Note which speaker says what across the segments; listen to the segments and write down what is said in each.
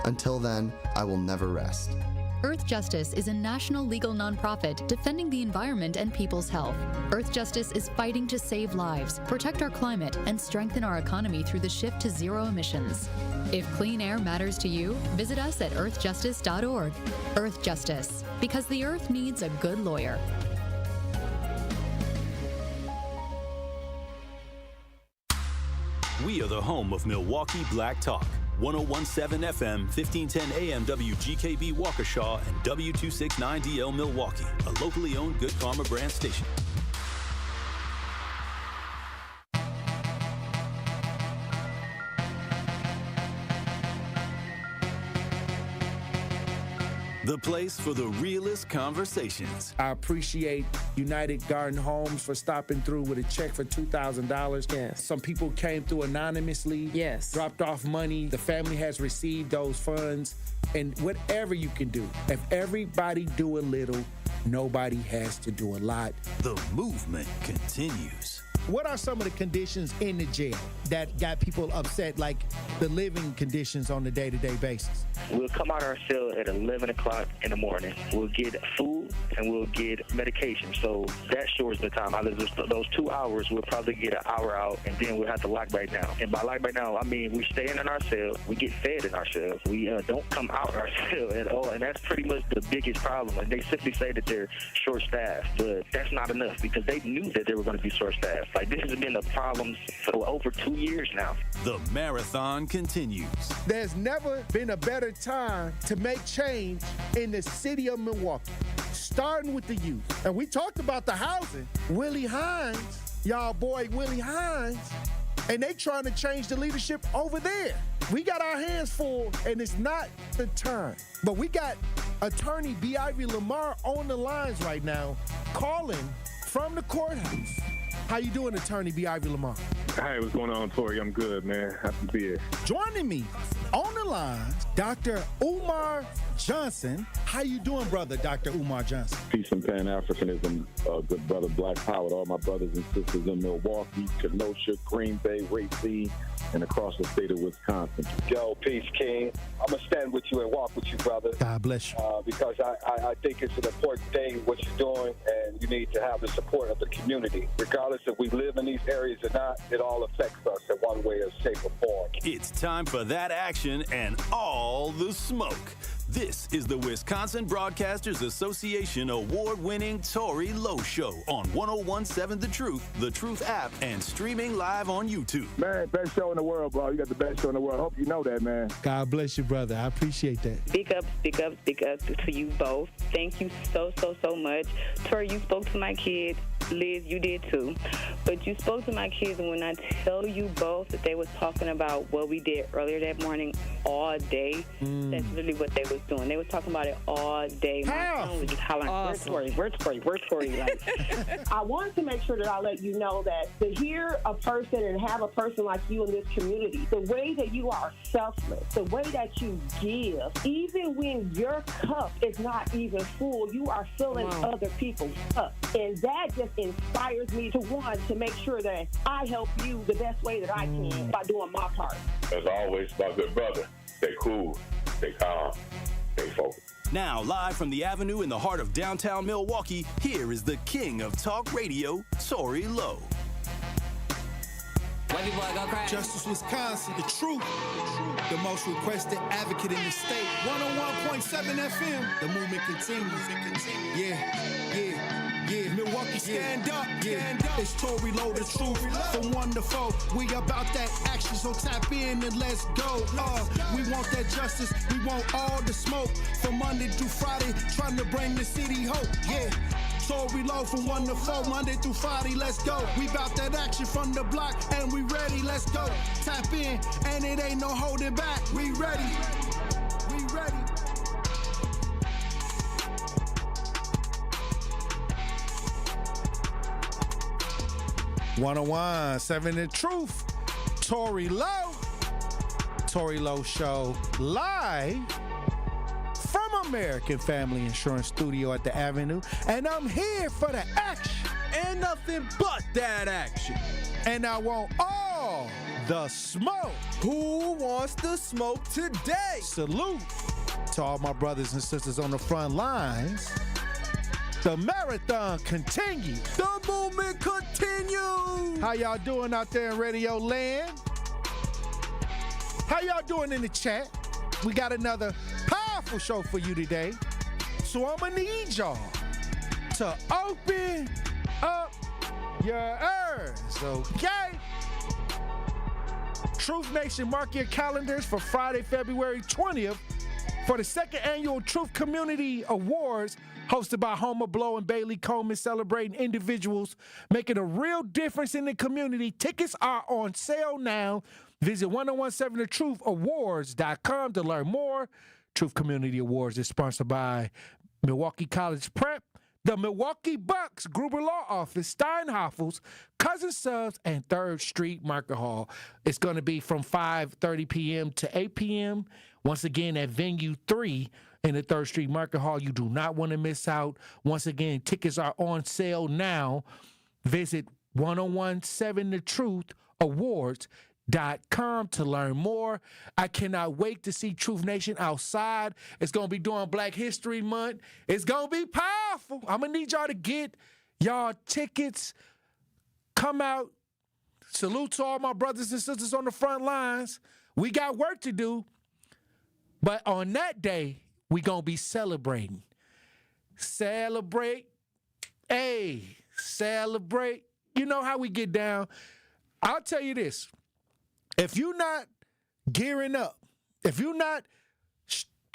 Speaker 1: Until then, I will never rest.
Speaker 2: Earth Justice is a national legal nonprofit defending the environment and people's health. Earth Justice is fighting to save lives, protect our climate, and strengthen our economy through the shift to zero emissions. If clean air matters to you, visit us at earthjustice.org. Earth Justice, because the earth needs a good lawyer.
Speaker 3: We are the home of Milwaukee Black Talk. 1017 FM, 1510 AM WGKB Waukesha and W269DL Milwaukee, a locally owned Good Karma brand station. The place for the realest conversations.
Speaker 4: I appreciate United Garden Homes for stopping through with a check for $2,000.
Speaker 5: Yes.
Speaker 4: Some people came through anonymously.
Speaker 5: Yes.
Speaker 4: Dropped off money. The family has received those funds. And whatever you can do, if everybody do a little, nobody has to do a lot.
Speaker 3: The movement continues.
Speaker 6: What are some of the conditions in the jail that got people upset, like the living conditions on a day-to-day basis?
Speaker 7: We'll come out of our cell at 11 o'clock in the morning. We'll get food and we'll get medication. So that shortens the time. Out of those 2 hours, we'll probably get an hour out, and then we'll have to lock back down. And by lock back down, I mean we staying in our cell. We get fed in our cell. We don't come out of our cell at all, and that's pretty much the biggest problem. And they simply say that they're short-staffed, but that's not enough because they knew that they were going to be short-staffed. Like, this has been a problem for over 2 years now.
Speaker 3: The marathon continues.
Speaker 6: There's never been a better time to make change in the city of Milwaukee, starting with the youth. And we talked about the housing. Willie Hines, y'all boy Willie Hines, and they trying to change the leadership over there. We got our hands full, and it's not the time. But we got attorney B. Ivy Lamar on the lines right now, calling from the courthouse. How you doing, attorney B. Ivy Lamar?
Speaker 8: Hey, what's going on, Tory? I'm good, man. Happy to be here.
Speaker 6: Joining me on the line, Dr. Umar Johnson. How you doing, brother, Dr. Umar Johnson?
Speaker 8: Peace and Pan-Africanism, good brother Black Power to all my brothers and sisters in Milwaukee, Kenosha, Green Bay, Racine, and across the state of Wisconsin.
Speaker 9: Yo, peace, King. I'm going to stand with you and walk with you, brother.
Speaker 6: God bless you.
Speaker 9: Because I think it's an important thing what you're doing, and you need to have the support of the community. Regardless if we live in these areas or not, it all affects us in one way or shape or form.
Speaker 3: It's time for that action and all the smoke. This is the Wisconsin Broadcasters Association award-winning Tory Lowe Show on 1017 The Truth app, and streaming live on YouTube.
Speaker 8: Man, best show in the world, bro. You got the best show in the world. Hope you know that, man.
Speaker 6: God bless you, brother. I appreciate that.
Speaker 5: Big up to you both. Thank you so much. Tory, you spoke to my kids. Liz, you did too. But you spoke to my kids, and when I tell you both that they was talking about what we did earlier that morning all day, that's literally what they was doing. They was talking about it all day. My son was just hollering,
Speaker 10: Awesome.
Speaker 5: Where's Tory? Like,
Speaker 10: I wanted to make sure that I let you know that to hear a person and have a person like you in this community, the way that you are selfless, the way that you give, even when your cup is not even full, you are filling other people's cup. And that just inspires me to make sure that I help you the best way that I can by doing my part.
Speaker 8: As always, my good brother, stay cool, stay calm, stay focused.
Speaker 3: Now, live from the Avenue in the heart of downtown Milwaukee, here is the king of talk radio, Tory Lowe.
Speaker 6: Justice Wisconsin, the truth, the most requested advocate in the state. 101.7 FM, the movement continues. Yeah, Milwaukee, stand up. It's Tory Lowe, the truth, from 1 to 4. We about that action, so tap in and let's go. We want that justice, we want all the smoke. From Monday through Friday, trying to bring the city hope. Yeah. Tory Lowe from 1 to 4, Monday through Friday, let's go. We bout that action from the block, and we ready, let's go. Tap in, and it ain't no holding back. We ready. 101.7 The Truth. Tory Lowe. Tory Lowe Show live from American Family Insurance Studio at the Avenue. And I'm here for the action.
Speaker 4: And nothing but that action.
Speaker 6: And I want all the smoke.
Speaker 11: Who wants the smoke today?
Speaker 6: Salute to all my brothers and sisters on the front lines. The marathon continues.
Speaker 11: The movement continues.
Speaker 6: How y'all doing out there in Radio Land? How y'all doing in the chat? We got another powerful show for you today. So I'm gonna need y'all to open up your ears, okay? Truth Nation, mark your calendars for Friday, February 20th for the second annual Truth Community Awards hosted by Homer Blow and Bailey Coleman, celebrating individuals making a real difference in the community. Tickets are on sale now. Visit 1017thetruthewards.com to learn more. Truth Community Awards is sponsored by Milwaukee College Prep, the Milwaukee Bucks, Gruber Law Office, Steinhoffels, Cousin Subs, and 3rd Street Market Hall. It's going to be from 5:30 p.m. to 8 p.m. Once again, at Venue 3 in the 3rd Street Market Hall. You do not want to miss out. Once again, tickets are on sale now. Visit 1017thetruthewards.com to learn more. I cannot wait to see Truth Nation outside. It's going to be during Black History Month. It's going to be powerful. I'm going to need y'all to get y'all tickets. Come out. Salute to all my brothers and sisters on the front lines. We got work to do. But on that day, we going to be celebrating. Celebrate. Hey, celebrate. You know how we get down. I'll tell you this. If you're not gearing up, if you're not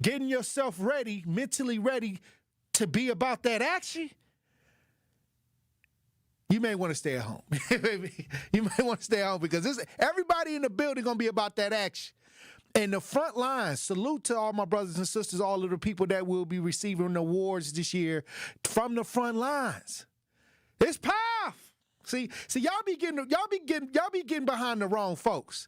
Speaker 6: getting yourself ready, mentally ready to be about that action, you may want to stay at home. You may want to stay at home because everybody in the building going to be about that action. And the front lines, salute to all my brothers and sisters, all of the people that will be receiving awards this year from the front lines. It's powerful. See, y'all be getting behind the wrong folks.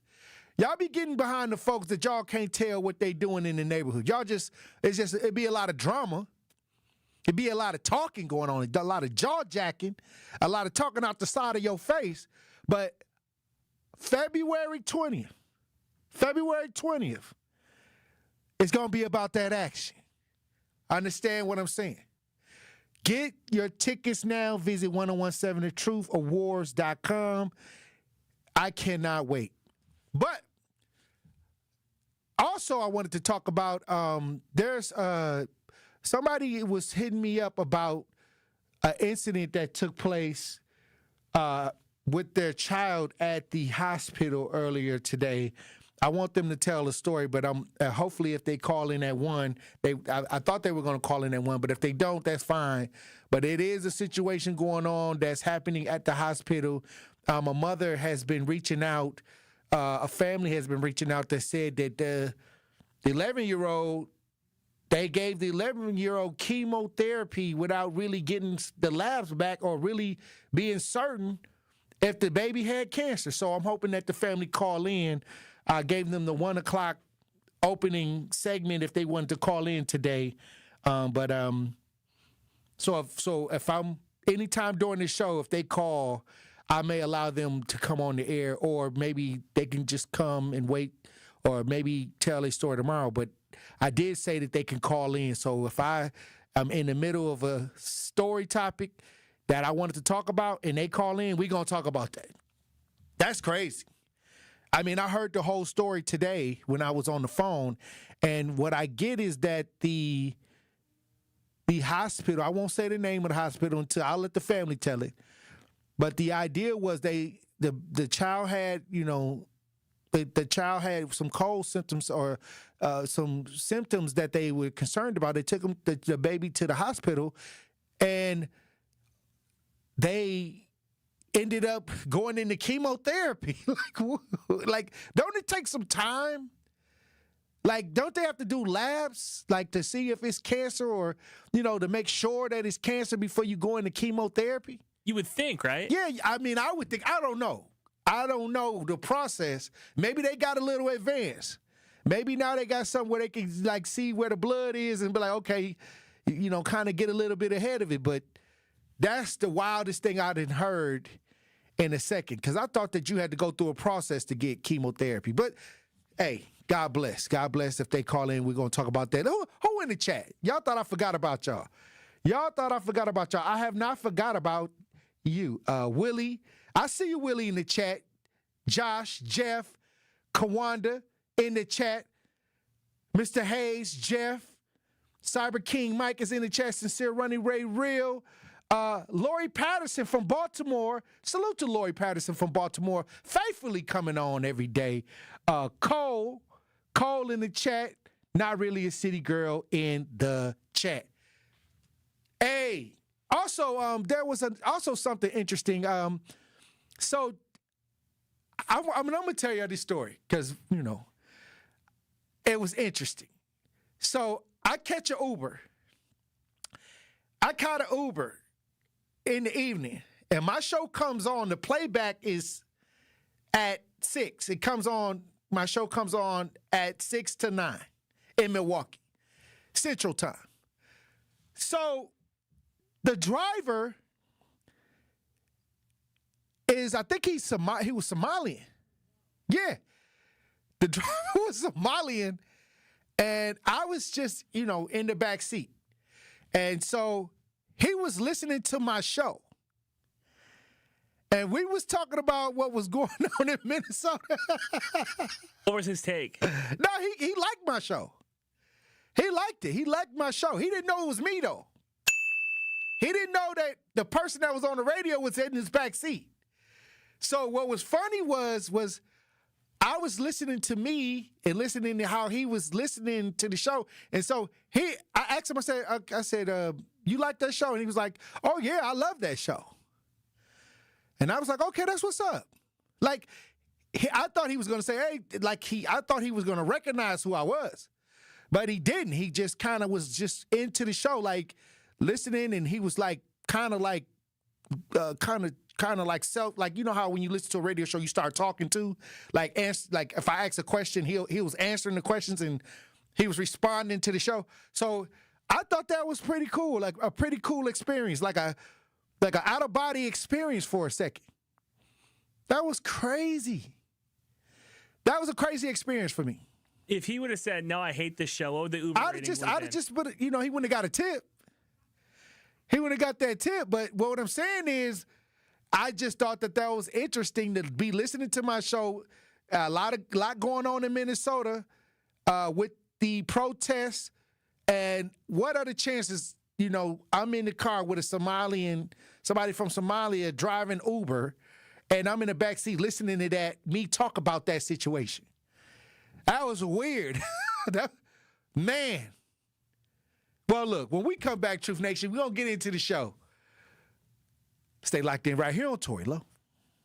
Speaker 6: Y'all be getting behind the folks that y'all can't tell what they doing in the neighborhood. It'd be a lot of drama. It'd be a lot of talking going on, a lot of jaw jacking, a lot of talking out the side of your face. But February 20th, it's going to be about that action. Understand what I'm saying? Get your tickets now. Visit 1017thetruthewards.com. I cannot wait. But also I wanted to talk about, there's somebody was hitting me up about an incident that took place with their child at the hospital earlier today. I want them to tell a story, but hopefully if they call in at 1, I thought they were going to call in at 1, but if they don't, that's fine. But it is a situation going on that's happening at the hospital. A mother has been reaching out. A family has been reaching out that said that the 11-year-old, they gave the 11-year-old chemotherapy without really getting the labs back or really being certain if the baby had cancer. So I'm hoping that the family call in. I gave them the 1 o'clock opening segment if they wanted to call in today. So if I'm anytime during the show, if they call, I may allow them to come on the air, or maybe they can just come and wait, or maybe tell a story tomorrow. But I did say that they can call in. So if I'm in the middle of a story topic that I wanted to talk about and they call in, we're going to talk about that. That's crazy. I mean, I heard the whole story today when I was on the phone, and what I get is that the hospital, I won't say the name of the hospital until I'll let the family tell it, but the idea was the child had, the child had some cold symptoms or some symptoms that they were concerned about. They took the baby to the hospital, and they ended up going into chemotherapy. like, don't it take some time? Like, don't they have to do labs, like, to see if it's cancer or, to make sure that it's cancer before you go into chemotherapy?
Speaker 12: You would think, right?
Speaker 6: Yeah, I mean, I would think. I don't know the process. Maybe they got a little advanced. Maybe now they got something where they can, like, see where the blood is and be like, okay, kind of get a little bit ahead of it. But that's the wildest thing I done heard in a second because I thought that you had to go through a process to get chemotherapy. But, hey, God bless. God bless if they call in. We're going to talk about that. Who in the chat? Y'all thought I forgot about y'all. Y'all thought I forgot about y'all. I have not forgot about you. Willie. I see you, Willie, in the chat. Josh, Jeff, Kawanda in the chat. Mr. Hayes, Jeff, Cyber King Mike is in the chat. Sincere Running Ray Real. Lori Patterson from Baltimore. Salute to Lori Patterson from Baltimore. Faithfully coming on every day. Cole in the chat. Not really a city girl in the chat. Hey, also, there was also something interesting. So I'm going to tell you this story because, you know, it was interesting. So I catch an Uber. I caught an Uber in the evening, and my show comes on. The playback is at 6. It comes on. My show comes on at 6 to 9 in Milwaukee, Central Time. So the driver is, I think he was Somalian. Yeah. The driver was Somalian, and I was just, you know, in the back seat. And so he was listening to my show. And we was talking about what was going on in Minnesota.
Speaker 12: What was his take?
Speaker 6: No, he liked my show. He liked it. He liked my show. He didn't know it was me, though. He didn't know that the person that was on the radio was in his back seat. So what was funny was I was listening to me and listening to how he was listening to the show. And so I asked him, I said, you like that show? And he was like, oh, yeah, I love that show. And I was like, okay, that's what's up. Like, I thought he was going to say, hey, I thought he was going to recognize who I was. But he didn't. He just kind of was just into the show, like listening. And he was like, kind of like self, like, you know how when you listen to a radio show, you start talking to, like if I ask a question, he was answering the questions and he was responding to the show. So I thought that was pretty cool, like a pretty cool experience, like an out of body experience for a second. That was crazy. That was a crazy experience for me.
Speaker 12: If he would have said, no, I hate this show, what would the Uber rating
Speaker 6: I'd have just, but you know, he wouldn't have got a tip. He wouldn't have got that tip. But what I'm saying is, I just thought that was interesting to be listening to my show. A lot going on in Minnesota with the protests. And what are the chances, you know, I'm in the car with somebody from Somalia driving Uber, and I'm in the backseat listening to me talk about that situation. That was weird. Man. Well, look, when we come back, Truth Nation, we're going to get into the show. Stay locked in right here on Tory Lowe.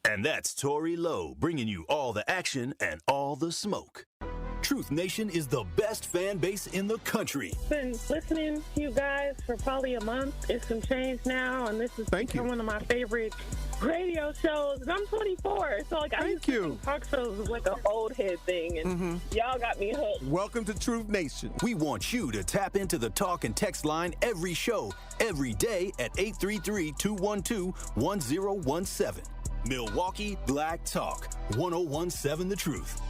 Speaker 3: And that's Tory Lowe, bringing you all the action and all the smoke. Truth Nation is the best fan base in the country.
Speaker 13: Been listening to you guys for probably a month. It's some change now, and this is one of my favorite radio shows. And I'm 24, so like I used to think talk shows was like an old head thing, and y'all got me hooked.
Speaker 11: Welcome to Truth Nation.
Speaker 3: We want you to tap into the talk and text line every show, every day at 833-212-1017. Milwaukee Black Talk, 1017 The Truth.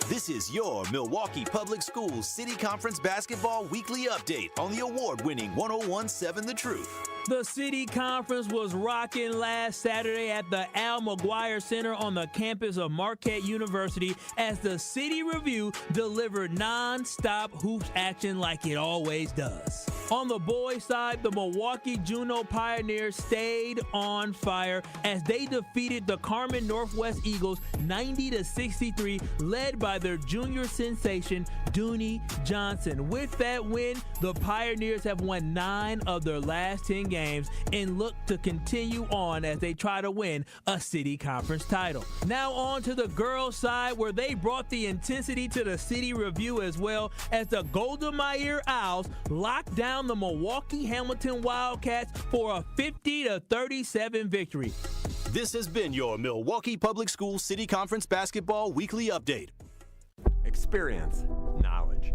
Speaker 3: This is your Milwaukee Public Schools City Conference Basketball Weekly Update on the award-winning 1017 The Truth.
Speaker 14: The City Conference was rocking last Saturday at the Al McGuire Center on the campus of Marquette University as the City Review delivered non-stop hoops action like it always does. On the boys' side, the Milwaukee Juno Pioneers stayed on fire as they defeated the Carmen Northwest Eagles 90-63, led by their junior sensation, Dooney Johnson. With that win, the Pioneers have won 9 of their last 10 games and look to continue on as they try to win a City Conference title. Now on to the girls' side, where they brought the intensity to the City Review as well as the Golda Meir Owls locked down the Milwaukee Hamilton Wildcats for a 50-37 victory.
Speaker 3: This has been your Milwaukee Public Schools City Conference Basketball Weekly Update.
Speaker 15: Experience, knowledge,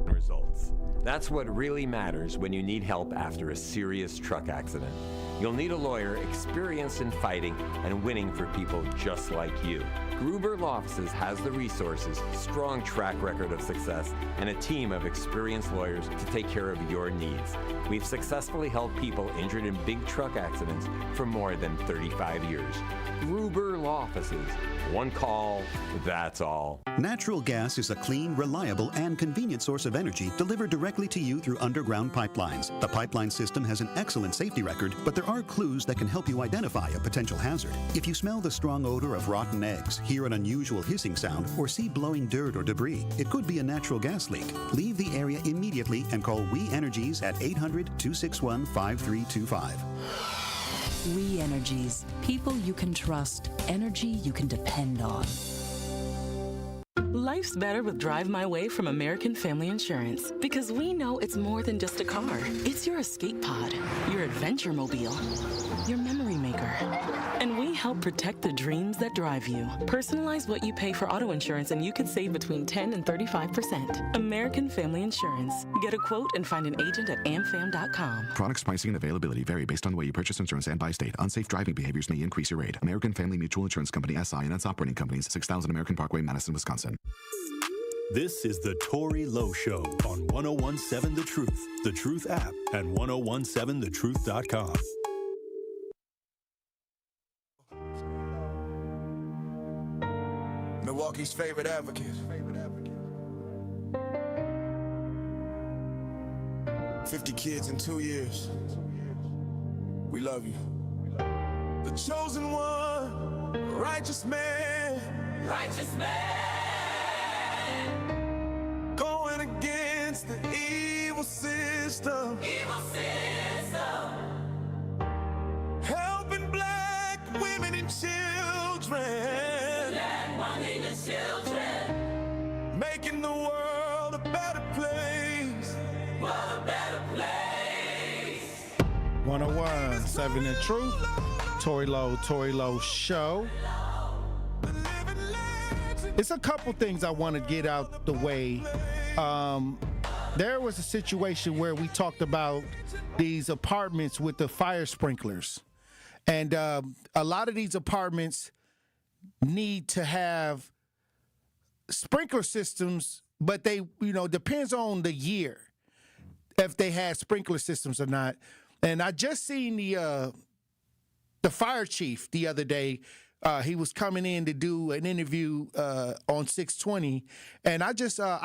Speaker 15: results. That's what really matters when you need help after a serious truck accident. You'll need a lawyer experienced in fighting and winning for people just like you. Gruber Law Offices has the resources, strong track record of success, and a team of experienced lawyers to take care of your needs. We've successfully helped people injured in big truck accidents for more than 35 years. Gruber Law Offices. One call, that's all.
Speaker 16: Natural gas is a clean, reliable, and convenient source of energy delivered directly to you through underground pipelines. The pipeline system has an excellent safety record, but there are clues that can help you identify a potential hazard. If you smell the strong odor of rotten eggs, hear an unusual hissing sound, or see blowing dirt or debris, it could be a natural gas leak. Leave the area immediately and call We Energies at 800-261-5325.
Speaker 17: We Energies. People you can trust. Energy you can depend on.
Speaker 18: Life's better with Drive My Way from American Family Insurance, because we know it's more than just a car. It's your escape pod, your adventure mobile, your memory maker. And we help protect the dreams that drive you. Personalize what you pay for auto insurance and you could save between 10 and 35%. American Family Insurance. Get a quote and find an agent at amfam.com.
Speaker 19: Products, pricing, and availability vary based on the way you purchase insurance and by state. Unsafe driving behaviors may increase your rate. American Family Mutual Insurance Company, SI, and its operating companies, 6000 American Parkway, Madison, Wisconsin.
Speaker 3: This is the Tory Lowe Show on 1017 The Truth app, and 1017thetruth.com.
Speaker 20: Milwaukee's favorite advocate. 50 kids in 2 years. We love you. The chosen one, righteous man. Righteous man. Going against the evil system. Evil system. Helping black women and children. Black women and children. Making the world a better place. World a better place.
Speaker 6: 1017 The Truth. Tory Lowe Show. It's a couple things I want to get out the way. There was a situation where we talked about these apartments with the fire sprinklers. And a lot of these apartments need to have sprinkler systems, but they, depends on the year if they had sprinkler systems or not. And I just seen the fire chief the other day. He was coming in to do an interview on 620. And I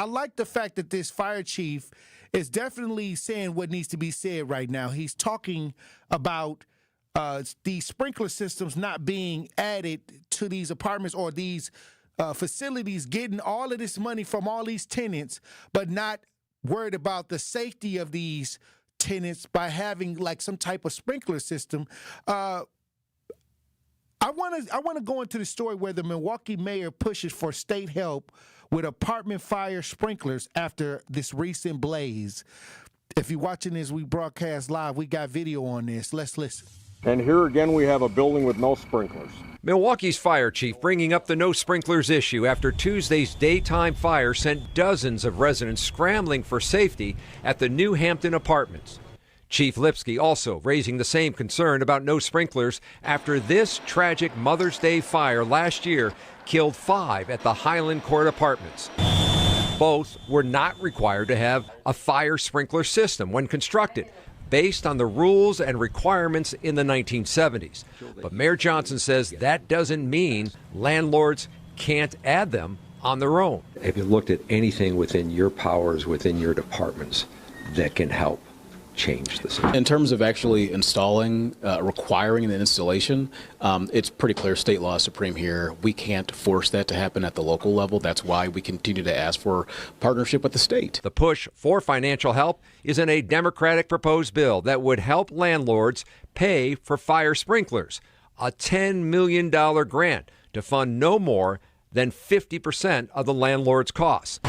Speaker 6: like the fact that this fire chief is definitely saying what needs to be said right now. He's talking about these sprinkler systems not being added to these apartments or these facilities, getting all of this money from all these tenants, but not worried about the safety of these tenants by having like some type of sprinkler system. I want to go into the story where the Milwaukee mayor pushes for state help with apartment fire sprinklers after this recent blaze. If you're watching this, we broadcast live. We got video on this. Let's listen.
Speaker 21: And here again, we have a building with no sprinklers.
Speaker 22: Milwaukee's fire chief bringing up the no sprinklers issue after Tuesday's daytime fire sent dozens of residents scrambling for safety at the New Hampton apartments. Chief Lipsky also raising the same concern about no sprinklers after this tragic Mother's Day fire last year killed 5 at the Highland Court apartments. Both were not required to have a fire sprinkler system when constructed, based on the rules and requirements in the 1970s. But Mayor Johnson says that doesn't mean landlords can't add them on their own.
Speaker 23: Have you looked at anything within your powers, within your departments, that can help change the system?
Speaker 24: In terms of actually installing, requiring the installation, it's pretty clear state law is supreme here. We can't force that to happen at the local level. That's why we continue to ask for partnership with the state.
Speaker 22: The push for financial help is in a Democratic proposed bill that would help landlords pay for fire sprinklers, a $10 million grant to fund no more than 50% of the landlord's costs.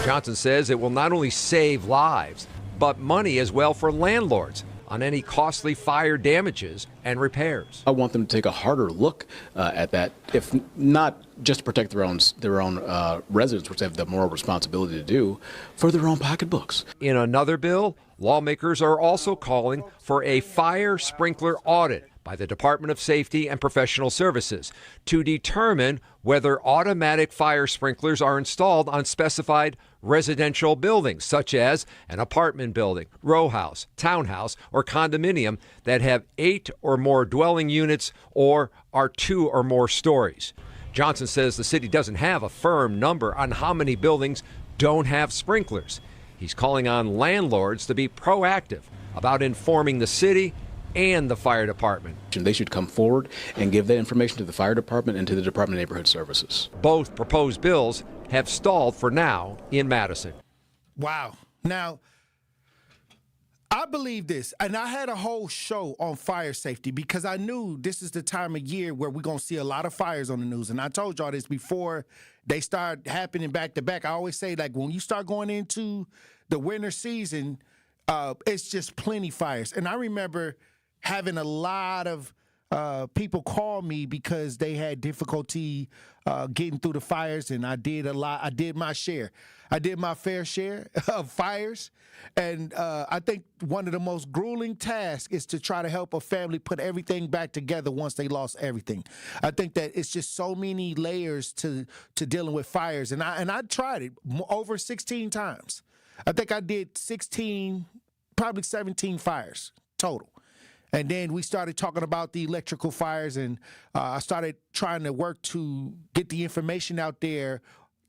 Speaker 22: Johnson says it will not only save lives, but money as well for landlords. on any costly fire damages and repairs.
Speaker 24: I want them to take a harder look at that, if not just to protect their own residents, which they have the moral responsibility to do, for their own pocketbooks.
Speaker 22: In another bill, lawmakers are also calling for a fire sprinkler audit by the Department of Safety and Professional Services to determine whether automatic fire sprinklers are installed on specified residential buildings, such as an apartment building, row house, townhouse, or condominium that have 8 or more dwelling units or are 2 or more stories. Johnson says the city doesn't have a firm number on how many buildings don't have sprinklers. He's calling on landlords to be proactive about informing the city and the fire department.
Speaker 24: They should come forward and give that information to the fire department and to the Department of Neighborhood Services.
Speaker 22: Both proposed bills have stalled for now in Madison.
Speaker 4: Wow. Now, I believe this, and I had a whole show on fire safety because I knew this is the time of year where we're going to see a lot of fires on the news. And I told y'all this before they start happening back to back. I always say, like, when you start going into the winter season, it's just plenty fires. And I remember having a lot of people call me because they had difficulty getting through the fires, and I did a lot. I did my share. I did my fair share of fires, and I think one of the most grueling tasks is to try to help a family put everything back together once they lost everything. I think that it's just so many layers to dealing with fires, and I tried it over 16 times. I think I did 16, probably 17 fires total. And then we started talking about the electrical fires, and I started trying to work to get the information out there,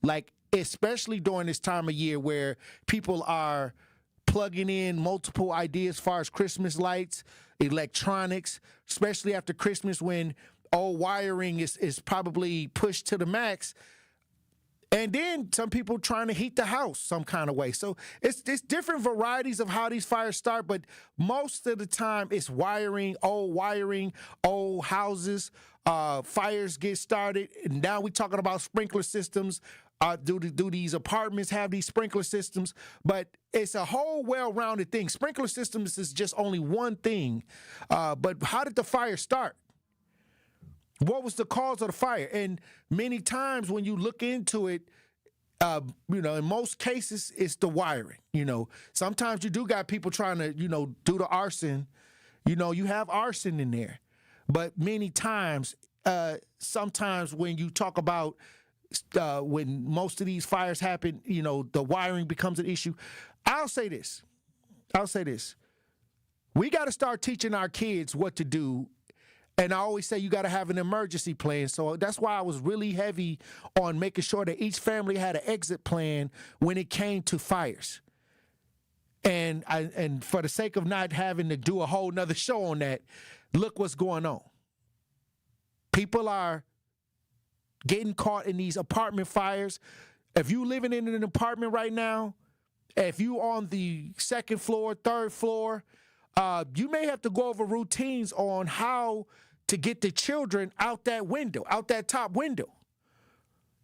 Speaker 4: like especially during this time of year where people are plugging in multiple ideas as far as Christmas lights, electronics, especially after Christmas when all wiring is probably pushed to the max. And then some people trying to heat the house some kind of way. So it's different varieties of how these fires start, but most of the time it's wiring, old houses, fires get started. And now we're talking about sprinkler systems. Do these apartments have these sprinkler systems? But it's a whole well-rounded thing. Sprinkler systems is just only one thing. But how did the fire start? What was the cause of the fire? And many times when you look into it, in most cases, it's the wiring. Sometimes you do got people trying to, do the arson. You have arson in there. But many times, sometimes when you talk about when most of these fires happen, the wiring becomes an issue. I'll say this. We got to start teaching our kids what to do. And I always say you got to have an emergency plan. So that's why I was really heavy on making sure that each family had an exit plan when it came to fires. And for the sake of not having to do a whole nother show on that, look what's going on. People are getting caught in these apartment fires. If you living in an apartment right now, if you on the second floor, third floor, you may have to go over routines on how to get the children out that window, out that top window.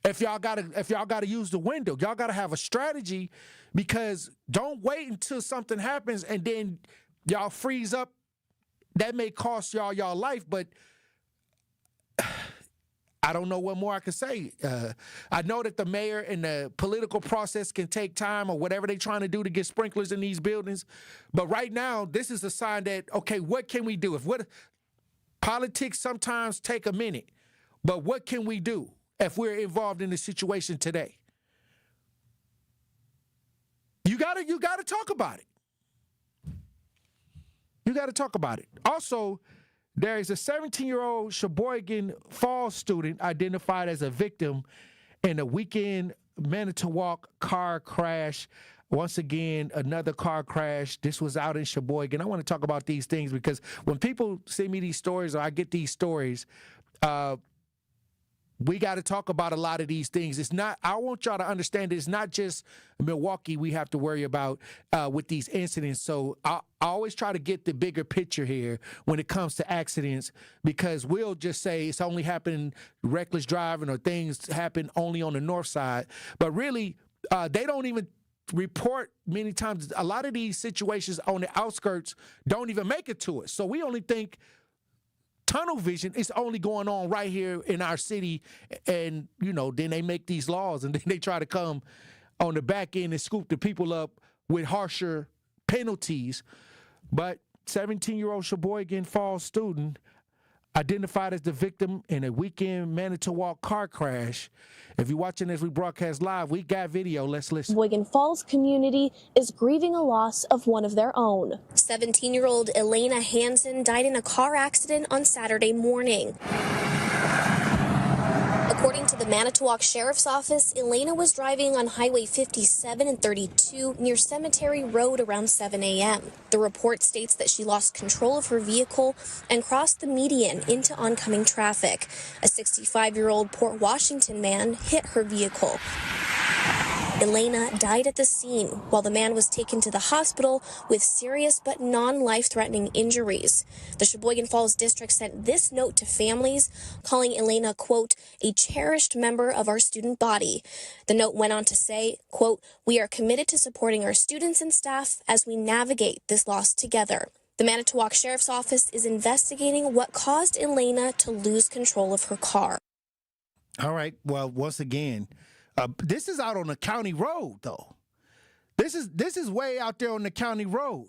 Speaker 4: If y'all gotta use the window, y'all gotta have a strategy, because don't wait until something happens and then y'all freeze up. That may cost y'all life, but I don't know what more I can say. I know that the mayor and the political process can take time, or whatever they're trying to do to get sprinklers in these buildings. But right now, this is a sign that, okay, what can we do? Politics sometimes take a minute, but what can we do if we're involved in the situation today? You gotta talk about it. You gotta talk about it. Also, there is a 17-year-old Sheboygan Falls student identified as a victim in a weekend Manitowoc car crash. Once again, another car crash. This was out in Sheboygan. I want to talk about these things because when people send me these stories, or I get these stories, we got to talk about a lot of these things. I want y'all to understand that it's not just Milwaukee we have to worry about with these incidents. So I always try to get the bigger picture here when it comes to accidents, because we'll just say it's only happening reckless driving, or things happen only on the north side. But really, they don't even report many times a lot of these situations on the outskirts don't even make it to us. So we only think tunnel vision is only going on right here in our city. And, then they make these laws and then they try to come on the back end and scoop the people up with harsher penalties. But 17-year-old Sheboygan Falls student identified as the victim in a weekend Manitowoc car crash. If you're watching as we broadcast live, we got video. Let's listen.
Speaker 1: Sheboygan Falls community is grieving a loss of one of their own. 17-year-old Elena Hansen died in a car accident on Saturday morning. According to the Manitowoc Sheriff's Office, Elena was driving on Highway 57 and 32 near Cemetery Road around 7 a.m. The report states that she lost control of her vehicle and crossed the median into oncoming traffic. A 65-year-old Port Washington man hit her vehicle. Elena died at the scene while the man was taken to the hospital with serious but non-life-threatening injuries. The Sheboygan Falls District sent this note to families, calling Elena, quote, a cherished member of our student body. The note went on to say, quote, we are committed to supporting our students and staff as we navigate this loss together. The Manitowoc Sheriff's Office is investigating what caused Elena to lose control of her car.
Speaker 4: All right. Well, once again, this is out on the county road, though. This is way out there on the county road.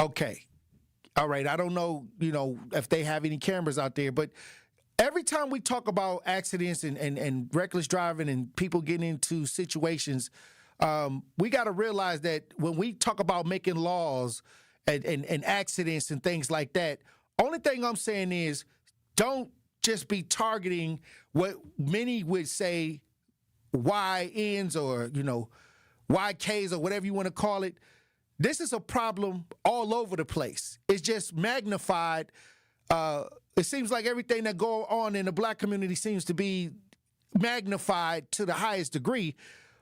Speaker 4: Okay. All right. I don't know, if they have any cameras out there, but every time we talk about accidents and reckless driving and people getting into situations, we got to realize that when we talk about making laws and accidents and things like that, only thing I'm saying is don't just be targeting what many would say YNs or, YKs or whatever you want to call it. This is a problem all over the place. It's just magnified. It seems like everything that goes on in the black community seems to be magnified to the highest degree.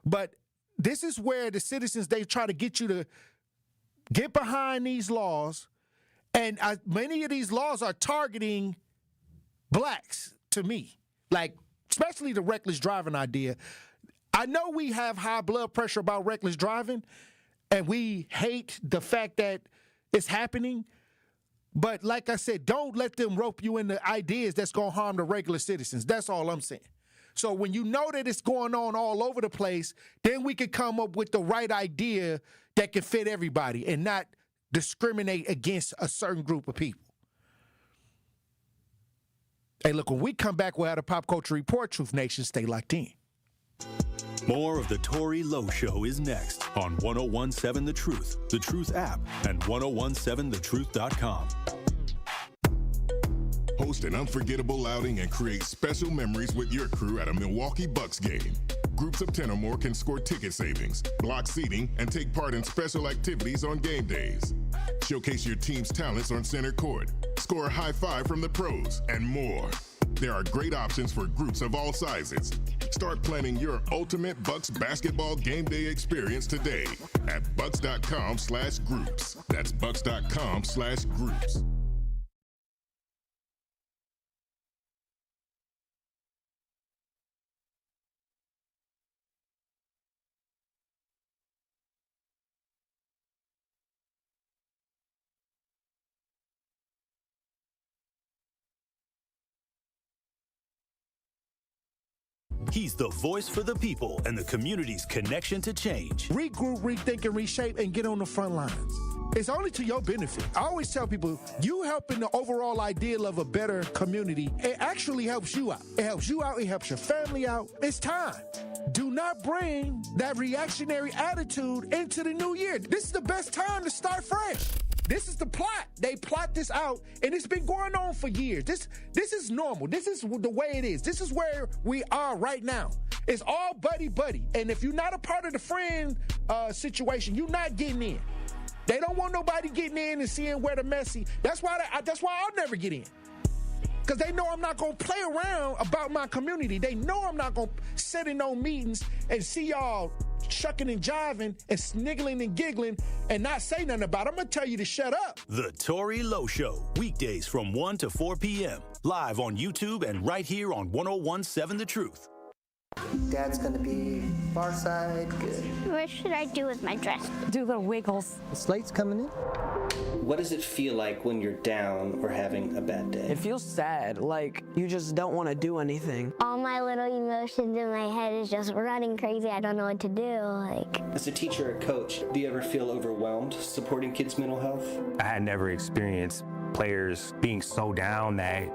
Speaker 4: But this is where the citizens, they try to get you to get behind these laws. And many of these laws are targeting blacks, to me, like especially the reckless driving idea. I know we have high blood pressure about reckless driving, and we hate the fact that it's happening. But like I said, don't let them rope you into ideas that's going to harm the regular citizens. That's all I'm saying. So when you know that it's going on all over the place, then we can come up with the right idea that can fit everybody and not discriminate against a certain group of people. Hey, look, when we come back, we'll have a Pop Culture Report. Truth Nation, stay locked in.
Speaker 3: More of the Tory Lowe Show is next on 1017 The Truth app, and 1017thetruth.com.
Speaker 2: Host an unforgettable outing and create special memories with your crew at a Milwaukee Bucks game. Groups of 10 or more can score ticket savings, block seating, and take part in special activities on game days. Showcase your team's talents on center court, score a high five from the pros, and more. There are great options for groups of all sizes. Start planning your ultimate Bucks basketball game day experience today at bucks.com/groups. That's bucks.com/groups.
Speaker 3: He's the voice for the people and the community's connection to change.
Speaker 4: Regroup, rethink, and reshape, and get on the front lines. It's only to your benefit. I always tell people, you helping the overall ideal of a better community, it actually helps you out. It helps you out. It helps your family out. It's time. Do not bring that reactionary attitude into the new year. This is the best time to start fresh. This is the plot. They plot this out, and it's been going on for years. This is normal. This is the way it is. This is where we are right now. It's all buddy-buddy. And if you're not a part of the friend situation, you're not getting in. They don't want nobody getting in and seeing where the messy. That's why I'll never get in. Because they know I'm not going to play around about my community. They know I'm not going to sit in no meetings and see y'all shucking and jiving and sniggling and giggling and not say nothing about it. I'm going to tell you to shut up.
Speaker 3: The Tory Lowe Show, weekdays from 1 to 4 p.m. Live on YouTube and right here on 1017 The Truth.
Speaker 5: Dad's gonna be far side, good.
Speaker 7: What should I do with my dress? Do little wiggles.
Speaker 5: The slate's coming in.
Speaker 9: What does it feel like when you're down or having a bad day?
Speaker 10: It feels sad, like you just don't want to do anything.
Speaker 7: All my little emotions in my head is just running crazy. I don't know what to do.
Speaker 9: As a teacher or coach, do you ever feel overwhelmed supporting kids' mental health?
Speaker 25: I had never experienced players being so down that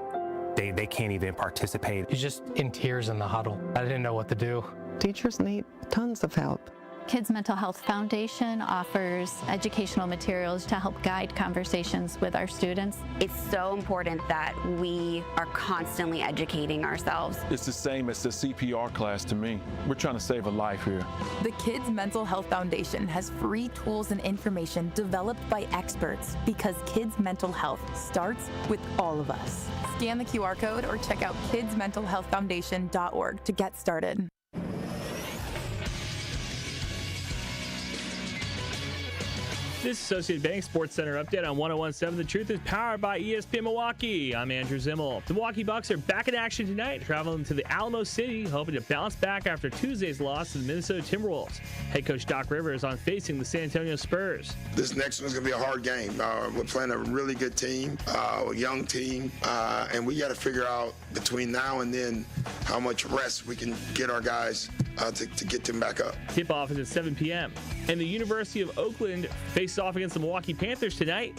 Speaker 25: they can't even participate.
Speaker 26: You're just in tears in the huddle. I didn't know what to do.
Speaker 10: Teachers need tons of help.
Speaker 27: Kids Mental Health Foundation offers educational materials to help guide conversations with our students.
Speaker 28: It's so important that we are constantly educating ourselves.
Speaker 29: It's the same as the CPR class to me. We're trying to save a life here.
Speaker 30: The Kids Mental Health Foundation has free tools and information developed by experts because kids' mental health starts with all of us. Scan the QR code or check out kidsmentalhealthfoundation.org to get started.
Speaker 12: This Associated Bank Sports Center update on 101.7 The Truth is powered by ESPN Milwaukee. I'm Andrew Zimmel. The Milwaukee Bucks are back in action tonight, traveling to the Alamo City, hoping to bounce back after Tuesday's loss to the Minnesota Timberwolves. Head coach Doc Rivers on facing the San Antonio Spurs.
Speaker 31: This next one's going to be a hard game. We're playing a really good team, a young team, and we got to figure out between now and then how much rest we can get our guys to get them back up.
Speaker 12: Tip-off is at 7 p.m. And the University of Oakland faces off against the Milwaukee Panthers tonight.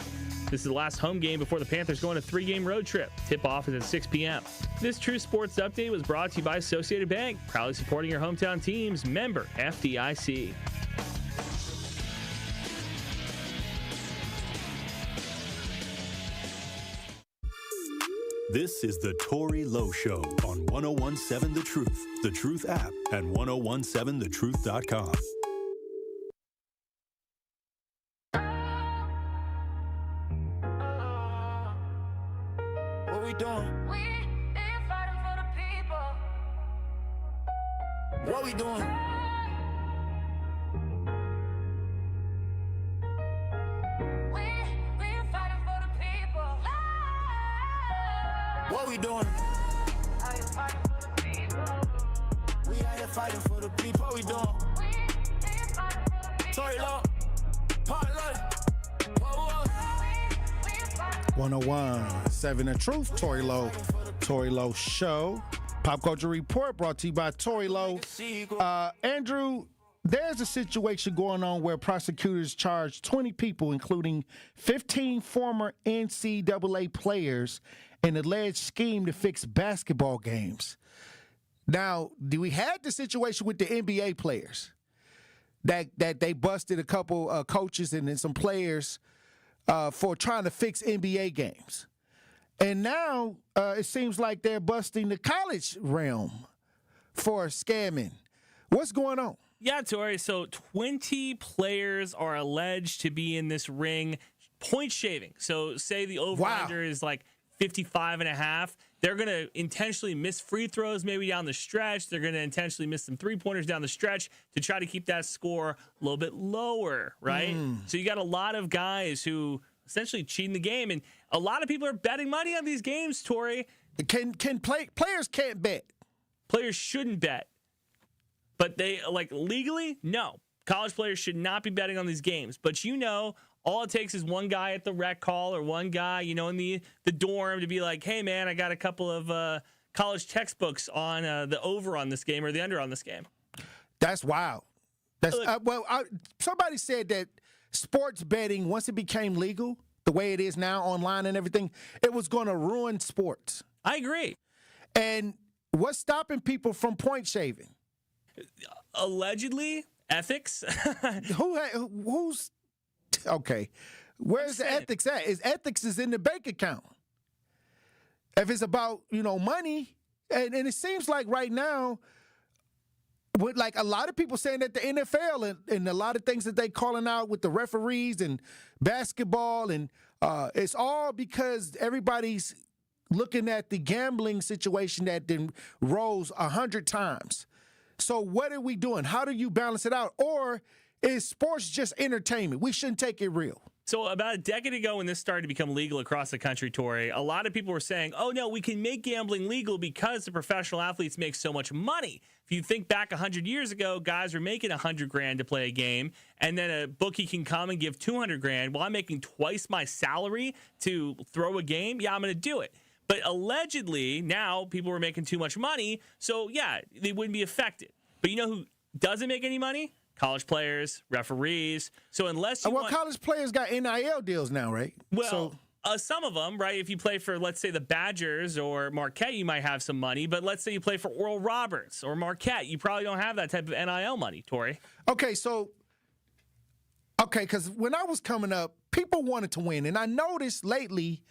Speaker 12: This is the last home game before the Panthers go on a 3-game road trip. Tip-off is at 6 p.m. This True Sports Update was brought to you by Associated Bank, proudly supporting your hometown teams. Member FDIC.
Speaker 3: This is the Tory Lowe Show on 101.7 The Truth app, and 1017thetruth.com.
Speaker 20: What we doing? We've been fighting for the people. What we doing? We're fighting for the people. What we doing? We out here fighting for the people. What we doing? Tory Lowe, Parlay.
Speaker 4: 101.7 The Truth, Tory Lowe Show. Pop Culture Report brought to you by Tory Lowe. Andrew, there's a situation going on where prosecutors charged 20 people, including 15 former NCAA players, in an alleged scheme to fix basketball games. Now, we had the situation with the NBA players that they busted a couple coaches and then some players for trying to fix NBA games. And now it seems like they're busting the college realm for scamming. What's going on?
Speaker 12: Yeah, Tory. So 20 players are alleged to be in this ring point shaving. So say the over-under is like 55.5. They're going to intentionally miss free throws maybe down the stretch. They're going to intentionally miss some three-pointers down the stretch to try to keep that score a little bit lower, right? So you got a lot of guys who essentially cheating the game, and a lot of people are betting money on these games, Tory.
Speaker 4: Players can't bet.
Speaker 12: Players shouldn't bet. But they, legally, no. College players should not be betting on these games. But all it takes is one guy at the rec hall or one guy, in the dorm to be like, hey, man, I got a couple of college textbooks on the over on this game or the under on this game.
Speaker 4: That's wild. That's somebody said that sports betting, once it became legal, the way it is now online and everything, it was going to ruin sports.
Speaker 12: I agree.
Speaker 4: And what's stopping people from point shaving?
Speaker 12: Allegedly, ethics.
Speaker 4: Who's okay? Where's the ethics at? Ethics is in the bank account. If it's about money, and it seems like right now, with a lot of people saying that the NFL and a lot of things that they calling out with the referees and basketball, and it's all because everybody's looking at the gambling situation that then rose 100 times. So what are we doing? How do you balance it out? Or is sports just entertainment? We shouldn't take it real.
Speaker 12: So about a decade ago when this started to become legal across the country, Tory, a lot of people were saying, oh, no, we can make gambling legal because the professional athletes make so much money. If you think back 100 years ago, guys were making $100,000 to play a game, and then a bookie can come and give $200,000. Well, I'm making twice my salary to throw a game. Yeah, I'm going to do it. But allegedly, now people were making too much money, so yeah, they wouldn't be affected. But you know who doesn't make any money? College players, referees. So unless you
Speaker 4: college players got NIL deals now, right?
Speaker 12: Well, some of them, right? If you play for, let's say, the Badgers or Marquette, you might have some money. But let's say you play for Oral Roberts or Marquette, you probably don't have that type of NIL money, Tory.
Speaker 4: Okay, because when I was coming up, people wanted to win. And I noticed lately,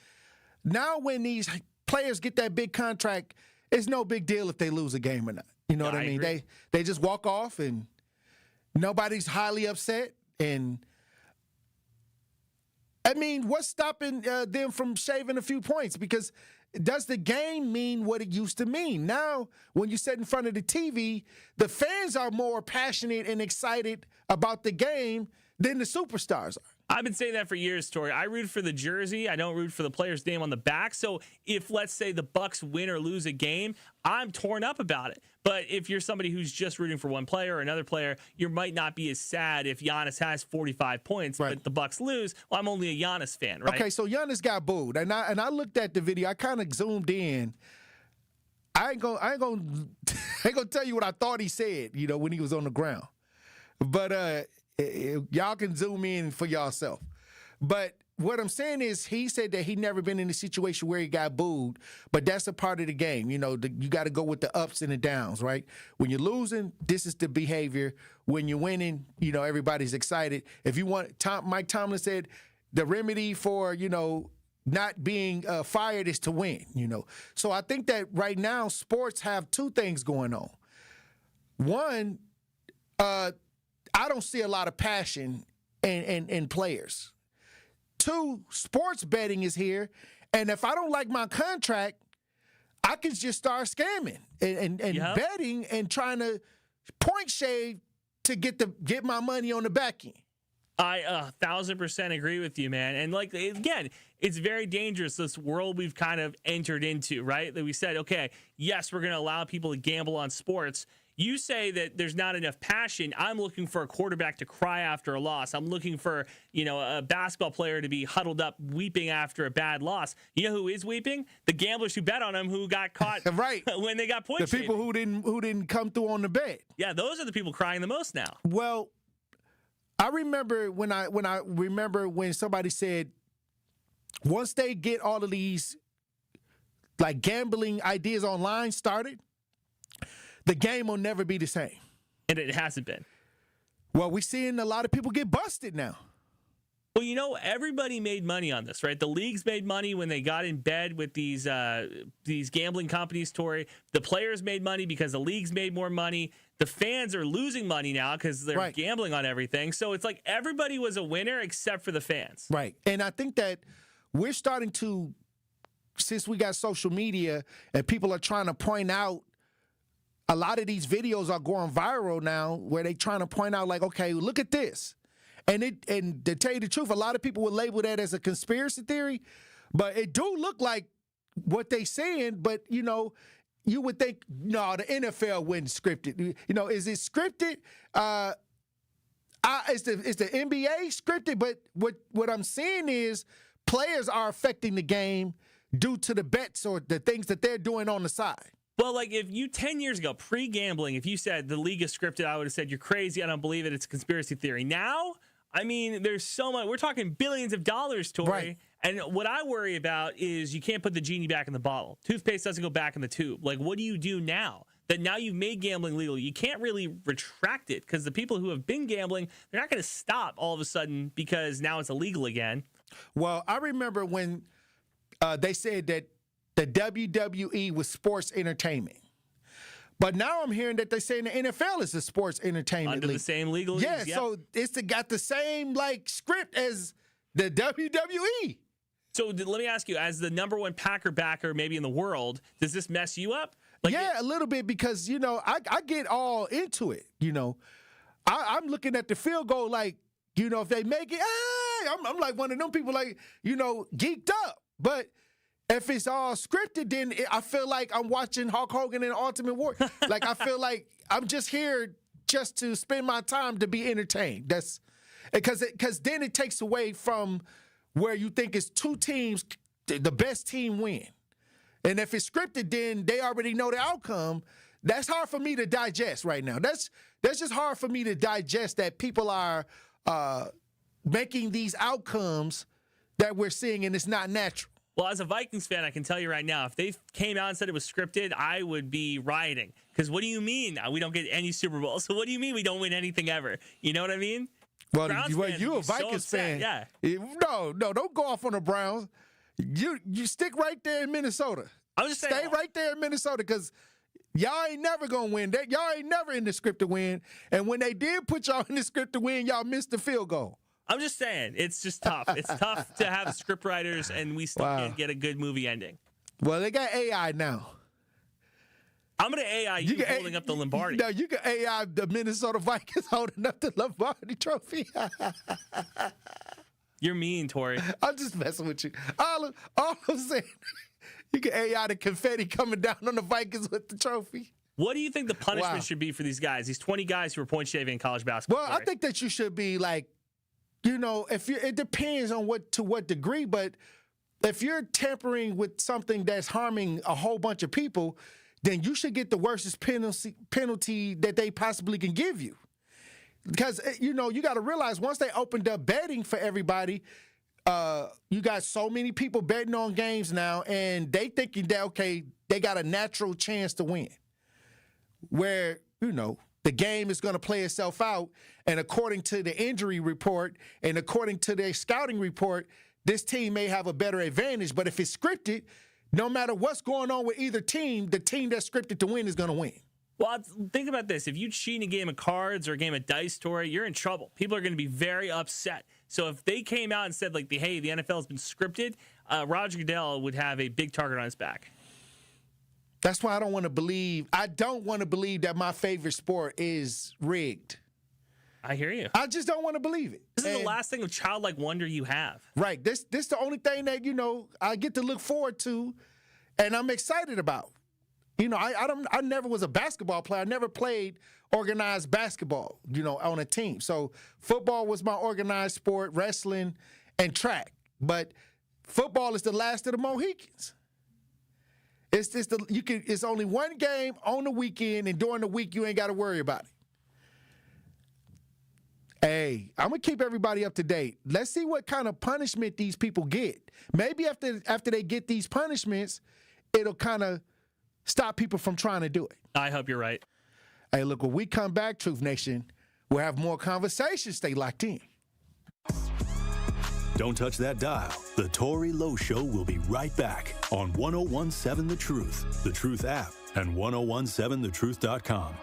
Speaker 4: now when these players get that big contract, it's no big deal if they lose a game or not. You know what I mean?
Speaker 12: Agree.
Speaker 4: They just walk off and nobody's highly upset. And I mean, what's stopping them from shaving a few points? Because does the game mean what it used to mean? Now, when you sit in front of the TV, the fans are more passionate and excited about the game than the superstars are.
Speaker 12: I've been saying that for years, Tory. I root for the jersey. I don't root for the player's name on the back. So if, let's say, the Bucks win or lose a game, I'm torn up about it. But if you're somebody who's just rooting for one player or another player, you might not be as sad if Giannis has 45 points, but the Bucks lose. Well, I'm only a Giannis fan, right?
Speaker 4: Okay, so Giannis got booed, and I looked at the video. I kind of zoomed in. I ain't gonna tell you what I thought he said, when he was on the ground. But y'all can zoom in for yourself. But what I'm saying is he said that he never been in a situation where he got booed, but that's a part of the game. You got to go with the ups and the downs, right? When you're losing, this is the behavior. When you're winning, everybody's excited. If you want, Mike Tomlin said the remedy for, not being fired is to win, So I think that right now sports have two things going on. One, I don't see a lot of passion in players. Two, sports betting is here, and if I don't like my contract, I can just start scamming and betting and trying to point shave to get my money on the back end.
Speaker 12: I 1,000% agree with you, man. And again, it's very dangerous, this world we've kind of entered into, right? That we said, okay, yes, we're going to allow people to gamble on sports. You say that there's not enough passion. I'm looking for a quarterback to cry after a loss. I'm looking for, a basketball player to be huddled up weeping after a bad loss. You know who is weeping? The gamblers who bet on him who got caught
Speaker 4: right
Speaker 12: when they got points.
Speaker 4: The people who didn't come through on the bet.
Speaker 12: Yeah, those are the people crying the most now.
Speaker 4: Well, I remember when somebody said once they get all of these gambling ideas online started, the game will never be the same.
Speaker 12: And it hasn't been.
Speaker 4: Well, we're seeing a lot of people get busted now.
Speaker 12: Well, everybody made money on this, right? The leagues made money when they got in bed with these gambling companies, Tory. The players made money because the leagues made more money. The fans are losing money now because they're gambling on everything. So it's like everybody was a winner except for the fans.
Speaker 4: Right. And I think that we're starting to, since we got social media and people are trying to point out, a lot of these videos are going viral now where they're trying to point out okay, look at this. And to tell you the truth, a lot of people would label that as a conspiracy theory, but it do look like what they saying, but you would think, no, the NFL wouldn't script it. Is it scripted? Is the NBA scripted? But what I'm seeing is players are affecting the game due to the bets or the things that they're doing on the side.
Speaker 12: Well, if you 10 years ago, pre-gambling, if you said the league is scripted, I would have said you're crazy. I don't believe it. It's a conspiracy theory. Now, there's so much. We're talking billions of dollars, Tory.
Speaker 4: Right.
Speaker 12: And what I worry about is you can't put the genie back in the bottle. Toothpaste doesn't go back in the tube. What do you do now? That now you've made gambling legal. You can't really retract it because the people who have been gambling, they're not going to stop all of a sudden because now it's illegal again.
Speaker 4: Well, I remember when they said that the WWE was sports entertainment. But now I'm hearing that they're saying the NFL is a sports entertainment
Speaker 12: under
Speaker 4: league.
Speaker 12: The same legal leagues.
Speaker 4: Yeah, so it's got the same script as the WWE.
Speaker 12: So let me ask you, as the number one Packer backer maybe in the world, does this mess you up?
Speaker 4: A little bit because, I get all into it, I'm looking at the field goal if they make it, I'm like one of them people, like, geeked up. But if it's all scripted, then I feel like I'm watching Hulk Hogan in Ultimate Warrior. Like, I feel like I'm just here just to spend my time to be entertained. That's because then it takes away from where you think it's two teams, the best team win. And if it's scripted, then they already know the outcome. That's hard for me to digest right now. That's just hard for me to digest that people are making these outcomes that we're seeing, and it's not natural.
Speaker 12: Well, as a Vikings fan, I can tell you right now, if they came out and said it was scripted, I would be rioting. Because what do you mean we don't get any Super Bowls? So what do you mean we don't win anything ever? You know what I mean?
Speaker 4: Well, you're a Vikings fan.
Speaker 12: Yeah.
Speaker 4: No, don't go off on the Browns. You stick right there in Minnesota.
Speaker 12: I'm just saying.
Speaker 4: Stay right there in Minnesota because y'all ain't never going to win. Y'all ain't never in the script to win. And when they did put y'all in the script to win, y'all missed the field goal.
Speaker 12: I'm just saying, it's just tough. It's tough to have script writers, and we still can't get a good movie ending.
Speaker 4: Well, they got AI now.
Speaker 12: I'm going to AI you holding up the Lombardi.
Speaker 4: No, you can AI the Minnesota Vikings holding up the Lombardi trophy.
Speaker 12: You're mean, Tory.
Speaker 4: I'm just messing with you. All I'm saying, you can AI the confetti coming down on the Vikings with the trophy.
Speaker 12: What do you think the punishment should be for these guys, these 20 guys who are point shaving in college basketball?
Speaker 4: Well, I think that you should be like, it depends on to what degree, but if you're tampering with something that's harming a whole bunch of people, then you should get the worstest penalty that they possibly can give you. Because, you got to realize once they opened up betting for everybody, you got so many people betting on games now, and they thinking that, okay, they got a natural chance to win. Where, the game is going to play itself out, and according to the injury report and according to their scouting report, this team may have a better advantage. But if it's scripted, no matter what's going on with either team, the team that's scripted to win is going to win.
Speaker 12: Well, think about this. If you cheat in a game of cards or a game of dice, Tory, you're in trouble. People are going to be very upset. So if they came out and said, like, hey, the NFL has been scripted, Roger Goodell would have a big target on his back.
Speaker 4: That's why I don't want to believe that my favorite sport is rigged.
Speaker 12: I hear you.
Speaker 4: I just don't want to believe it.
Speaker 12: This is the last thing of childlike wonder you have.
Speaker 4: Right. This the only thing that, I get to look forward to and I'm excited about. I never was a basketball player. I never played organized basketball, on a team. So football was my organized sport, wrestling and track. But football is the last of the Mohicans. It's only one game on the weekend, and during the week you ain't got to worry about it. Hey, I'm gonna keep everybody up to date. Let's see what kind of punishment these people get. Maybe after they get these punishments, it'll kind of stop people from trying to do it.
Speaker 12: I hope you're right.
Speaker 4: Hey, look, when we come back, Truth Nation, we'll have more conversations. Stay locked in.
Speaker 3: Don't touch that dial. The Tory Lowe Show will be right back on 1017 The Truth app, and 1017thetruth.com.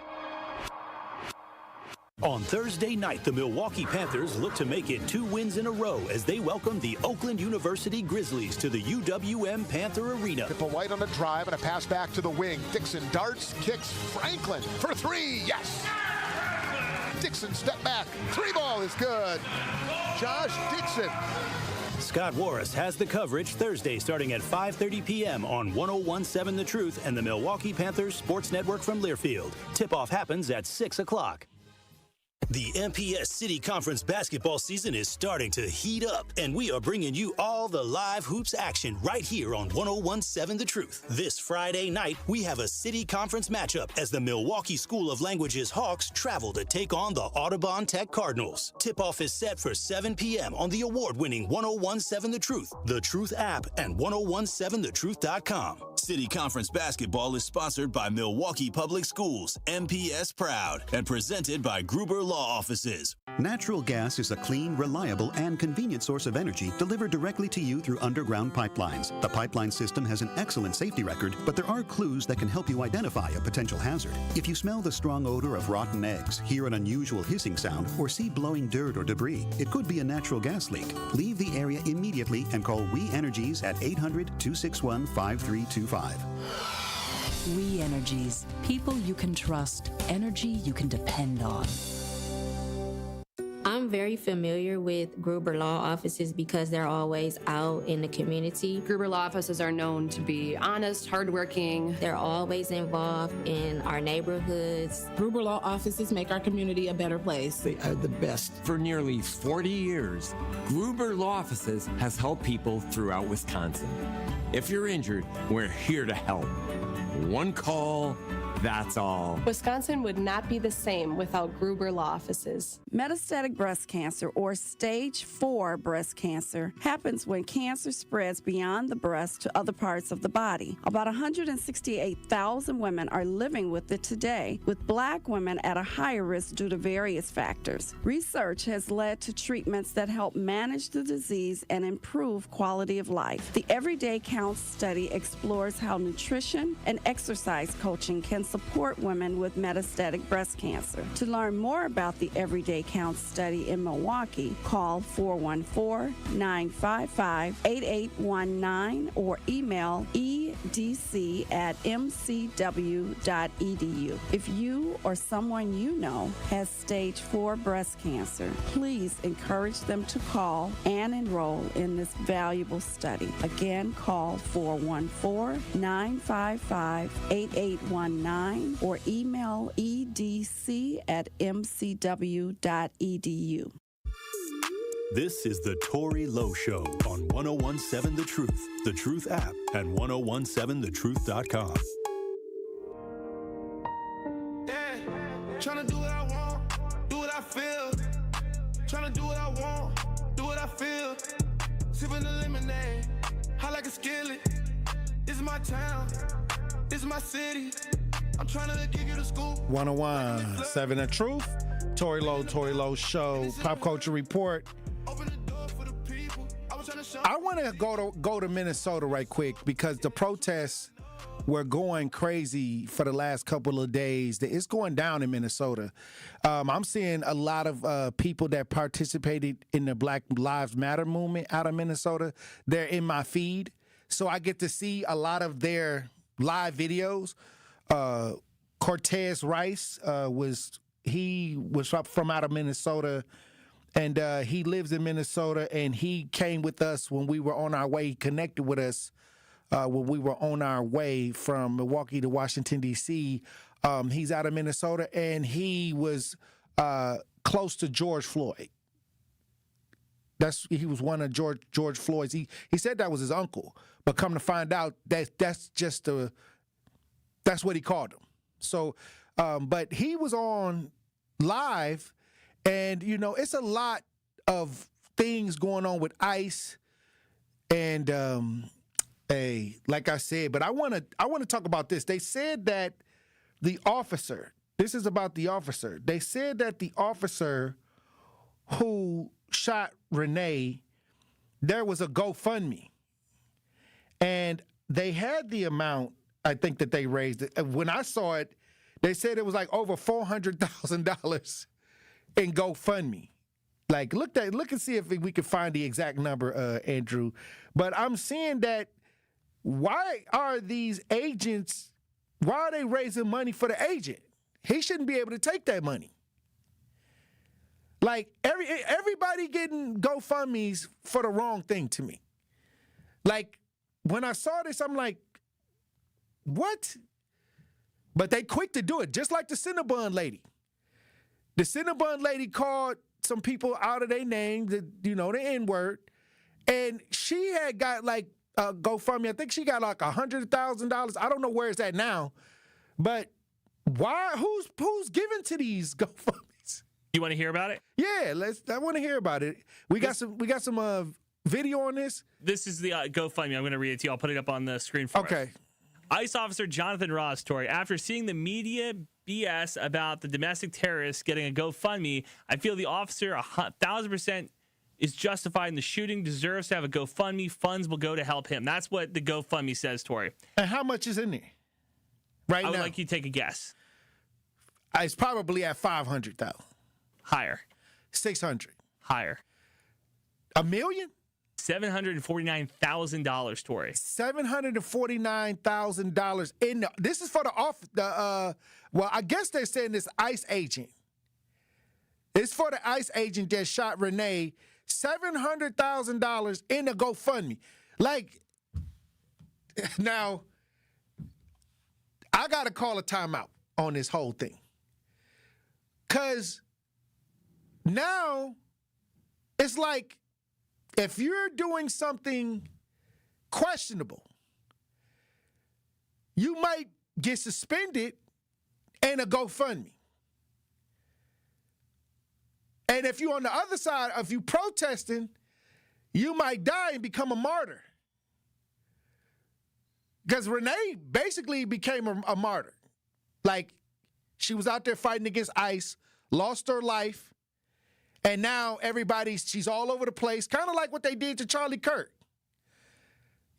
Speaker 3: On Thursday night, the Milwaukee Panthers look to make it 2 wins in a row as they welcome the Oakland University Grizzlies to the UWM Panther Arena.
Speaker 6: Triple White on a drive and a pass back to the wing. Dixon darts, kicks, Franklin for 3. Yes! Dixon step back. 3 ball is good. Josh Dixon.
Speaker 3: Scott Warris has the coverage Thursday starting at 5:30 p.m. on 1017 The Truth and the Milwaukee Panthers Sports Network from Learfield. Tip-off happens at 6 o'clock. The MPS City Conference basketball season is starting to heat up, and we are bringing you all the live hoops action right here on 1017 The Truth. This Friday night, we have a City Conference matchup as the Milwaukee School of Languages Hawks travel to take on the Audubon Tech Cardinals. Tip-off is set for 7 p.m. on the award-winning 1017 The Truth app, and 1017thetruth.com. City Conference basketball is sponsored by Milwaukee Public Schools, MPS Proud, and presented by Gruber Law Offices.
Speaker 8: Natural gas is a clean, reliable, and convenient source of energy delivered directly to you through underground pipelines. The pipeline system has an excellent safety record, but there are clues that can help you identify a potential hazard. If you smell the strong odor of rotten eggs, hear an unusual hissing sound, or see blowing dirt or debris, it could be a natural gas leak. Leave the area immediately and call We Energies at 800-261-5325.
Speaker 11: We Energies. People you can trust. Energy you can depend on.
Speaker 13: I'm I'm very familiar with Gruber Law offices because they're always out in the community.
Speaker 14: Gruber Law offices are known to be honest, hardworking.
Speaker 13: They're always involved in our neighborhoods.
Speaker 15: Gruber Law offices make our community a better place.
Speaker 16: They are the best.
Speaker 17: For nearly 40 years, Gruber Law Offices has helped people throughout Wisconsin. If you're injured, we're here to help. One call, that's all.
Speaker 14: Wisconsin would not be the same without Gruber Law offices.
Speaker 18: Metastatic breast cancer, or stage 4 breast cancer, happens when cancer spreads beyond the breast to other parts of the body. About 168,000 women are living with it today, with Black women at a higher risk due to various factors. Research has led to treatments that help manage the disease and improve quality of life. The Everyday Counts study explores how nutrition and exercise coaching can support women with metastatic breast cancer. To learn more about the Everyday Counts study in Milwaukee, call 414-955-8819 or email edc@mcw.edu. If you or someone you know has stage 4 breast cancer, please encourage them to call and enroll in this valuable study. Again, call 414-955-8819 or email edc@mcw.edu.
Speaker 3: This is the Tory Lowe Show on 1017 The Truth app, and 1017thetruth.com.
Speaker 20: Yeah, tryna do what I want, do what I feel. Tryna do what I want, do what I feel. Sipping the lemonade, hot like a skillet. This is my town, this is my city. I'm trying to give you the scoop.
Speaker 4: 1017 The Truth. Tory Lowe Show, Pop Culture Report. I want to go to Minnesota right quick because the protests were going crazy for the last couple of days. It's going down in Minnesota. I'm seeing a lot of people that participated in the Black Lives Matter movement out of Minnesota. They're in my feed, so I get to see a lot of their live videos. Cortez Rice was from out of Minnesota, and he lives in Minnesota, and he came with us when we were on our way, connected with us when we were on our way from Milwaukee to Washington, D.C. He's out of Minnesota, and he was close to George Floyd. He was one of George Floyd's. He said that was his uncle, but come to find out that's what he called him. So, but he was on live, and it's a lot of things going on with ICE, and like I said, but I want to talk about this. They said that the officer. This is about the officer. They said that the officer who shot Renee, there was a GoFundMe, and they had the amount. I think that they raised it. When I saw it, they said it was like over $400,000 in GoFundMe. Like, look and see if we can find the exact number, Andrew. But I'm seeing that why are they raising money for the agent? He shouldn't be able to take that money. Like, everybody getting GoFundMes for the wrong thing to me. Like, when I saw this, I'm like, what? But they quick to do it, just like the Cinnabon lady. The Cinnabon lady called some people out of their name, the N-word, and she had got like GoFundMe. I think she got like $100,000. I don't know where it's at now, but why? Who's giving to these GoFundMes?
Speaker 12: You want to hear about it?
Speaker 4: Yeah, I want to hear about it. We got some video on this.
Speaker 12: This is the GoFundMe. I'm going to read it to you. I'll put it up on the screen for us.
Speaker 4: Okay.
Speaker 12: ICE officer Jonathan Ross, Tory, after seeing the media BS about the domestic terrorists getting a GoFundMe, I feel the officer 1,000% is justified in the shooting, deserves to have a GoFundMe. Funds will go to help him. That's what the GoFundMe says, Tory.
Speaker 4: And how much is in there right now?
Speaker 12: I would like you to take a guess.
Speaker 4: It's probably at 500,000.
Speaker 12: Higher.
Speaker 4: 600.
Speaker 12: Higher.
Speaker 4: $1 million?
Speaker 12: $749,000, Tory.
Speaker 4: $749,000 in this is for the well, I guess they're saying this ICE agent. It's for the ICE agent that shot Renee $700,000 in a GoFundMe. Like, now, I got to call a timeout on this whole thing. Because now it's like if you're doing something questionable, you might get suspended and a GoFundMe. And if you're on the other side, if you protesting, you might die and become a martyr. Because Renee basically became a martyr. Like, she was out there fighting against ICE, lost her life, and now she's all over the place, kind of like what they did to Charlie Kirk.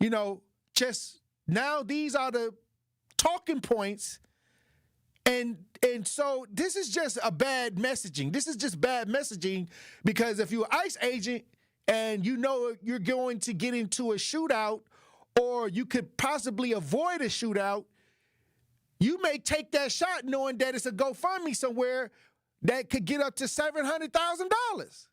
Speaker 4: You know, just now these are the talking points. And so this is just a bad messaging. This is just bad messaging because if you're an ICE agent and you know you're going to get into a shootout or you could possibly avoid a shootout, you may take that shot knowing that it's a GoFundMe somewhere that could get up to $700,000.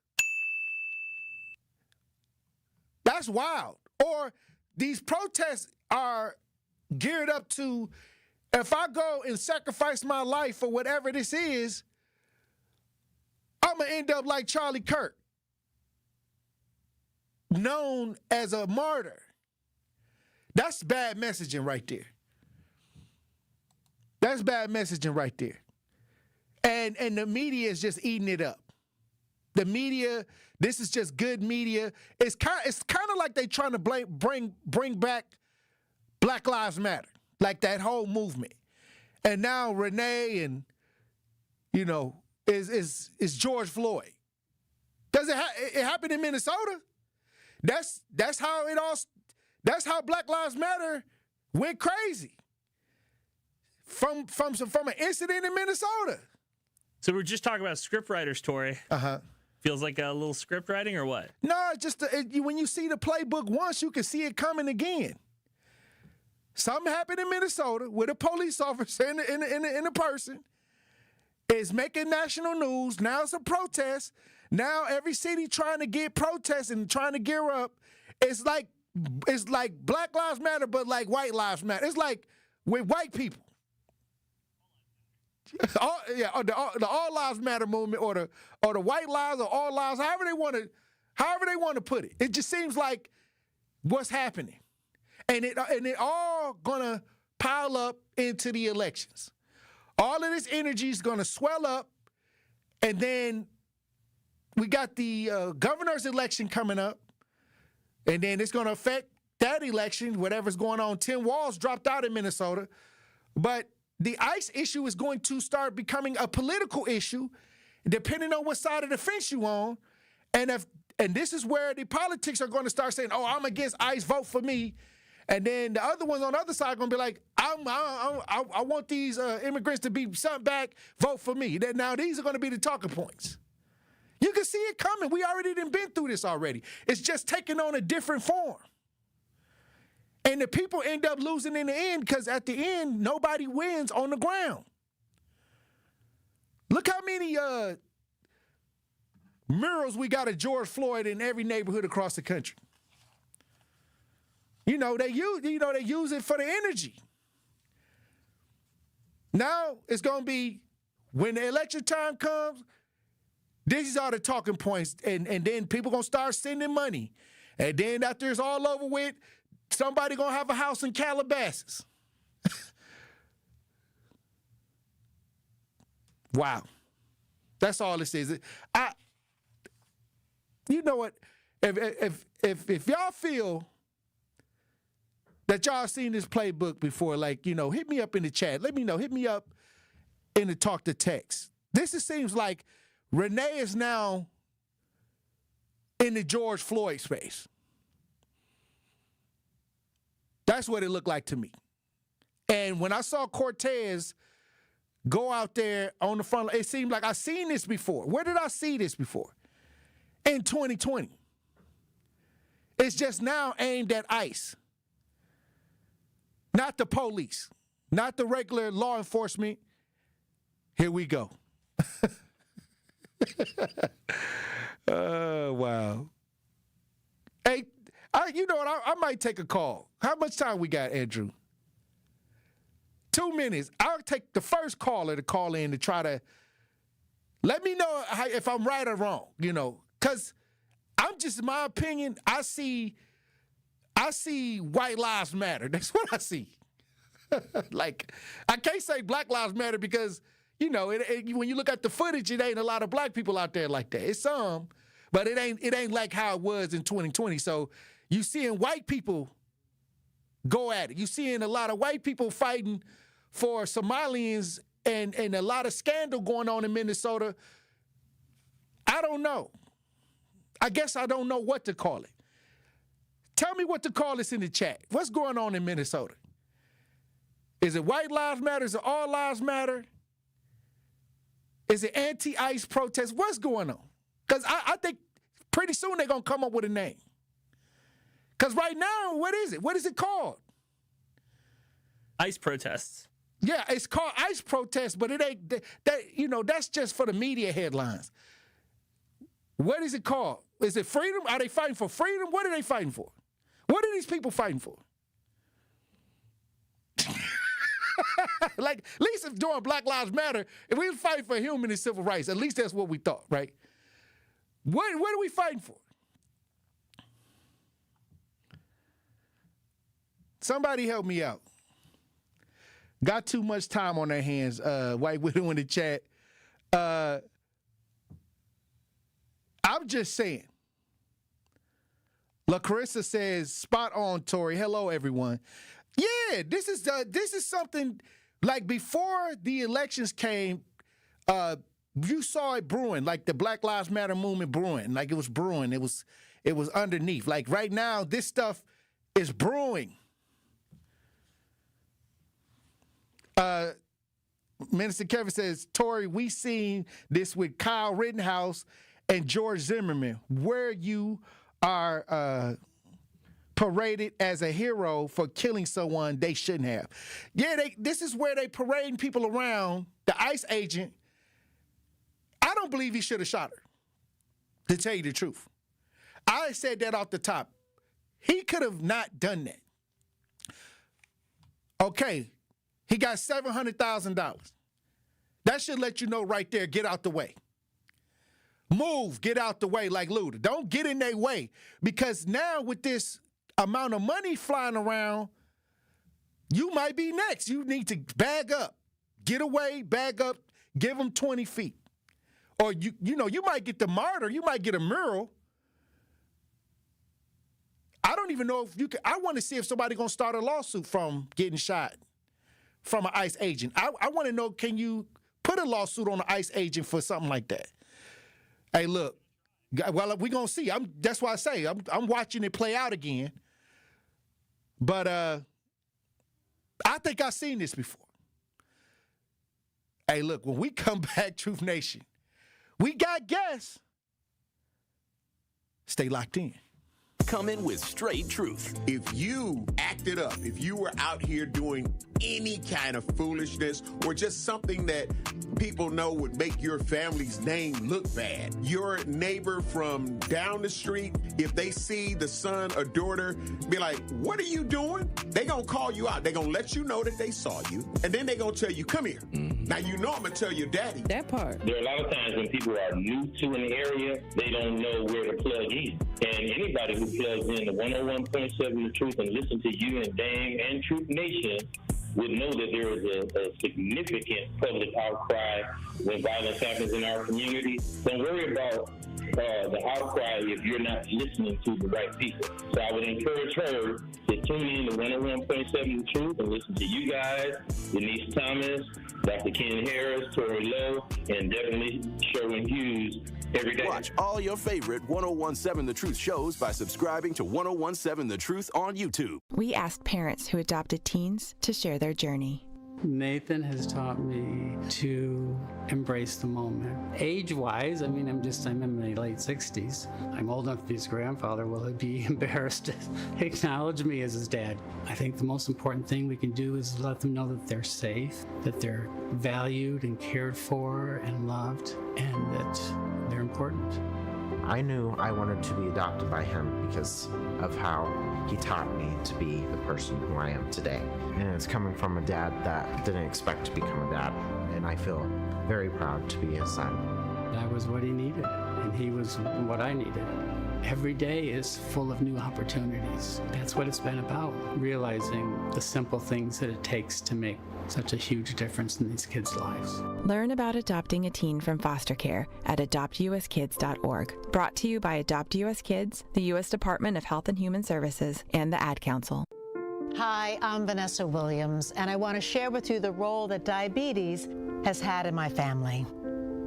Speaker 4: That's wild. Or these protests are geared up to, if I go and sacrifice my life for whatever this is, I'm going to end up like Charlie Kirk, known as a martyr. That's bad messaging right there. That's bad messaging right there. And the media is just eating it up. The media, this is just good media. It's kind of like they trying to bring back Black Lives Matter, like that whole movement. And now Renee and, you know, is George Floyd. Does it happen in Minnesota? That's how it all. That's how Black Lives Matter went crazy. From an incident in Minnesota.
Speaker 12: So we're just talking about script writers, Tory. Feels like a little script writing or what?
Speaker 4: No, just when you see the playbook once, you can see it coming again. Something happened in Minnesota with a police officer in a person. It's making national news. Now it's a protest. Now every city trying to get protests and trying to gear up. It's like Black Lives Matter, but like White Lives Matter. It's like with white people. The All Lives Matter movement, or the White Lives, or All Lives, however they want to put it. It just seems like what's happening, and it all gonna pile up into the elections. All of this energy is gonna swell up, and then we got the governor's election coming up, and then it's gonna affect that election. Whatever's going on, Tim Walz dropped out in Minnesota, but the ICE issue is going to start becoming a political issue, depending on what side of the fence you're on. And this is where the politics are going to start saying, "Oh, I'm against ICE, vote for me," and then the other ones on the other side are going to be like, "I want these immigrants to be sent back, vote for me." Now these are going to be the talking points. You can see it coming. We already been through this already. It's just taking on a different form. And the people end up losing in the end because at the end, nobody wins on the ground. Look how many murals we got of George Floyd in every neighborhood across the country. They use it for the energy. Now it's going to be, when the election time comes, these are the talking points, and then people going to start sending money. And then after it's all over with, somebody gonna have a house in Calabasas. Wow, that's all this is. You know what? If y'all feel that y'all seen this playbook before, hit me up in the chat. Let me know. Hit me up in the talk to text. Seems like Renee is now in the George Floyd space. That's what it looked like to me. And when I saw Cortez go out there on the front, it seemed like I've seen this before. Where did I see this before? In 2020. It's just now aimed at ICE. Not the police. Not the regular law enforcement. Here we go. Wow. Hey, you know what? I might take a call. How much time we got, Andrew? 2 minutes. I'll take the first caller to call in to try to let me know if I'm right or wrong, you know, because I'm just, in my opinion, I see white lives matter. That's what I see. Like, I can't say Black Lives Matter because, you know, when you look at the footage, it ain't a lot of black people out there like that. It's some, but it ain't like how it was in 2020. So you seeing white people go at it. You seeing a lot of white people fighting for Somalians and a lot of scandal going on in Minnesota. I don't know. I guess I don't know what to call it. Tell me what to call this in the chat. What's going on in Minnesota? Is it white lives matter? Is it all lives matter? Is it anti-ICE protest? What's going on? Because I think pretty soon they're going to come up with a name. Because right now, what is it? What is it called?
Speaker 12: ICE protests.
Speaker 4: Yeah, it's called ICE protests, but it ain't that. You know, that's just for the media headlines. What is it called? Is it freedom? Are they fighting for freedom? What are they fighting for? What are these people fighting for? Like, at least if during Black Lives Matter, if we fight for human and civil rights, at least that's what we thought, right? What are we fighting for? Somebody help me out. Got too much time on their hands. White Widow in the chat. I'm just saying. La Carissa says, spot on, Tory. Hello, everyone. Yeah, this is something like before the elections came, you saw it brewing, like the Black Lives Matter movement brewing, like it was brewing. It was underneath. Like right now, this stuff is brewing. Minister Kevin says, Tory, we seen this with Kyle Rittenhouse and George Zimmerman, where you are paraded as a hero for killing someone they shouldn't have. Yeah, this is where they parading people around. The ICE agent, I don't believe he should have shot her, to tell you the truth. I said that off the top. He could have not done that. Okay, he got $700,000. That should let you know right there, get out the way. Move, get out the way like Luda. Don't get in their way, because now with this amount of money flying around, you might be next. You need to bag up, get away, bag up, give them 20 feet. Or you might get the martyr, you might get a mural. I don't even know if you can. I want to see if somebody gonna start a lawsuit from getting shot from an ICE agent. I want to know, can you put a lawsuit on an ICE agent for something like that? Hey, look, well, we're going to see. That's why I say I'm watching it play out again. But I think I've seen this before. Hey, look, when we come back, Truth Nation, we got guests. Stay locked in.
Speaker 3: Coming with straight truth.
Speaker 1: If you acted up, if you were out here doing any kind of foolishness or just something that people know would make your family's name look bad, your neighbor from down the street, if they see the son or daughter, be like, what are you doing? They gonna call you out. They gonna let you know that they saw you, and then they gonna tell you, come here. Now you know I'm gonna tell your daddy.
Speaker 2: That part.
Speaker 5: There are a lot of times when people are new to an area, they don't know where to plug in. And anybody who plugs in the 101.7 The Truth and listen to you and Dame and Truth Nation would know that there is a significant public outcry when violence happens in our community. Don't worry about the outcry if you're not listening to the right people. So I would encourage her to tune in to 101.7 The Truth and listen to you guys, Denise Thomas, Dr. Ken Harris, Tory Lowe, and definitely Sherwin Hughes every day.
Speaker 3: Watch all your favorite 101.7 The Truth shows by subscribing to 101.7 The Truth on YouTube.
Speaker 30: We asked parents who adopted teens to share their journey.
Speaker 7: Nathan has taught me to embrace the moment. Age-wise, I'm in my late 60s. I'm old enough to be his grandfather. Will he be embarrassed to acknowledge me as his dad? I think the most important thing we can do is let them know that they're safe, that they're valued and cared for and loved, and that
Speaker 2: I knew I wanted to be adopted by him because of how he taught me to be the person who I am today. And it's coming from a dad that didn't expect to become a dad, and I feel very proud to be his son.
Speaker 7: I was what he needed, and he was what I needed. Every day is full of new opportunities. That's what it's been about, realizing the simple things that it takes to make such a huge difference in these kids' lives.
Speaker 30: Learn about adopting a teen from foster care at adoptuskids.org. Brought to you by Adopt US Kids, the U.S. Department of Health and Human Services, and the Ad Council.
Speaker 9: Hi, I'm Vanessa Williams, and I want to share with you the role that diabetes has had in my family.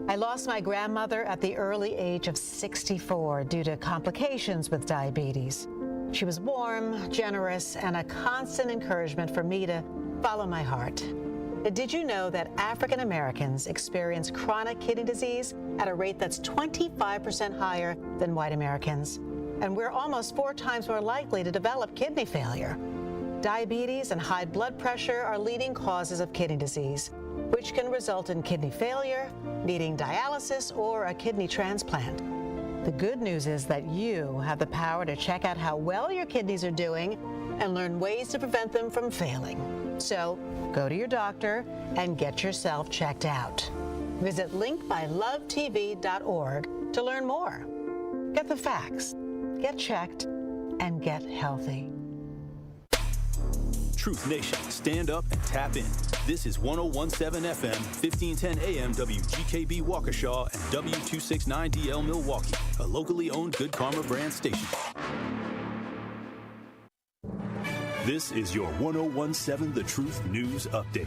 Speaker 9: I lost my grandmother at the early age of 64 due to complications with diabetes. She was warm, generous, and a constant encouragement for me to follow my heart. Did you know that African Americans experience chronic kidney disease at a rate that's 25% higher than white Americans? And we're almost 4 times more likely to develop kidney failure. Diabetes and high blood pressure are leading causes of kidney disease, which can result in kidney failure, needing dialysis, or a kidney transplant. The good news is that you have the power to check out how well your kidneys are doing and learn ways to prevent them from failing. So go to your doctor and get yourself checked out. Visit linkmylovetv.org to learn more. Get the facts, get checked, and get healthy.
Speaker 3: Truth Nation, stand up and tap in. This is 1017 FM, 1510 AM WGKB Waukesha and W269DL Milwaukee, a locally owned Good Karma brand station. This is your 1017 The Truth News Update.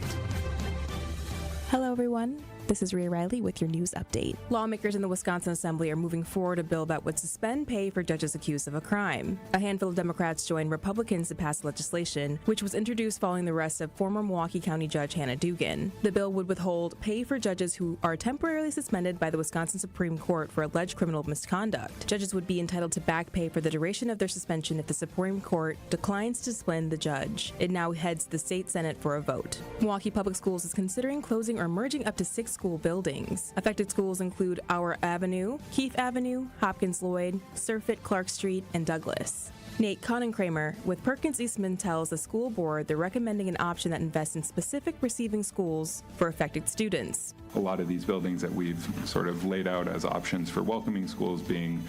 Speaker 10: Hello, everyone. This is Rhea Riley with your news update. Lawmakers in the Wisconsin Assembly are moving forward a bill that would suspend pay for judges accused of a crime. A handful of Democrats joined Republicans to pass legislation, which was introduced following the arrest of former Milwaukee County Judge Hannah Dugan. The bill would withhold pay for judges who are temporarily suspended by the Wisconsin Supreme Court for alleged criminal misconduct. Judges would be entitled to back pay for the duration of their suspension if the Supreme Court declines to discipline the judge. It now heads the state Senate for a vote. Milwaukee Public Schools is considering closing or merging up to 6 school buildings. Affected schools include Our Avenue, Keith Avenue, Hopkins Lloyd, Surfeit Clark Street, and Douglas. Nate Connankramer with Perkins Eastman tells the school board they're recommending an option that invests in specific receiving schools for affected students.
Speaker 16: A lot of these buildings that we've sort of laid out as options for welcoming schools being,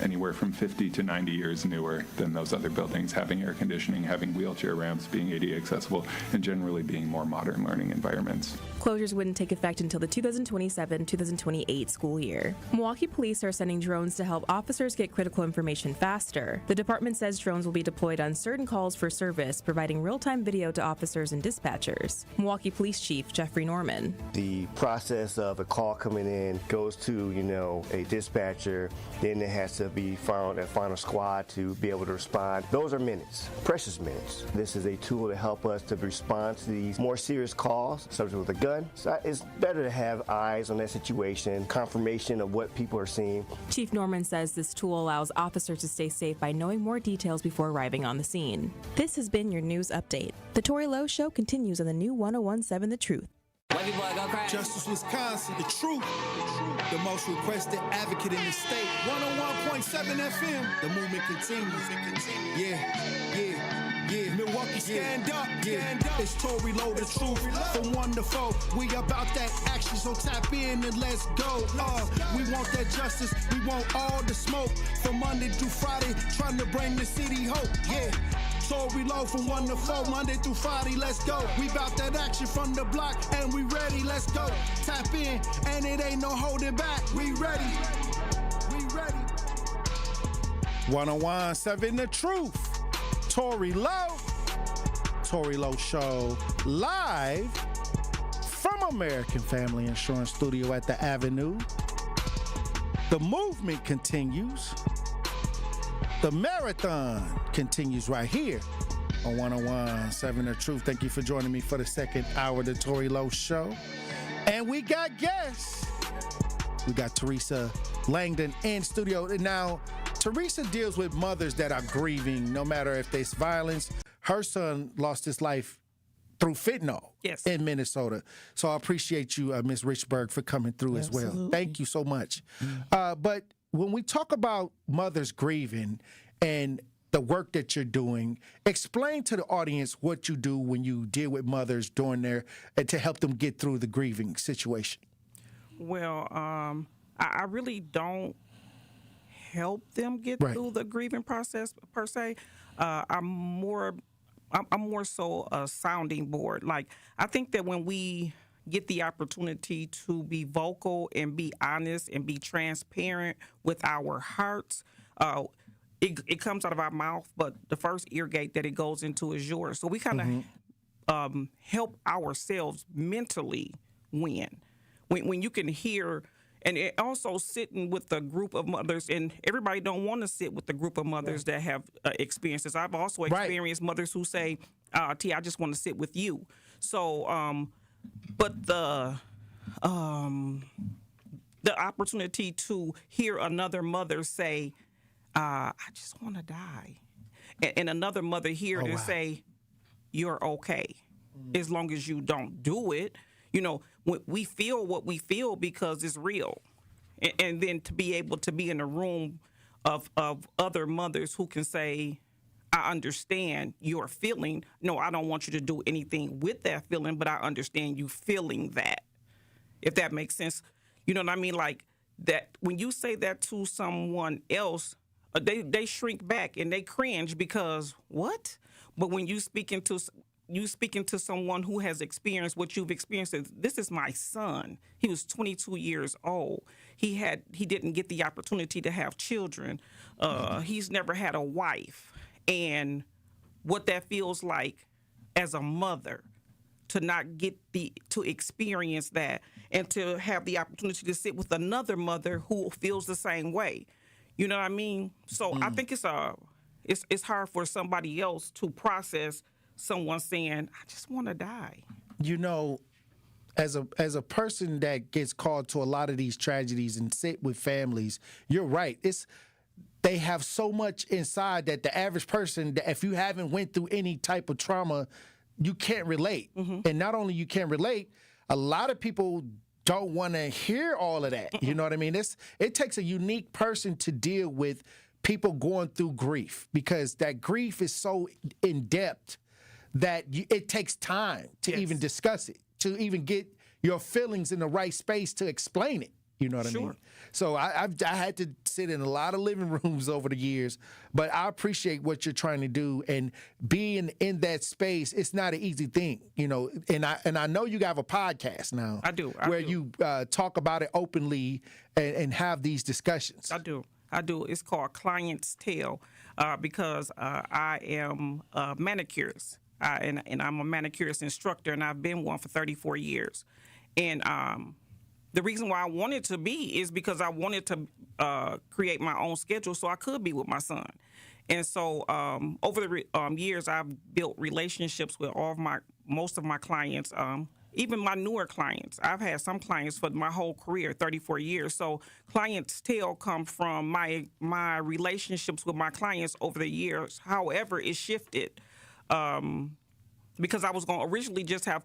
Speaker 16: anywhere from 50 to 90 years newer than those other buildings, having air conditioning, having wheelchair ramps, being ADA accessible, and generally being more modern learning environments.
Speaker 10: Closures wouldn't take effect until the 2027-2028 school year. Milwaukee police are sending drones to help officers get critical information faster. The department says drones will be deployed on certain calls for service, providing real-time video to officers and dispatchers. Milwaukee Police Chief Jeffrey Norman.
Speaker 19: The process of a call coming in goes to, a dispatcher, then it has to be found a final squad to be able to respond. Those are minutes, precious minutes. This is a tool to help us to respond to these more serious calls, subject with a gun. So it's better to have eyes on that situation, confirmation of what people are seeing.
Speaker 10: Chief Norman says this tool allows officers to stay safe by knowing more details before arriving on the scene. This has been your news update. The Tory Lowe Show continues on the new 1017 The Truth.
Speaker 21: Justice Wisconsin, the truth. The most requested advocate in the state. 101.7 FM. The movement continues. Yeah. Milwaukee, stand up. It's Tory Lowe, the truth. From 1 to 4. We about that action, so tap in and let's go. We want that justice. We want all the smoke. From Monday through Friday, trying to bring the city hope. Yeah. Tory Lowe from 1 to 4, Monday through Friday, let's go. We bout that action from the block, and we ready, let's go. Tap in, and it ain't no holding back. We ready.
Speaker 4: 1017 The Truth. Tory Lowe. Tory Lowe Show live from American Family Insurance Studio at the Avenue. The movement continues. The marathon continues right here on 1017 The Truth. Thank you for joining me for the second hour of the Tory Lowe Show. And we got guests. We got Teresa Langdon in studio. Now, Teresa deals with mothers that are grieving, no matter if there's violence. Her son lost his life through fentanyl in Minnesota. So I appreciate you, Ms. Richburg, for coming through as well. Thank you so much. But when we talk about mothers grieving and the work that you're doing, explain to the audience what you do when you deal with mothers during their and to help them get through the grieving situation.
Speaker 6: Well, I really don't help them get through the grieving process per se. I'm more so a sounding board. Like, I think that when we get the opportunity to be vocal and be honest and be transparent with our hearts, it comes out of our mouth, but the first ear gate that it goes into is yours. So we kind of help ourselves mentally win. When you can hear, and it also sitting with a group of mothers, and everybody don't want to sit with a group of mothers that have experiences. I've also experienced mothers who say, T, I just want to sit with you. So, but the opportunity to hear another mother say, I just want to die. And another mother hear it and say, you're okay, as long as you don't do it. You know, we feel what we feel because it's real. And then to be able to be in a room of other mothers who can say, I understand your feeling. No, I don't want you to do anything with that feeling, but I understand you feeling that, if that makes sense. You know what I mean? Like that, when you say that to someone else, they shrink back and they cringe because what? But when you speaking to someone who has experienced what you've experienced, this is my son. He was 22 years old. He didn't get the opportunity to have children. He's never had a wife. And what that feels like as a mother to not get to experience that and to have the opportunity to sit with another mother who feels the same way. You know what I mean? So I think it's hard for somebody else to process someone saying, I just want to die.
Speaker 4: You know, as a person that gets called to a lot of these tragedies and sit with families, you're right. They have so much inside that the average person, that if you haven't went through any type of trauma, you can't relate. And not only you can't relate, a lot of people don't want to hear all of that. You know what I mean? It takes a unique person to deal with people going through grief, because that grief is so in depth that it takes time to even discuss it, to even get your feelings in the right space to explain it. You know what I mean? So I had to sit in a lot of living rooms over the years, but I appreciate what you're trying to do, and being in that space. It's not an easy thing, you know. And I know you have a podcast now.
Speaker 6: I do.
Speaker 4: Where you talk about it openly and have these discussions.
Speaker 6: I do. It's called Client's Tale because I am a manicurist. And I'm a manicurist instructor, and I've been one for 34 years. And the reason why I wanted to be is because I wanted to create my own schedule so I could be with my son. And so over the years, I've built relationships with most of my clients, even my newer clients. I've had some clients for my whole career, 34 years. So Client's Tale come from my relationships with my clients over the years. However, it shifted. Because I was going to originally just have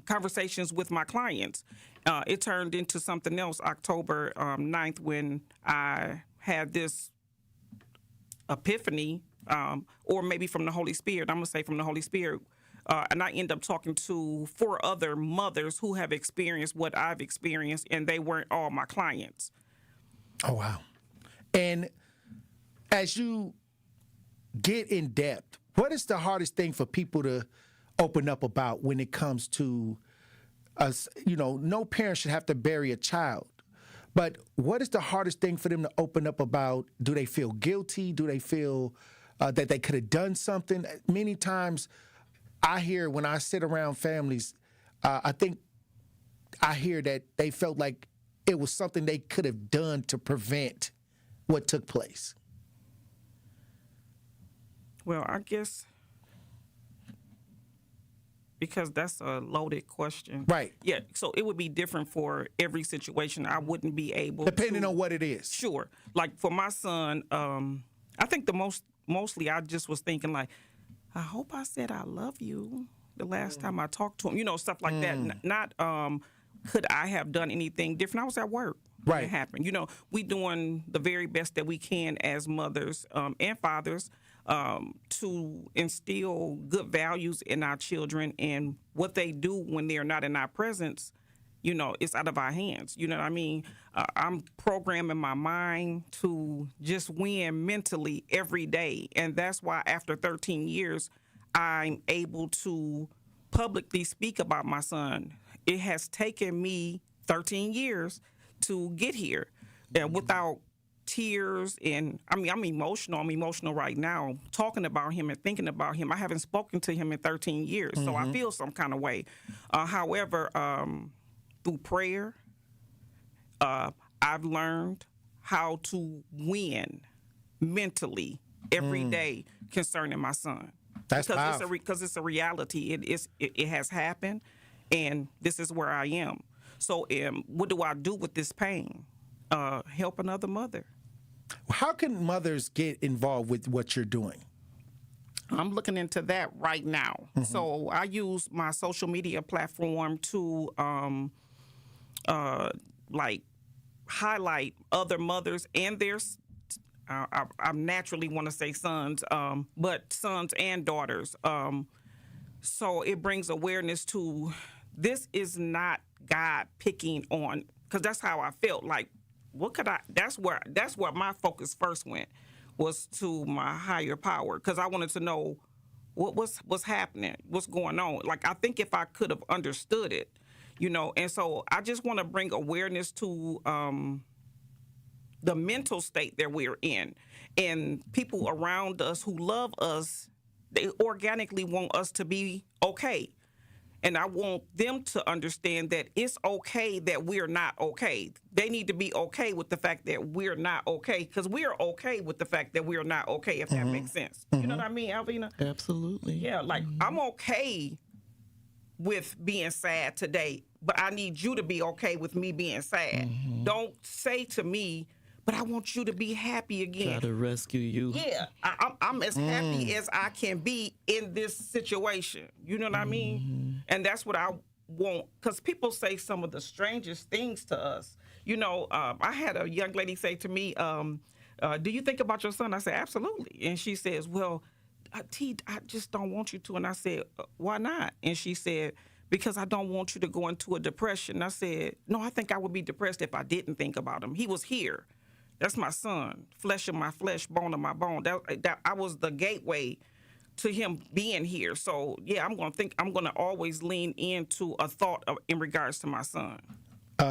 Speaker 6: conversations with my clients. It turned into something else October 9th when I had this epiphany, or maybe from the Holy Spirit. I'm going to say from the Holy Spirit. And I end up talking to 4 other mothers who have experienced what I've experienced, and they weren't all my clients.
Speaker 4: Oh, wow. And as you get in depth, what is the hardest thing for people to open up about when it comes to us? You know, no parent should have to bury a child, but what is the hardest thing for them to open up about? Do they feel guilty? Do they feel that they could have done something? Many times I hear when I sit around families, I think I hear that they felt like it was something they could have done to prevent what took place.
Speaker 6: Well, I guess because that's a loaded question.
Speaker 4: Right.
Speaker 6: Yeah, so it would be different for every situation. I wouldn't be able
Speaker 4: Depending on what it is.
Speaker 6: Sure. Like for my son, I think mostly I just was thinking like, I hope I said I love you the last time I talked to him. You know, stuff like that. Not could I have done anything different? I was at work. when it happened. You know, we doing the very best that we can as mothers and fathers to instill good values in our children, and what they do when they're not in our presence, you know, it's out of our hands. You know what I mean? I'm programming my mind to just win mentally every day. And that's why after 13 years, I'm able to publicly speak about my son. It has taken me 13 years to get here, and without tears. And I mean, I'm emotional right now talking about him and thinking about him. I haven't spoken to him in 13 years, so I feel some kind of way. However, through prayer, I've learned how to win mentally every day concerning my son.
Speaker 4: That's
Speaker 6: because it's a reality. It has happened, and this is where I am. So, what do I do with this pain? Help another mother.
Speaker 4: How can mothers get involved with what you're doing?
Speaker 6: I'm looking into that right now. So I use my social media platform to like highlight other mothers and their I naturally want to say sons, but sons and daughters. So it brings awareness to this is not God picking on, because that's how I felt. Like, what could I? That's where my focus first went, was to my higher power, because I wanted to know what's happening, what's going on. Like, I think if I could have understood it, you know. And so I just want to bring awareness to the mental state that we're in, and people around us who love us, they organically want us to be okay. And I want them to understand that it's okay that we're not okay. They need to be okay with the fact that we're not okay, because we're okay with the fact that we're not okay, if that makes sense. You know what I mean, Alvina?
Speaker 8: Absolutely.
Speaker 6: Yeah, like, I'm okay with being sad today, but I need you to be okay with me being sad. Don't say to me, but I want you to be happy again.
Speaker 8: Try to rescue you.
Speaker 6: Yeah, I'm as happy as I can be in this situation. You know what I mean? And that's what I want, because people say some of the strangest things to us. You know, I had a young lady say to me, do you think about your son? I said, absolutely. And she says, well, T, I just don't want you to. And I said, why not? And she said, because I don't want you to go into a depression. I said, no, I think I would be depressed if I didn't think about him. He was here. That's my son, flesh of my flesh, bone of my bone. That I was the gateway to him being here. So yeah, I'm gonna always lean into a thought in regards to my son.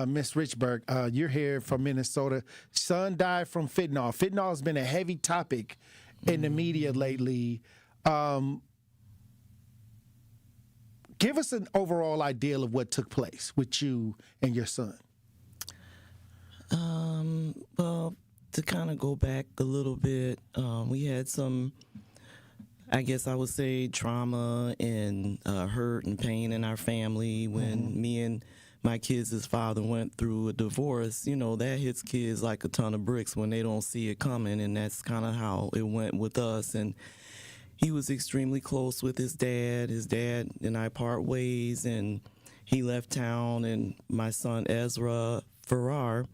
Speaker 4: Miss Richburg, you're here from Minnesota. Son died from fentanyl. Fentanyl has been a heavy topic in the media lately. Give us an overall idea of what took place with you and your son.
Speaker 8: Well, to kind of go back a little bit, we had some, I guess I would say, trauma and hurt and pain in our family when me and my kids' father went through a divorce. You know, that hits kids like a ton of bricks when they don't see it coming, and that's kind of how it went with us. And he was extremely close with his dad. His dad and I part ways, and he left town, and my son Ezra Farrar,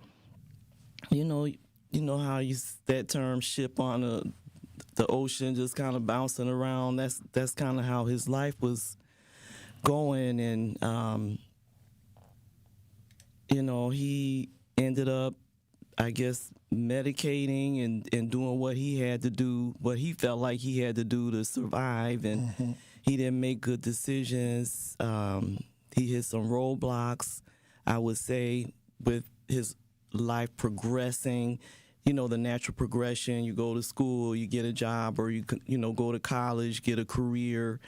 Speaker 8: you know how that term ship on the ocean, just kind of bouncing around. That's kind of how his life was going, and he ended up, I guess, medicating and doing what he had to do, what he felt like he had to do to survive, and he didn't make good decisions. He hit some roadblocks, I would say, with his life progressing. You know, the natural progression, you go to school, you get a job, or you go to college, get a career.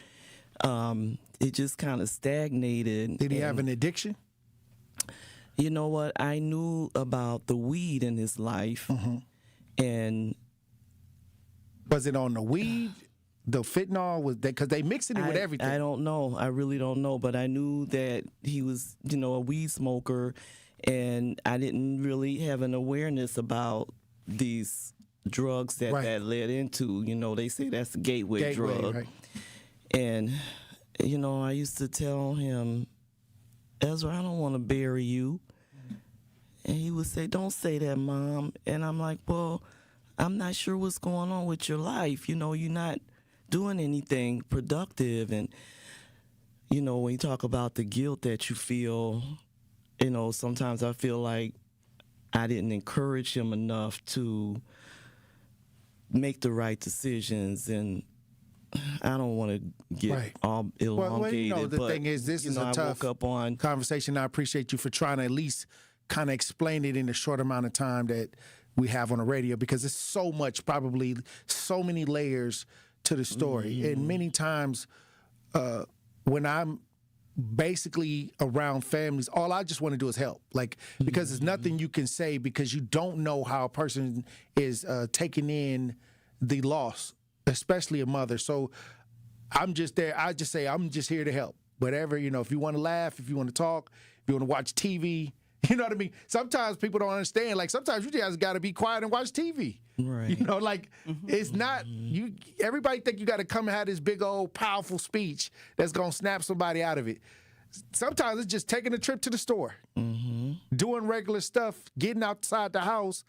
Speaker 8: It just kind of stagnated.
Speaker 4: Did he have an addiction?
Speaker 8: You know what? I knew about the weed in his life, and
Speaker 4: was it on the weed? The fentanyl, was that because they mixing it with everything?
Speaker 8: I don't know. I really don't know. But I knew that he was, a weed smoker, and I didn't really have an awareness about these drugs that led into. They say that's a gateway drug.
Speaker 4: Right.
Speaker 8: And I used to tell him, Ezra, I don't want to bury you. And he would say, "Don't say that, Mom." And I'm like, "Well, I'm not sure what's going on with your life. You know, you're not doing anything productive." And, you know, when you talk about the guilt that you feel, you know, sometimes I feel like I didn't encourage him enough to make the right decisions. And I don't want to get all elongated.
Speaker 4: Well, you know, the
Speaker 8: but,
Speaker 4: thing is, this is a
Speaker 8: I
Speaker 4: tough
Speaker 8: woke up on
Speaker 4: conversation. I appreciate you for trying to at least kind of explain it in the short amount of time that we have on the radio, because it's so much, probably so many layers to the story. And many times when I'm basically around families, all I just want to do is help. Like, because there's nothing you can say, because you don't know how a person is taking in the loss, especially a mother. So I'm just there. I just say, I'm just here to help. Whatever, you know, if you want to laugh, if you want to talk, if you want to watch TV, you know what I mean? Sometimes people don't understand. Like, sometimes you just got to be quiet and watch TV.
Speaker 8: Right.
Speaker 4: You know, like, it's not, you. Everybody think you got to come and have this big old powerful speech that's going to snap somebody out of it. Sometimes it's just taking a trip to the store, doing regular stuff, getting outside the house,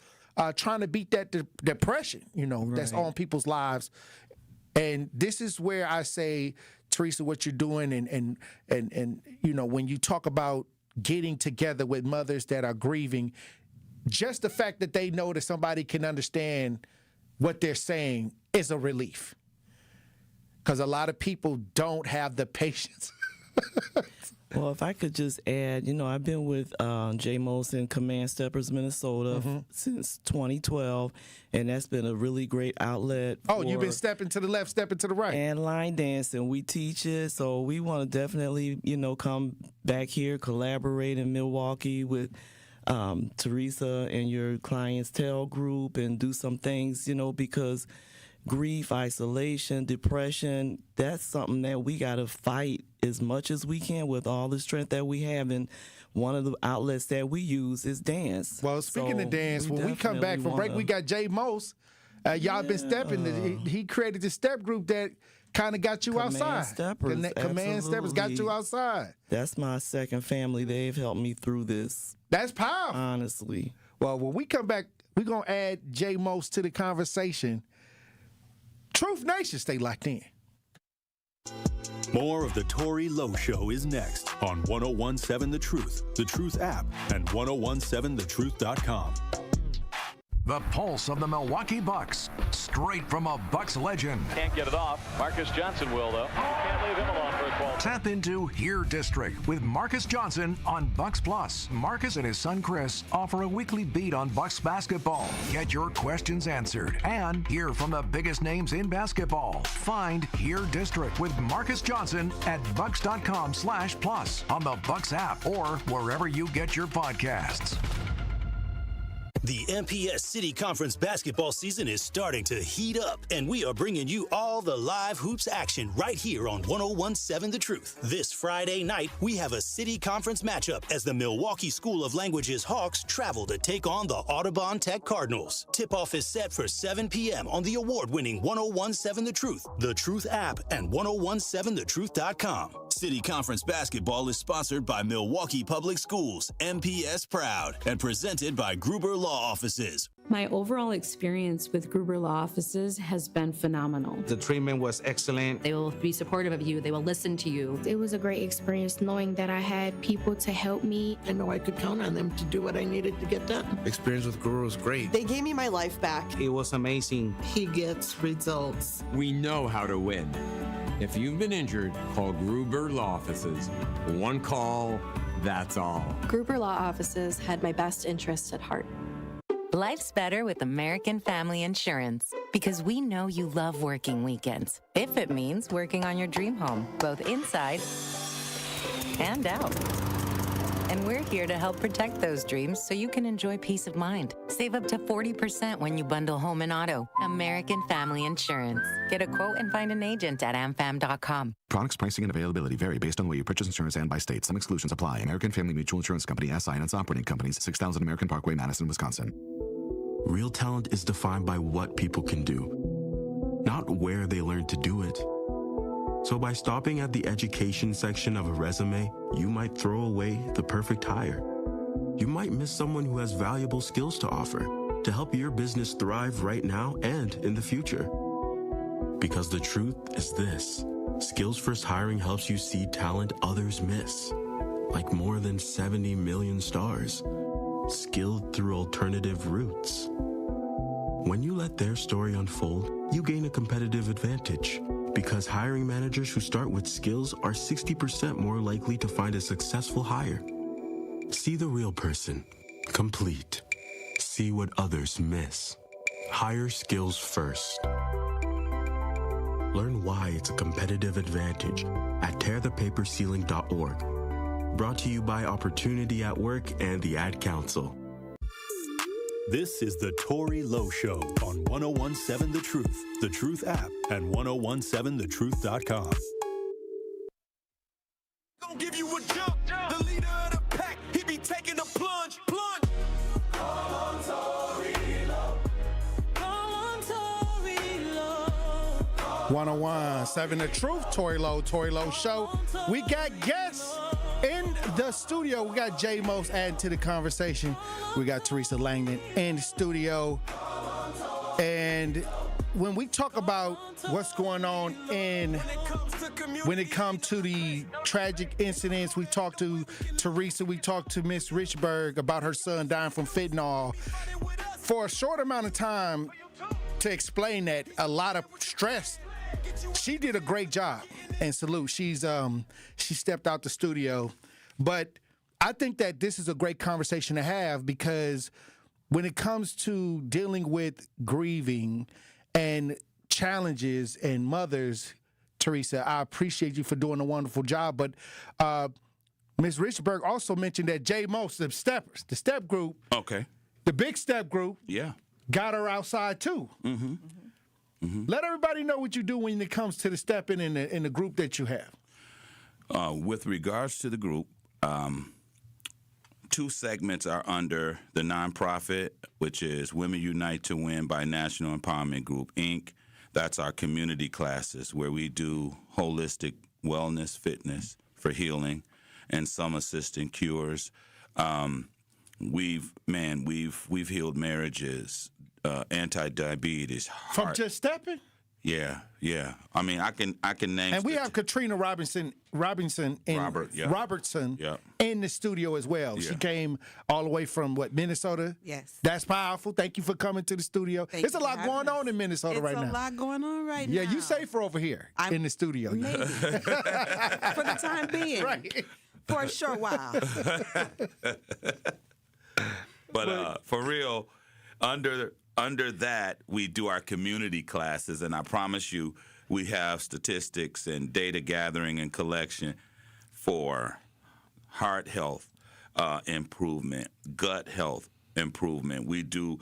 Speaker 4: trying to beat that depression, you know, that's on people's lives. And this is where I say, Teresa, what you're doing, and you know, when you talk about getting together with mothers that are grieving, just the fact that they know that somebody can understand what they're saying is a relief. Because a lot of people don't have the patience.
Speaker 8: Well, if I could just add, you know, I've been with J. Mose in Command Steppers, Minnesota since 2012, and that's been a really great outlet.
Speaker 4: Oh, you've been stepping to the left, stepping to the right.
Speaker 8: And line dancing. We teach it, so we want to definitely, you know, come back here, collaborate in Milwaukee with Teresa and your clientele group and do some things, you know, because grief, isolation, depression, that's something that we got to fight as much as we can with all the strength that we have. And one of the outlets that we use is dance.
Speaker 4: Well, speaking of dance, when we come back from break, we got J. Mose. Y'all been stepping. He created the step group that kind of got you outside. Command Steppers got you outside.
Speaker 8: That's my second family. They've helped me through this.
Speaker 4: That's powerful.
Speaker 8: Honestly.
Speaker 4: Well, when we come back, we're going to add J. Mose to the conversation. Truth Nation, stay locked in.
Speaker 3: More of the Tory Lowe Show is next on 1017 The Truth app, and 1017thetruth.com.
Speaker 11: The pulse of the Milwaukee Bucks, straight from a Bucks legend.
Speaker 13: Can't get it off. Marcus Johnson will, though. Can't leave him alone for a 12.
Speaker 11: Tap into Here District with Marcus Johnson on Bucks Plus. Marcus and his son Chris offer a weekly beat on Bucks basketball. Get your questions answered and hear from the biggest names in basketball. Find Here District with Marcus Johnson at bucks.com/plus on the Bucks app or wherever you get your podcasts.
Speaker 22: The MPS City Conference basketball season is starting to heat up, and we are bringing you all the live hoops action right here on 1017 The Truth. This Friday night, we have a City Conference matchup as the Milwaukee School of Languages Hawks travel to take on the Audubon Tech Cardinals. Tip-off is set for 7 p.m. on the award-winning 1017 The Truth app, and 1017thetruth.com. City Conference basketball is sponsored by Milwaukee Public Schools, MPS Proud, and presented by Gruber Law Offices.
Speaker 23: My overall experience with Gruber Law Offices has been phenomenal.
Speaker 24: The treatment was excellent.
Speaker 23: They will be supportive of you. They will listen to you.
Speaker 25: It was a great experience knowing that I had people to help me.
Speaker 26: I know I could count on them to do what I needed to get done.
Speaker 24: Experience with Gruber was great.
Speaker 27: They gave me my life back.
Speaker 24: It was amazing.
Speaker 26: He gets results.
Speaker 17: We know how to win. If you've been injured, call Gruber Law Offices. One call, that's all.
Speaker 14: Gruber Law Offices had my best interests at heart.
Speaker 28: Life's better with American Family Insurance because we know you love working weekends. If it means working on your dream home, both inside and out. And we're here to help protect those dreams so you can enjoy peace of mind. Save up to 40% when you bundle home and auto. American Family Insurance. Get a quote and find an agent at amfam.com.
Speaker 29: Products, pricing, and availability vary based on the way you purchase insurance and by state. Some exclusions apply. American Family Mutual Insurance Company, SI, and its operating companies, 6000 American Parkway, Madison, Wisconsin. Real talent is defined by what people can do, not where they learn to do it. So by stopping at the education section of a resume, you might throw away the perfect hire. you might miss someone who has valuable skills to offer to help your business thrive right now and in the future. Because the truth is this: Skills First Hiring helps you see talent others miss, like more than 70 million stars, skilled through alternative routes. When you let their story unfold, you gain a competitive advantage, because hiring managers who start with skills are 60% more likely to find a successful hire. See the real person, complete. See what others miss. Hire skills first. Learn why it's a competitive advantage at tearthepaperceiling.org. Brought to you by Opportunity at Work and the Ad Council.
Speaker 3: This is the Tory Lowe Show on 1017 The Truth app, and 1017thetruth.com.
Speaker 1: Gonna give you a jump. The leader of the pack, he be taking a plunge. Come on, Tory Lowe. Come on, Tory Lowe.
Speaker 4: 1017 The Truth, Tory Lowe Show. We got guests in the studio. We got J Most adding to the conversation. We got Teresa Langdon in the studio. And when we talk about what's going on when it comes to the tragic incidents, we talked to Teresa, we talked to Miss Richburg about her son dying from fentanyl. For a short amount of time to explain that, a lot of stress, she did a great job, and salute. She stepped out the studio. But I think that this is a great conversation to have, because when it comes to dealing with grieving and challenges and mothers, Teresa, I appreciate you for doing a wonderful job. But Ms. Richburg also mentioned that J Most, the steppers, the step group,
Speaker 2: okay,
Speaker 4: the big step group,
Speaker 2: yeah,
Speaker 4: got her outside too.
Speaker 2: Mm-hmm. Mm-hmm.
Speaker 4: Let everybody know what you do when it comes to the stepping in the group that you have.
Speaker 2: With regards to the group, 2 segments are under the nonprofit, which is Women Unite to Win by National Empowerment Group, Inc. That's our community classes where we do holistic wellness, fitness for healing, and some assisting cures. We've healed marriages, anti-diabetes, heart.
Speaker 4: From just stepping?
Speaker 2: Yeah. I mean, I can name.
Speaker 4: And we have Katrina Robertson in the studio as well. Yeah. She came all the way from Minnesota?
Speaker 5: Yes.
Speaker 4: That's powerful. Thank you for coming to the studio. There's a lot going on in Minnesota right now.
Speaker 5: There's a lot going on right now.
Speaker 4: Yeah, you safer over here in the studio.
Speaker 5: Maybe. For the time being.
Speaker 4: Right.
Speaker 5: For a short while.
Speaker 2: But for real, under that, we do our community classes, and I promise you, we have statistics and data gathering and collection for heart health improvement, gut health improvement. We do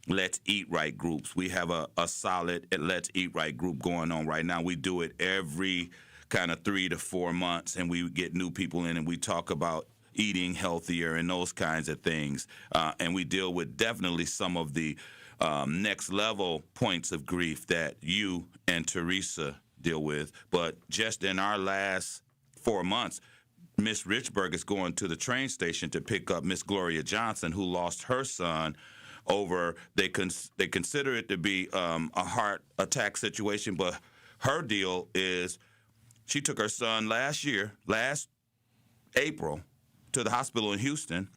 Speaker 2: Let's Eat Right groups. We have a solid Let's Eat Right group going on right now. We do it every kind of 3 to 4 months, and we get new people in, and we talk about eating healthier and those kinds of things. And we deal with definitely some of the next level points of grief that you and Teresa deal with. But just in our last 4 months, Miss Richburg is going to the train station to pick up Miss Gloria Johnson, who lost her son over, they consider it to be a heart attack situation, but her deal is she took her son last April, to the hospital in Houston.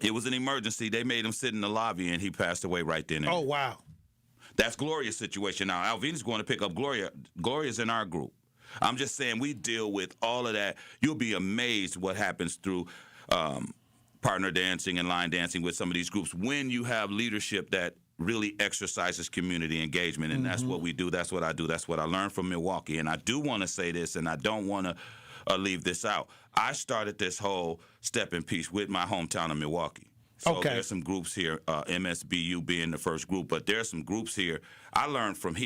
Speaker 2: It was an emergency. They made him sit in the lobby, and he passed away right then and there.
Speaker 4: Oh, wow.
Speaker 2: That's Gloria's situation now. Alvina's going to pick up Gloria. Gloria's in our group. I'm just saying we deal with all of that. You'll be amazed what happens through partner dancing and line dancing with some of these groups when you have leadership that really exercises community engagement, and that's what we do. That's what I do. That's what I learned from Milwaukee. And I do want to say this, and I don't want to leave this out. I started this whole stepping piece with my hometown of Milwaukee. So there's some groups here, MSBU being the first group, but there's some groups here I learned from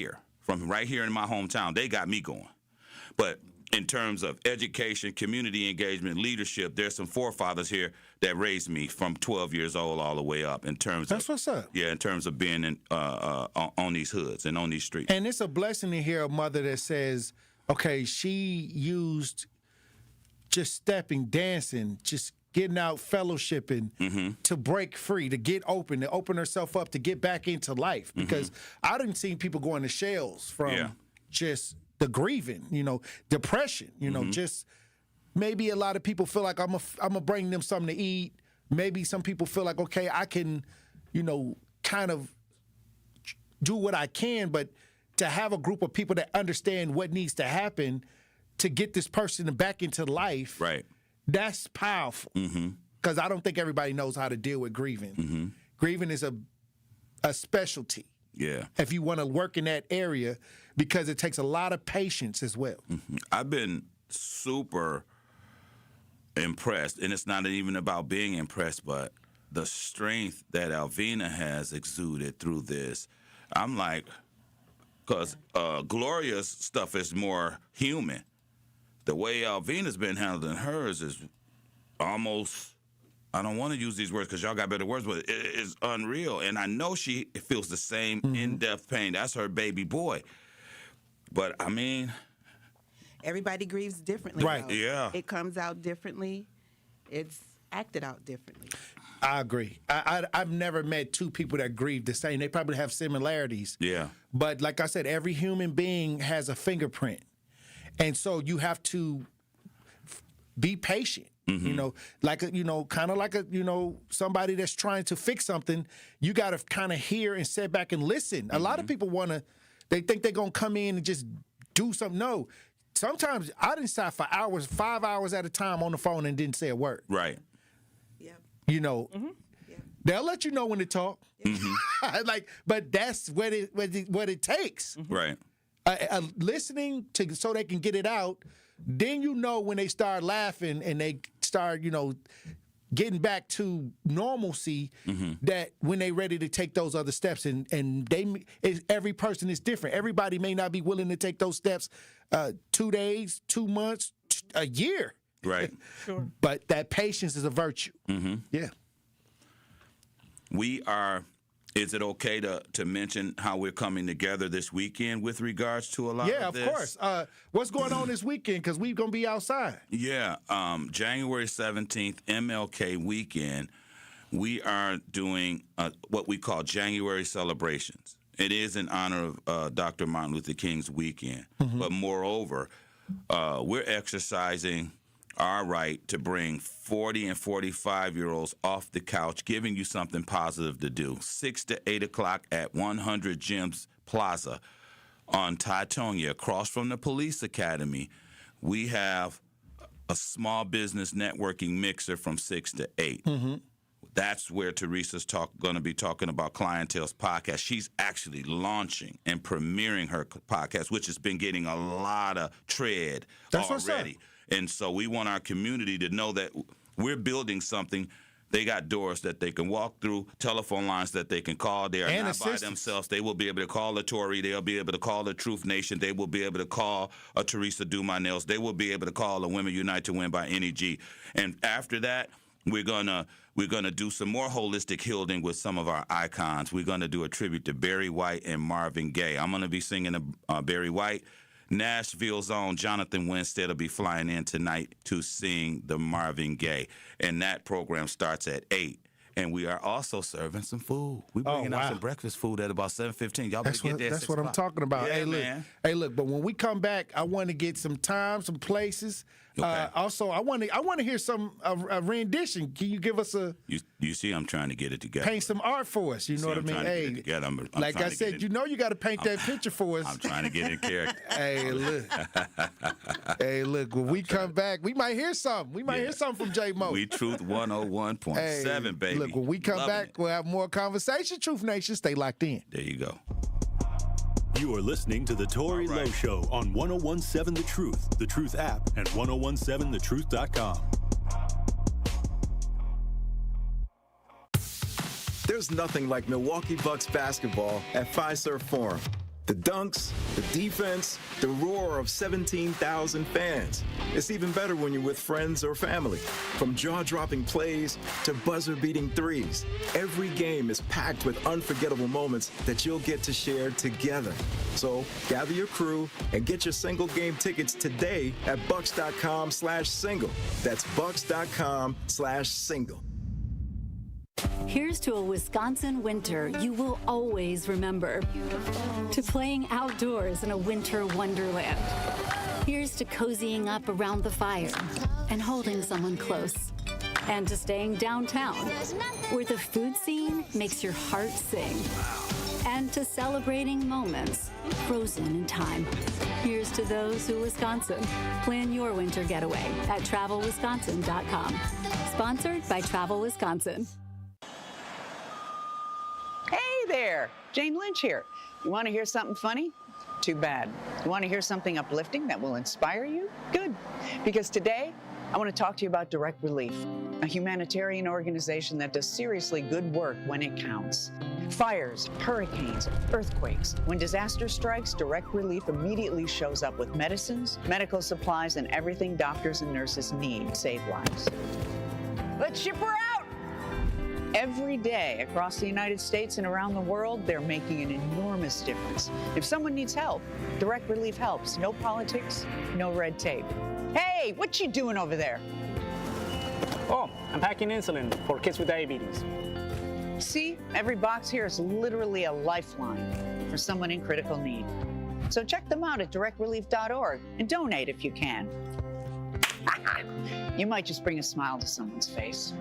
Speaker 2: right here in my hometown. They got me going. But in terms of education, community engagement, leadership, there's some forefathers here that raised me from 12 years old all the way up. That's
Speaker 4: what's up.
Speaker 2: Yeah, in terms of being on these hoods and on these streets.
Speaker 4: And it's a blessing to hear a mother that says, okay, she used just stepping, dancing, just getting out, fellowshipping, to break free, to get open, to open herself up, to get back into life. Because I didn't see people going to shells from just the grieving, depression, just maybe a lot of people feel like I'm gonna bring them something to eat. Maybe some people feel like, okay, I can, kind of do what I can, but to have a group of people that understand what needs to happen to get this person back into life,
Speaker 2: right?
Speaker 4: That's powerful. Because I don't think everybody knows how to deal with grieving. Grieving is a specialty.
Speaker 2: Yeah.
Speaker 4: If you want to work in that area, because it takes a lot of patience as well.
Speaker 2: I've been super impressed, and it's not even about being impressed, but the strength that Alvina has exuded through this. I'm like, because Gloria's stuff is more human. The way Alvina's been handling hers is almost, I don't want to use these words because y'all got better words, but it is unreal. And I know she feels the same in-depth pain. That's her baby boy. But, I mean...
Speaker 5: Everybody grieves differently.
Speaker 4: Right,
Speaker 5: though.
Speaker 2: Yeah.
Speaker 5: It comes out differently. It's acted out differently.
Speaker 4: I agree. I've never met two people that grieve the same. They probably have similarities.
Speaker 2: Yeah.
Speaker 4: But like I said, every human being has a fingerprint. And so you have to be patient. Kind of like somebody that's trying to fix something. You got to kind of hear and sit back and listen. A lot of people they think they're going to come in and just do something. No. Sometimes I didn't sat for hours, 5 hours at a time on the phone and didn't say a word.
Speaker 2: Right.
Speaker 4: They'll let you know when to talk. But that's what it takes.
Speaker 2: Right.
Speaker 4: Listening so they can get it out. Then when they start laughing and they start, getting back to normalcy, that when they're ready to take those other steps, and every person is different. Everybody may not be willing to take those steps 2 days, 2 months, a year.
Speaker 2: Right.
Speaker 6: Sure.
Speaker 4: But that patience is a virtue. Yeah.
Speaker 2: Is it okay to mention how we're coming together this weekend with regards to a lot of this?
Speaker 4: Yeah, of course. What's going on this weekend? Because we're going to be outside.
Speaker 2: Yeah. January 17th, MLK weekend, we are doing what we call January celebrations. It is in honor of Dr. Martin Luther King's weekend. But moreover, we're exercising our right to bring 40 and 45-year-olds off the couch, giving you something positive to do. 6 to 8 o'clock at 100 Gems Plaza on Titonia, across from the Police Academy. We have a small business networking mixer from 6 to 8. That's where Teresa's going to be talking about Clientele's podcast. She's actually launching and premiering her podcast, which has been getting a lot of tread already. And so we want our community to know that we're building something. They got doors that they can walk through, telephone lines that they can call. They are
Speaker 4: and
Speaker 2: not
Speaker 4: assistance.
Speaker 2: by themselves. They will be able to call the Tory. They'll be able to call the Truth Nation. They will be able to call a Teresa Do My Nails. They will be able to call a Women Unite to Win by NEG. And after that, we're gonna do some more holistic healing with some of our icons. We're gonna do a tribute to Barry White and Marvin Gaye. I'm gonna be singing Barry White. Nashville's own Jonathan Winstead will be flying in tonight to sing the Marvin Gaye. And that program starts at 8. And we are also serving some food. We're bringing out some breakfast food at about 7:15. Y'all better get there.
Speaker 4: That's what I'm talking about.
Speaker 2: Yeah,
Speaker 4: hey, look. But when we come back, I want to get some time, some places. Okay. Also, I want to hear a rendition. Can you give us a?
Speaker 2: You see, I'm trying to get it together.
Speaker 4: Paint some art for us. You know what I mean? Hey,
Speaker 2: I'm
Speaker 4: like I said, you got to paint that picture for us.
Speaker 2: I'm trying to get in character.
Speaker 4: Hey, look. Hey, look. When we come back, we might hear something. We might hear something from J Mo.
Speaker 2: We Truth 101.7, baby.
Speaker 4: Look, when we come back, we'll have more conversation. Truth Nation, stay locked in.
Speaker 2: There you go.
Speaker 3: You are listening to The Tory Lowe Show on 101.7 The Truth, The Truth app, and 1017thetruth.com.
Speaker 7: There's nothing like Milwaukee Bucks basketball at Fiserv Forum. The dunks, the defense, the roar of 17,000 fans. It's even better when you're with friends or family. From jaw-dropping plays to buzzer-beating threes, every game is packed with unforgettable moments that you'll get to share together. So gather your crew and get your single game tickets today at bucks.com/single. That's bucks.com/single.
Speaker 9: Here's to a Wisconsin winter you will always remember. To playing outdoors in a winter wonderland. Here's to cozying up around the fire and holding someone close. And to staying downtown, where the food scene makes your heart sing. And to celebrating moments frozen in time. Here's to those who Wisconsin. Plan your winter getaway at travelwisconsin.com. Sponsored by Travel Wisconsin.
Speaker 12: Hey there, Jane Lynch here. You want to hear something funny? Too bad. You want to hear something uplifting that will inspire you? Good. Because today, I want to talk to you about Direct Relief, a humanitarian organization that does seriously good work when it counts. Fires, hurricanes, earthquakes. When disaster strikes, Direct Relief immediately shows up with medicines, medical supplies, and everything doctors and nurses need to save lives. Let's ship her out! Every day across the United States and around the world, they're making an enormous difference. If someone needs help, Direct Relief helps. No politics, no red tape. Hey, what you doing over there?
Speaker 15: Oh, I'm packing insulin for kids with diabetes.
Speaker 12: See, every box here is literally a lifeline for someone in critical need. So check them out at directrelief.org and donate if you can. You might just bring a smile to someone's face.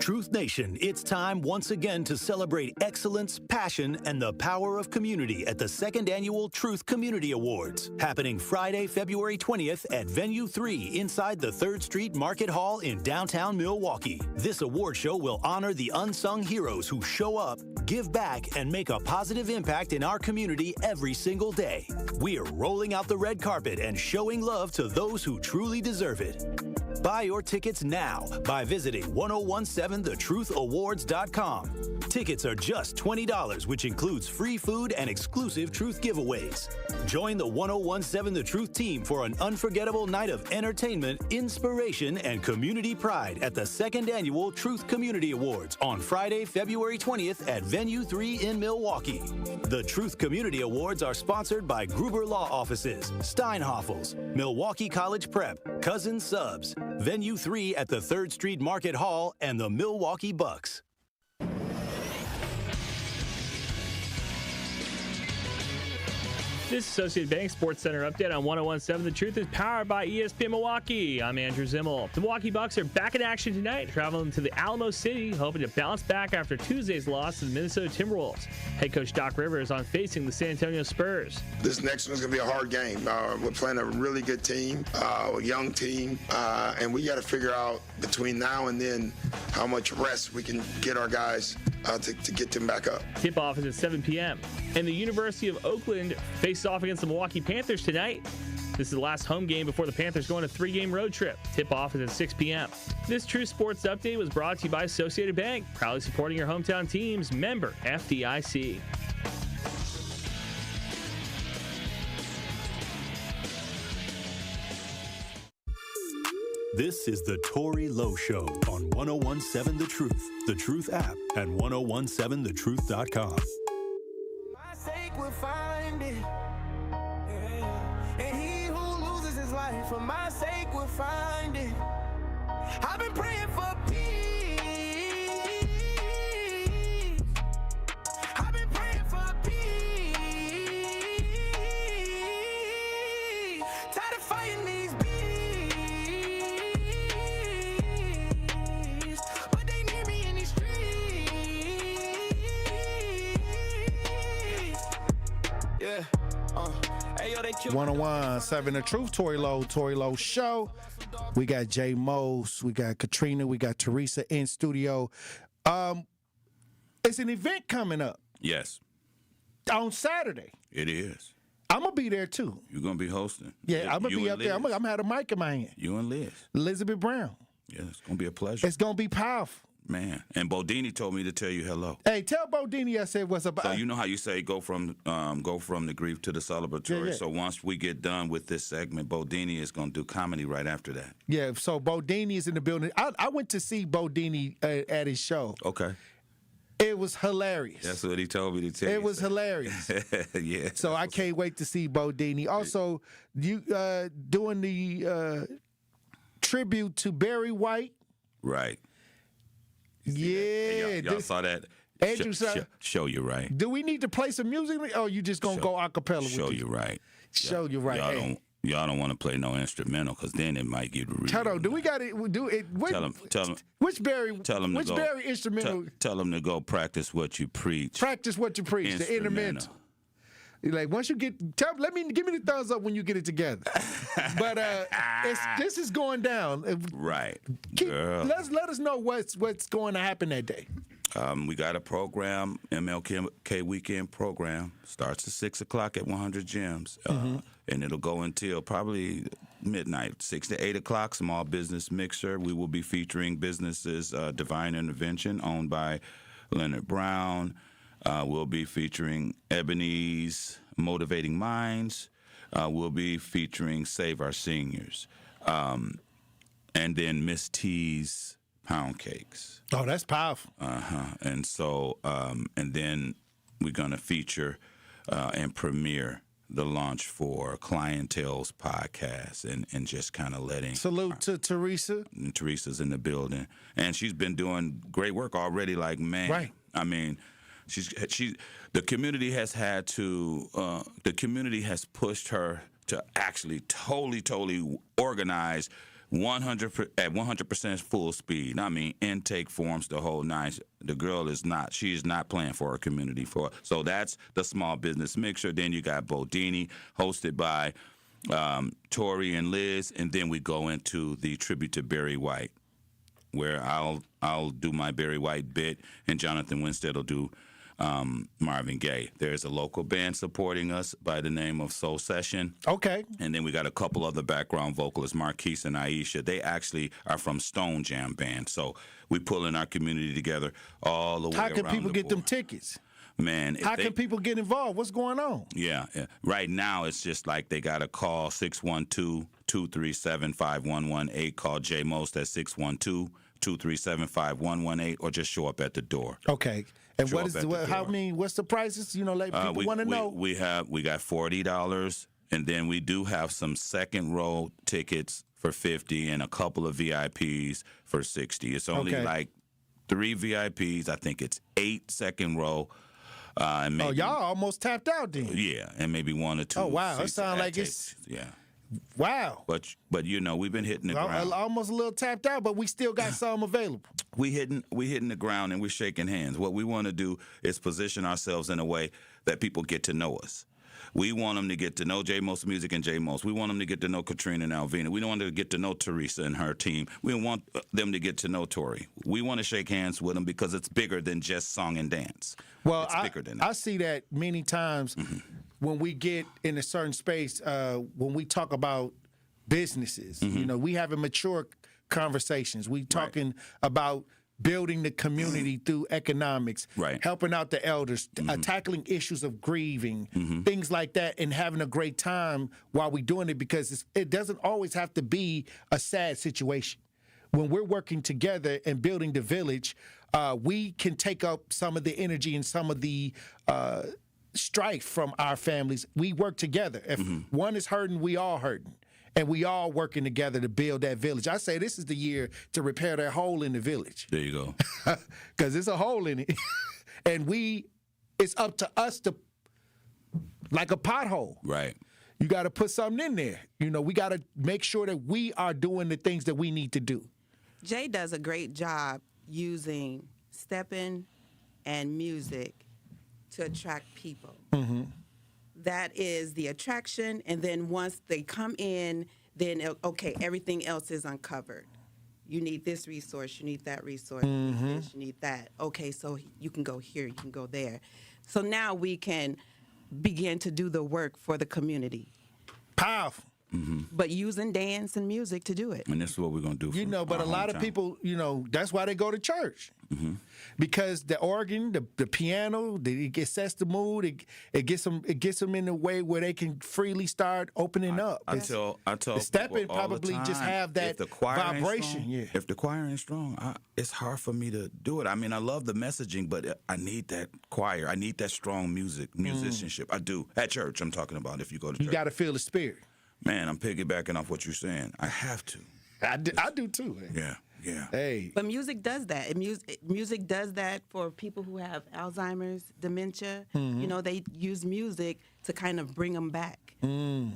Speaker 22: Truth Nation, it's time once again to celebrate excellence, passion, and the power of community at the second annual Truth Community Awards, happening Friday, February 20th at Venue 3 inside the 3rd Street Market Hall in downtown Milwaukee. This award show will honor the unsung heroes who show up, give back, and make a positive impact in our community every single day. We are rolling out the red carpet and showing love to those who truly deserve it. Buy your tickets now by visiting 1017thetruthAwards.com. Tickets are just $20, which includes free food and exclusive Truth giveaways. Join the 1017 The Truth team for an unforgettable night of entertainment, inspiration, and community pride at the second annual Truth Community Awards on Friday, February 20th at Venue 3 in Milwaukee. The Truth Community Awards are sponsored by Gruber Law Offices, Steinhoffels, Milwaukee College Prep, Cousin Subs, Venue 3 at the 3rd Street Market Hall, and the Milwaukee Bucks.
Speaker 16: This Associated Bank Sports Center update on 1017 The Truth is powered by ESPN Milwaukee. I'm Andrew Zimmel. The Milwaukee Bucks are back in action tonight, traveling to the Alamo City, hoping to bounce back after Tuesday's loss to the Minnesota Timberwolves. Head coach Doc Rivers on facing the San Antonio Spurs.
Speaker 18: This next one's going to be a hard game. We're playing a really good team, a young team, and we got to figure out between now and then how much rest we can get our guys to get them back up.
Speaker 16: Tip-off is at 7 p.m. And the University of Oakland faces off against the Milwaukee Panthers tonight. This is the last home game before the Panthers go on a 3-game road trip. Tip-off is at 6 p.m. This True Sports Update was brought to you by Associated Bank, proudly supporting your hometown teams, member FDIC.
Speaker 3: This is the Tory Lowe Show on 1017 The Truth app, and 1017thetruth.com.
Speaker 1: My sake will find it. Yeah. And he who loses his life for my sake will find it. I've been praying for peace. I've been praying for peace. Tired of fighting these beats. But they need me in these streets. Yeah. Hey, yo, they killed
Speaker 4: 1017 The Truth, Tory Lowe Show. We got Jay Mose, we got Katrina, we got Teresa in studio. It's an event coming up.
Speaker 2: Yes.
Speaker 4: On Saturday.
Speaker 2: It is.
Speaker 4: I'm going to be there too.
Speaker 2: You're going to be hosting.
Speaker 4: Yeah, I'm going to be up there. I'm going to have a mic in my hand.
Speaker 2: You and Liz.
Speaker 4: Elizabeth Brown.
Speaker 2: Yeah, it's going to be a pleasure.
Speaker 4: It's going to be powerful.
Speaker 2: Man, and Bodini told me to tell you hello.
Speaker 4: Hey, tell Bodini I said what's up.
Speaker 2: So you know how you say go from the grief to the celebratory.
Speaker 4: Yeah.
Speaker 2: So once we get done with this segment, Bodini is going to do comedy right after that.
Speaker 4: Yeah, so Bodini is in the building. I went to see Bodini at his show.
Speaker 2: Okay.
Speaker 4: It was hilarious.
Speaker 2: That's what he told me to tell you.
Speaker 4: It was hilarious.
Speaker 2: Yeah.
Speaker 4: So I can't wait to see Bodini. Also, you doing the tribute to Barry White.
Speaker 2: Right.
Speaker 4: Yeah.
Speaker 2: Y'all saw that?
Speaker 4: Andrew
Speaker 2: Show you right.
Speaker 4: Do we need to play some music, or you just gonna go a cappella with
Speaker 2: Show you right.
Speaker 4: Show you right.
Speaker 2: Y'all don't want to play no instrumental because then it might get really.
Speaker 4: Hold on, do we got it? Do it?
Speaker 2: Tell them.
Speaker 4: Which Barry?
Speaker 2: Which
Speaker 4: Barry instrumental?
Speaker 2: Tell them to go practice what you preach.
Speaker 4: Practice what you preach. The instrumental. Like once you give me the thumbs up when you get it together. But this is going down.
Speaker 2: Right.
Speaker 4: Let us know what's going to happen that day.
Speaker 2: We got a program, MLK weekend program. Starts at 6 o'clock at 100 Gems. And it'll go until probably midnight, 6 to 8 o'clock, small business mixer. We will be featuring businesses, Divine Intervention, owned by Leonard Brown. We'll be featuring Ebony's Motivating Minds. We'll be featuring Save Our Seniors. And then Miss T's Pound Cakes.
Speaker 4: Oh, that's powerful.
Speaker 2: And so, and then we're going to feature and premiere the launch for Clientele's podcast and just kind of letting.
Speaker 4: Salute to Teresa.
Speaker 2: And Teresa's in the building. And she's been doing great work already. Like, man.
Speaker 4: Right.
Speaker 2: I mean, the community has the community has pushed her to actually totally organize 100% full speed. I mean, intake forms, the whole nine. The girl she is not playing for her community. So that's the small business mixer. Then you got Bodini, hosted by Tory and Liz, and then we go into the tribute to Barry White, where I'll do my Barry White bit, and Jonathan Winstead will do Marvin Gaye. There's a local band supporting us by the name of Soul Session.
Speaker 4: Okay.
Speaker 2: And then we got a couple other background vocalists, Marquise and Aisha. They actually are from Stone Jam Band. So we pulling our community together all the way around.
Speaker 4: How can people get them tickets?
Speaker 2: Man,
Speaker 4: how can people get involved? What's going on?
Speaker 2: Yeah. Right now, it's just like they got to call 612-237-5118. Call J Most at 612-237-5118, or just show up at the door.
Speaker 4: Okay. And what's the prices? You know, like people want to know.
Speaker 2: We got $40, and then we do have some second row tickets for $50 and a couple of VIPs for $60. It's only like 3 VIPs. I think it's 8 second row. And maybe,
Speaker 4: y'all almost tapped out then.
Speaker 2: Yeah, and maybe 1 or 2.
Speaker 4: Oh wow, it sounds like it's Wow.
Speaker 2: But you know, we've been hitting the ground.
Speaker 4: Almost a little tapped out, but we still got some available.
Speaker 2: We hitting the ground and we're shaking hands. What we want to do is position ourselves in a way that people get to know us. We want them to get to know J Most Music and J Most. We want them to get to know Katrina and Alvina. We don't want them to get to know Teresa and her team. We want them to get to know Tory. We want to shake hands with them because it's bigger than just song and dance.
Speaker 4: Well,
Speaker 2: it's bigger than that.
Speaker 4: I see that many times when we get in a certain space, when we talk about businesses. You know, we having mature conversations. We talking about building the community through economics, helping out the elders, tackling issues of grieving, things like that, and having a great time while we're doing it, because it doesn't always have to be a sad situation. When we're working together and building the village, we can take up some of the energy and some of the strife from our families. We work together. If one is hurting, we all hurting. And we all working together to build that village. I say this is the year to repair that hole in the village.
Speaker 2: There you go.
Speaker 4: Because it's a hole in it. And it's up to us to, like a pothole.
Speaker 2: Right.
Speaker 4: You got to put something in there. You know, we got to make sure that we are doing the things that we need to do.
Speaker 5: Jay does a great job using stepping and music to attract people. That is the attraction, and then once they come in, then, okay, everything else is uncovered. You need this resource, you need that resource, you need this, you need that. Okay, so you can go here, you can go there. So now we can begin to do the work for the community.
Speaker 4: Powerful.
Speaker 5: but using dance and music to do it.
Speaker 2: And this is what we're going to do.
Speaker 4: You know, but a lot of people, you know, that's why they go to church. Because the organ, the piano, it sets the mood. It gets them in a way where they can freely start opening up.
Speaker 2: I tell
Speaker 4: the stepping
Speaker 2: people all the
Speaker 4: probably just
Speaker 2: time,
Speaker 4: have that
Speaker 2: if the choir ain't
Speaker 4: vibration.
Speaker 2: strong, if the choir ain't strong, it's hard for me to do it. I mean, I love the messaging, but I need that choir. I need that strong musicianship. I do. At church, I'm talking about. If you go to church,
Speaker 4: you got to feel the spirit.
Speaker 2: Man, I'm piggybacking off what you're saying. I have to.
Speaker 4: I do too. Man.
Speaker 2: Yeah.
Speaker 4: Hey.
Speaker 5: But music does that. Music does that for people who have Alzheimer's, dementia. You know, they use music to kind of bring them back. So,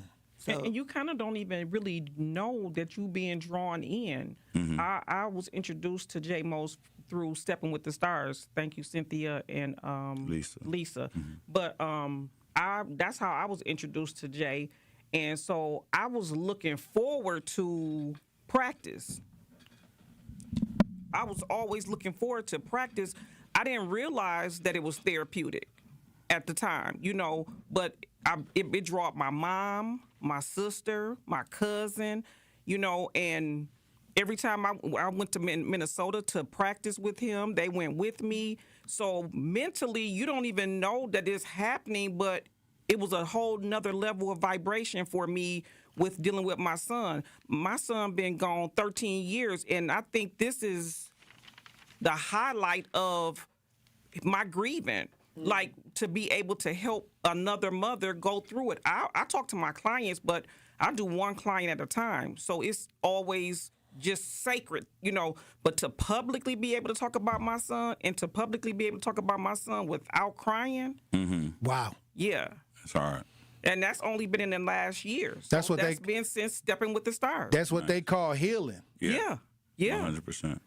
Speaker 6: and you kind of don't even really know that you being drawn in. I was introduced to J-Mos through Stepping with the Stars. Thank you, Cynthia and Lisa. But that's how I was introduced to Jay. And so I was looking forward to practice. I was always looking forward to practice. I didn't realize that it was therapeutic at the time, you know, but it drew up my mom, my sister, my cousin, you know, and every time I went to Minnesota to practice with him, they went with me. So mentally, you don't even know that it's happening, but it was a whole nother level of vibration for me with dealing with my son. My son been gone 13 years, and I think this is the highlight of my grieving, like to be able to help another mother go through it. I talk to my clients, but I do one client at a time, so it's always just sacred, you know, but to publicly be able to talk about my son and to publicly be able to talk about my son without crying.
Speaker 4: Wow.
Speaker 6: Yeah.
Speaker 2: It's hard.
Speaker 6: And that's only been in the last year. So that's been since Stepping with the Stars.
Speaker 4: That's what they call healing.
Speaker 6: Yeah.
Speaker 2: 100%.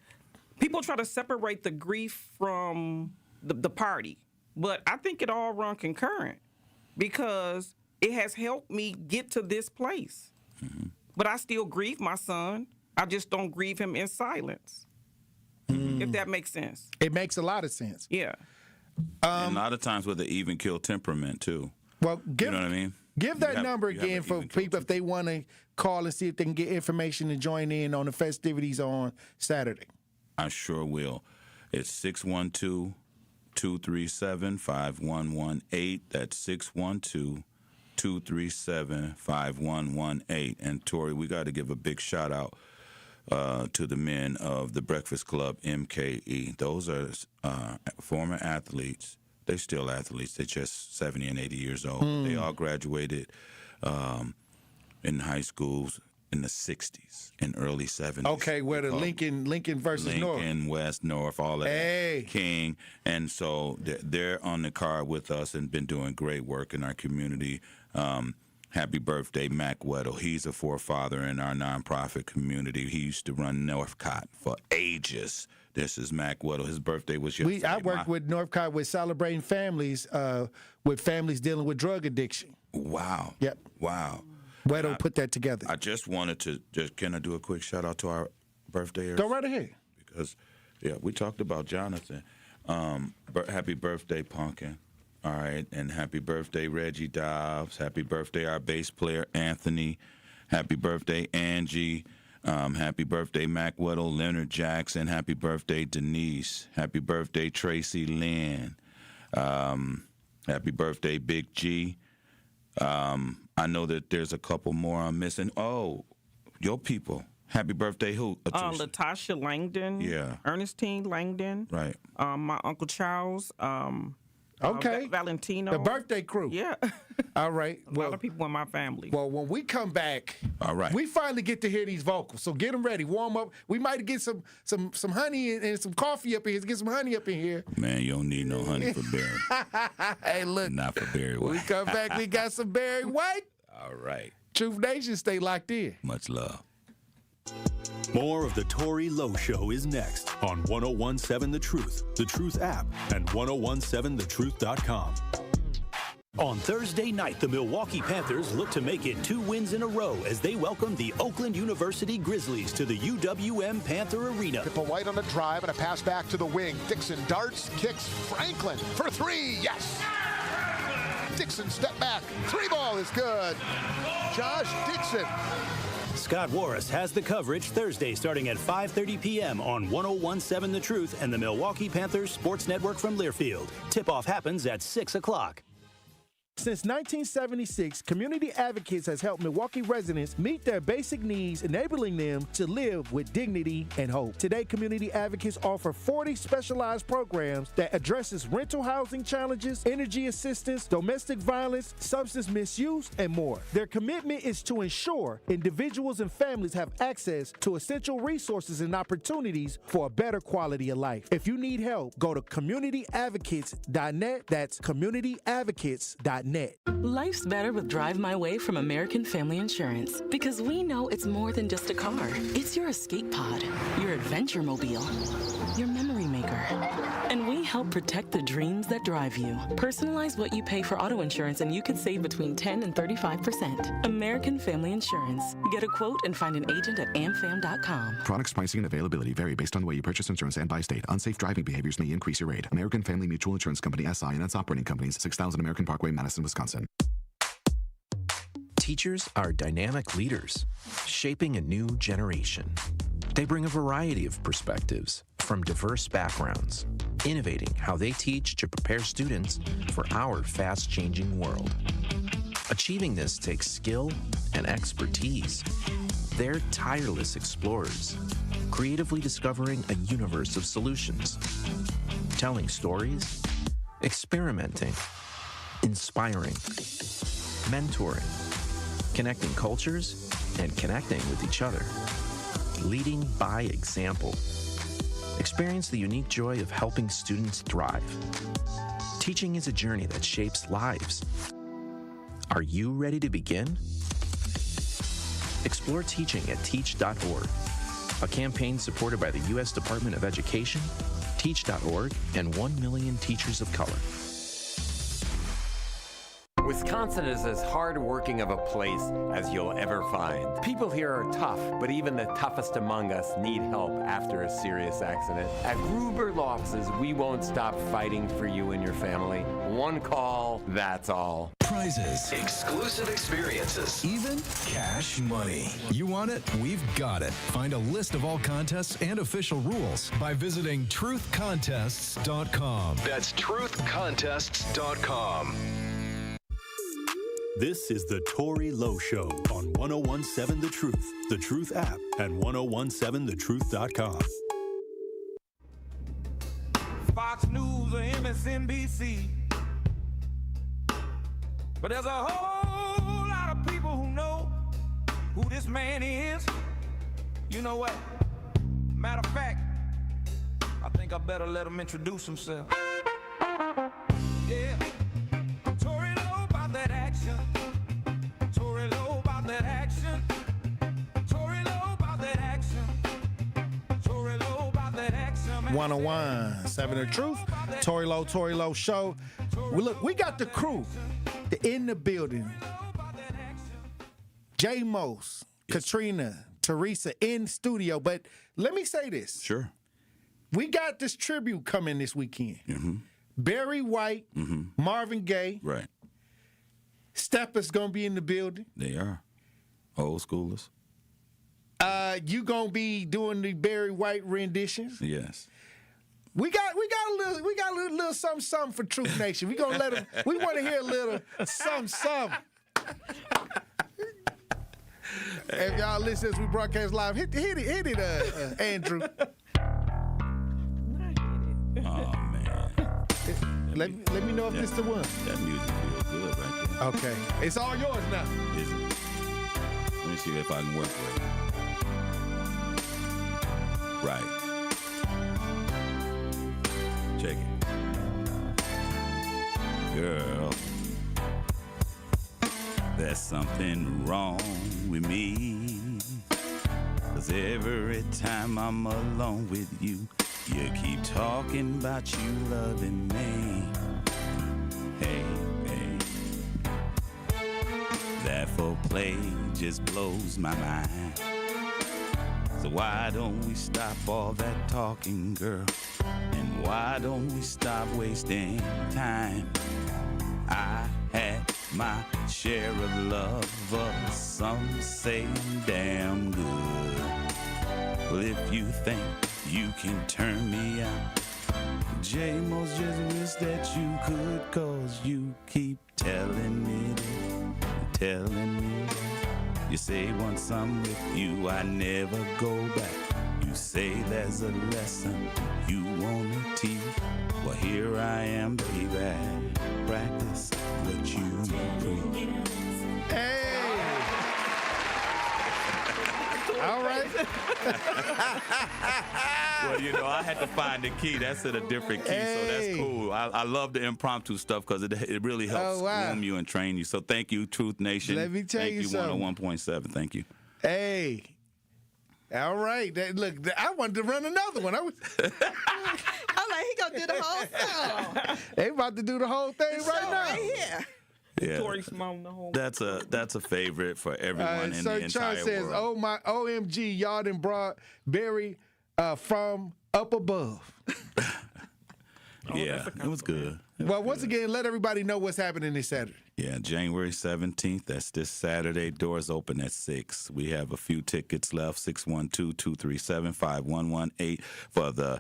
Speaker 6: People try to separate the grief from the party, but I think it all run concurrent because it has helped me get to this place. But I still grieve my son. I just don't grieve him in silence, if that makes sense.
Speaker 4: It makes a lot of sense.
Speaker 6: Yeah.
Speaker 2: And a lot of times with an even kill temperament, too.
Speaker 4: Well,
Speaker 2: you know what I mean?
Speaker 4: Give that number again for people if they want to call and see if they can get information and join in on the festivities on Saturday.
Speaker 2: I sure will. It's 612-237-5118. That's 612-237-5118. And Tory, we got to give a big shout out to the men of the Breakfast Club MKE. Those are former athletes. They're still athletes. They're just 70 and 80 years old. They all graduated in high schools in the 60s and early 70s.
Speaker 4: Okay, where the Lincoln versus North.
Speaker 2: Lincoln, West, North, all of that. King. And so they're on the card with us and been doing great work in our community. Happy birthday, Mac Weddle. He's a forefather in our nonprofit community. He used to run Northcott for ages. This is Mac Weddle. His birthday was yesterday.
Speaker 4: I worked with Northcott with celebrating families, with families dealing with drug addiction.
Speaker 2: Wow.
Speaker 4: Yep.
Speaker 2: Wow.
Speaker 4: Weddle put that together.
Speaker 2: I just wanted to, can I do a quick shout out to our birthdayers?
Speaker 4: Go right ahead.
Speaker 2: Because, we talked about Jonathan. Happy birthday, Pumpkin. All right, and happy birthday, Reggie Dobbs. Happy birthday, our bass player, Anthony. Happy birthday, Angie. Happy birthday, Mac Weddle, Leonard Jackson. Happy birthday, Denise. Happy birthday, Tracy Lynn. Happy birthday, Big G. I know that there's a couple more I'm missing. Oh, your people. Happy birthday, who?
Speaker 6: Latasha Langdon.
Speaker 2: Yeah.
Speaker 6: Ernestine Langdon.
Speaker 2: Right.
Speaker 6: My Uncle Charles.
Speaker 4: Okay.
Speaker 6: Valentino.
Speaker 4: The birthday crew.
Speaker 6: Yeah.
Speaker 4: All right.
Speaker 6: A lot of people in my family.
Speaker 4: Well, when we come back,
Speaker 2: all right,
Speaker 4: we finally get to hear these vocals. So get them ready, warm up. We might get some honey and some coffee up in here. Get some honey up in here.
Speaker 2: Man, you don't need no honey for Barry.
Speaker 4: Hey, look.
Speaker 2: Not for Barry White.
Speaker 4: When we come back, we got some Barry White.
Speaker 2: All right.
Speaker 4: Truth Nation, stay locked in.
Speaker 2: Much love.
Speaker 3: More of the Tory Lowe Show is next on 1017 The Truth app, and 1017thetruth.com. On Thursday night, the Milwaukee Panthers look to make it 2 wins in a row as they welcome the Oakland University Grizzlies to the UWM Panther Arena.
Speaker 8: Pippa White on a drive and a pass back to the wing. Dixon darts, kicks, Franklin for 3. Yes! Dixon, step back. 3-ball is good. Josh Dixon.
Speaker 22: Scott Warris has the coverage Thursday starting at 5:30 p.m. on 101.7 The Truth and the Milwaukee Panthers Sports Network from Learfield. Tip-off happens at 6 o'clock.
Speaker 4: Since 1976, Community Advocates has helped Milwaukee residents meet their basic needs, enabling them to live with dignity and hope. Today, Community Advocates offer 40 specialized programs that addresses rental housing challenges, energy assistance, domestic violence, substance misuse, and more. Their commitment is to ensure individuals and families have access to essential resources and opportunities for a better quality of life. If you need help, go to communityadvocates.net. That's communityadvocates.net.
Speaker 10: Life's better with Drive My Way from American Family Insurance because we know it's more than just a car. It's your escape pod, your adventure mobile, your memory maker. And we help protect the dreams that drive you. Personalize what you pay for auto insurance and you could save between 10 and 35%. American Family Insurance. Get a quote and find an agent at amfam.com.
Speaker 29: Products, pricing, and availability vary based on the way you purchase insurance and by state. Unsafe driving behaviors may increase your rate. American Family Mutual Insurance Company, SI, and its operating companies, 6000 American Parkway, Madison, Wisconsin.
Speaker 11: Teachers are dynamic leaders, shaping a new generation. They bring a variety of perspectives from diverse backgrounds, innovating how they teach to prepare students for our fast-changing world. Achieving this takes skill and expertise. They're tireless explorers, creatively discovering a universe of solutions, telling stories, experimenting, inspiring, mentoring, connecting cultures, and connecting with each other. Leading by example. Experience the unique joy of helping students thrive. Teaching is a journey that shapes lives. Are you ready to begin? Explore teaching at teach.org, a campaign supported by the U.S. Department of Education, Teach.org, and 1 million teachers of color.
Speaker 17: Wisconsin is as hard-working of a place as you'll ever find. People here are tough, but even the toughest among us need help after a serious accident. At Gruber Law Offices, we won't stop fighting for you and your family. One call, that's all.
Speaker 13: Prizes, exclusive experiences, even cash money. You want it? We've got it. Find a list of all contests and official rules by visiting truthcontests.com. That's truthcontests.com.
Speaker 22: This is the Tory Lowe Show on 101.7 The Truth app, and 101.7thetruth.com.
Speaker 1: Fox News or MSNBC. But there's a whole lot of people who know who this man is. You know what? Matter of fact, I think I better let him introduce himself. Yeah. Tory Lowe about that action. Tory Lowe about that action. Tory Lowe about that action. Tory Lowe about that action.
Speaker 4: 101.7 The Truth. Tory Lowe Show. We got the crew in the building. J. Mose, Katrina, Teresa in studio. But let me say this.
Speaker 2: Sure.
Speaker 4: We got this tribute coming this weekend.
Speaker 2: Mm-hmm.
Speaker 4: Barry White, Marvin Gaye.
Speaker 2: Right.
Speaker 4: Stepper's going to be in the building.
Speaker 2: They are. Old schoolers.
Speaker 4: You going to be doing the Barry White renditions.
Speaker 2: Yes.
Speaker 4: We got a little something for Truth Nation. We gonna let them. We want to hear a little something. If y'all listen as we broadcast live, hit it, Andrew.
Speaker 2: Oh man.
Speaker 4: Let me know if this the one.
Speaker 2: That music feels good right there.
Speaker 4: Okay, it's all yours now.
Speaker 2: Is it? Let me see if I can work with it. Right. Check it. Girl, there's something wrong with me. 'Cause every time I'm alone with you, you keep talking about you loving me. Hey, babe, that foreplay just blows my mind. So why don't we stop all that talking, girl? And why don't we stop wasting time? I had my share of love. Some say damn good. Well, if you think you can turn me out, J-Mo's just wish that you could, 'cause you keep telling me that. You say once I'm with you, I never go back. You say there's a lesson you want to teach. Well, here I am, baby. Practice what you preach.
Speaker 4: Hey! All right.
Speaker 2: Well, you know, I had to find the key. That's in a different key, so that's cool. I love the impromptu stuff because it really helps groom you and train you. So thank you, Truth Nation.
Speaker 4: Let me tell you something.
Speaker 2: 101.7. Thank you.
Speaker 4: Hey. All right. Look, I wanted to run another one.
Speaker 5: I'm like, he gonna do the whole song.
Speaker 4: They about to do the whole thing right now.
Speaker 5: Right here.
Speaker 2: Yeah,
Speaker 6: Tory smiling the whole.
Speaker 2: that's a favorite for everyone in the entire
Speaker 4: says,
Speaker 2: world.
Speaker 4: "Oh my OMG, y'all done brought Barry from up above."
Speaker 2: Yeah, it was good.
Speaker 4: Well, once again, let everybody know what's happening this Saturday.
Speaker 2: Yeah, January 17th. That's this Saturday. Doors open at 6. We have a few tickets left. 612-237-5118 for the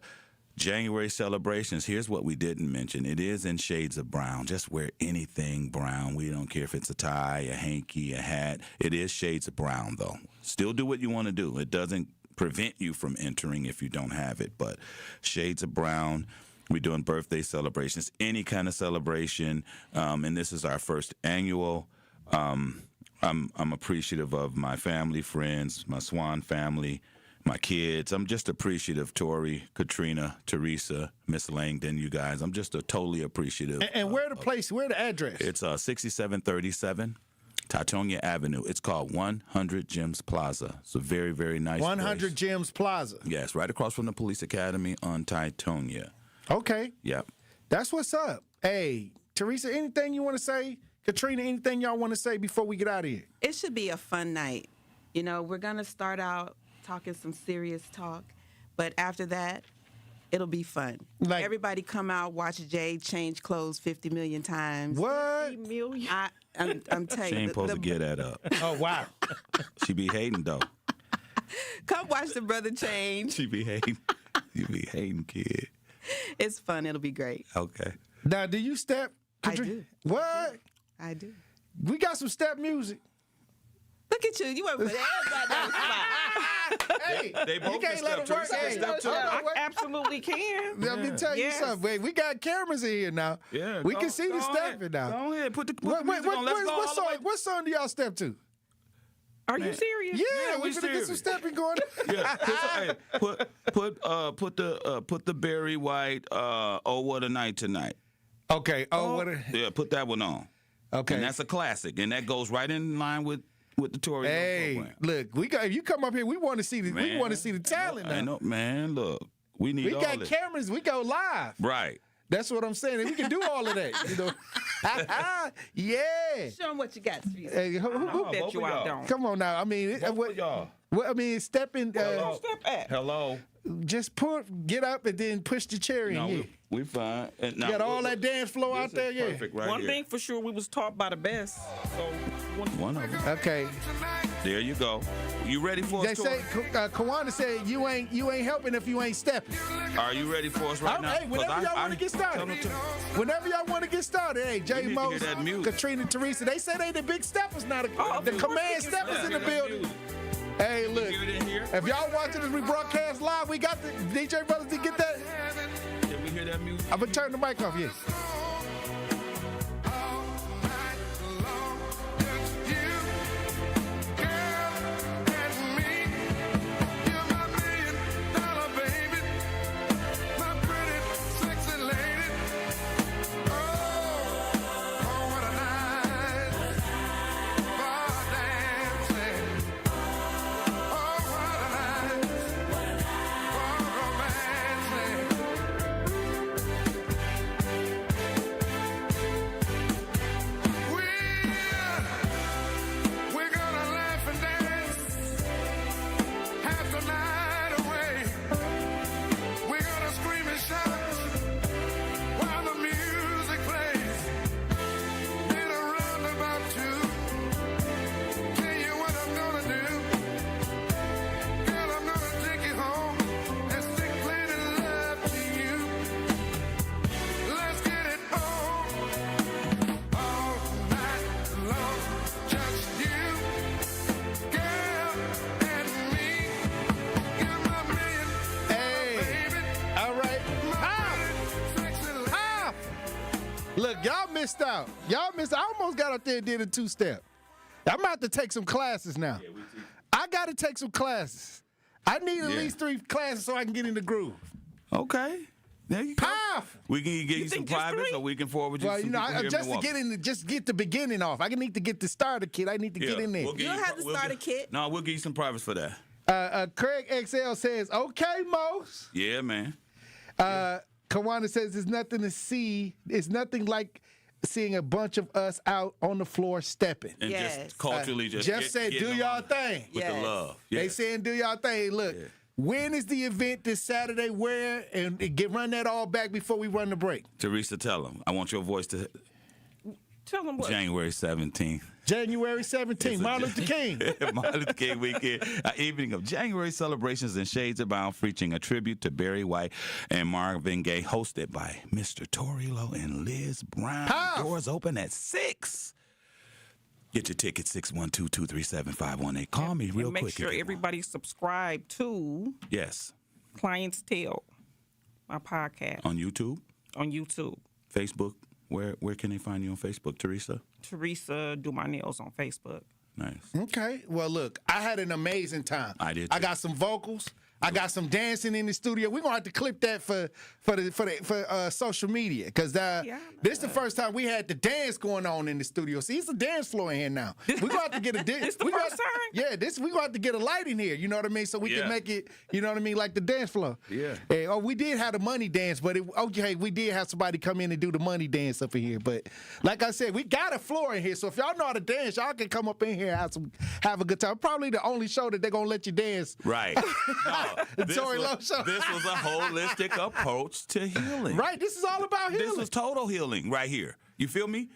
Speaker 2: January celebrations. Here's what we didn't mention. It is in shades of brown. Just wear anything brown. We don't care if it's a tie, a hanky, a hat. It is shades of brown, though. Still do what you want to do. It doesn't prevent you from entering if you don't have it, but shades of brown. We're doing birthday celebrations, any kind of celebration, and this is our first annual. I'm appreciative of my family, friends, my Swan family, my kids. I'm just appreciative, Tory, Katrina, Teresa, Miss Langdon, you guys. I'm just totally appreciative.
Speaker 4: And where the place? Where the address?
Speaker 2: It's 6737 Tatonia Avenue. It's called 100 Gems Plaza. It's a very, very nice
Speaker 4: 100
Speaker 2: place.
Speaker 4: Gems Plaza.
Speaker 2: Yes, right across from the Police Academy on Titonia.
Speaker 4: Okay.
Speaker 2: Yep.
Speaker 4: That's what's up. Hey, Teresa, anything you want to say? Katrina, anything y'all want to say before we get out of here?
Speaker 5: It should be a fun night. You know, we're going to start out talking some serious talk, but after that, it'll be fun. Like, everybody come out, watch Jay change clothes 50 million times.
Speaker 4: What?
Speaker 6: 50 million?
Speaker 5: I'm telling you.
Speaker 2: She ain't supposed to get that up.
Speaker 4: Oh, wow.
Speaker 2: She be hating, though.
Speaker 5: Come watch the brother change.
Speaker 2: She be hating. You be hating, kid.
Speaker 5: It's fun. It'll be great.
Speaker 2: Okay.
Speaker 4: Now, do you step?
Speaker 5: I do.
Speaker 4: What?
Speaker 5: I do.
Speaker 4: We got some step music.
Speaker 5: Look at you. You went for everybody on the spot.
Speaker 4: Hey,
Speaker 2: they both
Speaker 4: you can't let it work. Hey,
Speaker 6: I absolutely can.
Speaker 4: Let me tell you something. Wait, we got cameras in here now.
Speaker 2: Yeah,
Speaker 4: we can see the stepping now.
Speaker 2: Go ahead, put the music on. Let's go.
Speaker 4: What song do y'all step to?
Speaker 6: Are you serious?
Speaker 4: Yeah, we finna get some stepping going.
Speaker 2: Yeah, put the Barry White. Oh, what a night tonight.
Speaker 4: Okay.
Speaker 2: Yeah, put that one on.
Speaker 4: Okay,
Speaker 2: and that's a classic, and that goes right in line with the Tory program.
Speaker 4: Look, if you come up here, we want to see the talent.
Speaker 2: I know, man. Look, we need.
Speaker 4: We got cameras. We go live.
Speaker 2: Right.
Speaker 4: That's what I'm saying. And we can do all of that. You know. Yeah.
Speaker 5: Show them what you got, Teresa.
Speaker 4: Hey, who
Speaker 6: bet you I don't.
Speaker 4: Come on now. I mean,
Speaker 2: y'all.
Speaker 4: Well, I mean, stepping.
Speaker 6: Step at.
Speaker 2: Hello.
Speaker 4: Just get up and then push the chair in.
Speaker 2: No, we fine. And now,
Speaker 4: got all that dance floor out there. Yeah.
Speaker 2: Perfect right
Speaker 6: One
Speaker 2: here.
Speaker 6: thing for sure, we was taught by the best. So
Speaker 2: one of them.
Speaker 4: Okay.
Speaker 2: There you go. You ready for us?
Speaker 4: They say Kawana said you ain't helping if you ain't stepping.
Speaker 2: Are you ready for us right now?
Speaker 4: Hey, whenever y'all want to get started. Whenever y'all want to get started. Hey, J Mo, Katrina, Teresa. They say they the big steppers now. The command steppers in the building. Hey, look. If y'all watching this, we broadcast live. We got the DJ brothers to get that.
Speaker 2: Can we hear that music?
Speaker 4: I'm gonna turn the mic off. Yeah. missed out. Y'all missed. I almost got up there and did a two-step. I'm about to take some classes now.
Speaker 2: Yeah,
Speaker 4: I got to take some classes. I need at least 3 classes so I can get in the groove.
Speaker 2: Okay. There you go.
Speaker 4: Powerful.
Speaker 2: We can get you some privates, or we can forward you
Speaker 4: Well,
Speaker 2: some
Speaker 4: you know,
Speaker 2: people
Speaker 4: just to get in, just get the beginning off. I need to get the starter kit. I need to get in there.
Speaker 2: You
Speaker 5: don't have the starter kit.
Speaker 2: No, we'll give you some privates for that.
Speaker 4: Craig XL says, "Okay, Mos."
Speaker 2: Yeah, man.
Speaker 4: Kawana says, "There's nothing to see. It's nothing like seeing a bunch of us out on the floor stepping."
Speaker 2: And just culturally,
Speaker 4: Jeff said, "Do y'all thing."
Speaker 2: With the love.
Speaker 4: They saying, "Do y'all thing." Look, when is the event this Saturday? Where? And run that all back before we run the break.
Speaker 2: Teresa, tell them. I want your voice to.
Speaker 6: Tell them what.
Speaker 2: January 17th.
Speaker 4: January 17th, Martin Luther King.
Speaker 2: Martin Luther King weekend. An evening of January celebrations and Shades Abound, featuring a tribute to Barry White and Marvin Gaye, hosted by Mr. Tory Lowe and Liz Brown. Doors open at 6. Get your ticket, 612-237-518. Call me real quick.
Speaker 6: Make sure everybody subscribe to
Speaker 2: Yes.
Speaker 6: Client's Tale, my podcast.
Speaker 2: On YouTube?
Speaker 6: On YouTube.
Speaker 2: Facebook? Where can they find you on Facebook, Teresa?
Speaker 6: Teresa Do My Nails on Facebook.
Speaker 2: Nice.
Speaker 4: Okay. Well, look, I had an amazing time.
Speaker 2: I did.
Speaker 4: I got some vocals. I got some dancing in the studio. We're gonna have to clip that for social media, because this is the first time we had the dance going on in the studio. See, it's a dance floor in here now. We're gonna have to get a
Speaker 6: This the first time?
Speaker 4: Yeah, we're gonna have to get a light in here. You know what I mean? So we can make it. You know what I mean? Like the dance floor.
Speaker 2: Yeah.
Speaker 4: We did have the money dance, but we did have somebody come in and do the money dance up in here. But like I said, we got a floor in here, so if y'all know how to dance, y'all can come up in here and have a good time. Probably the only show that they're gonna let you dance.
Speaker 2: Right.
Speaker 4: This
Speaker 2: was a holistic approach to healing.
Speaker 4: Right. This is all about healing.
Speaker 2: This was total healing right here. You feel me?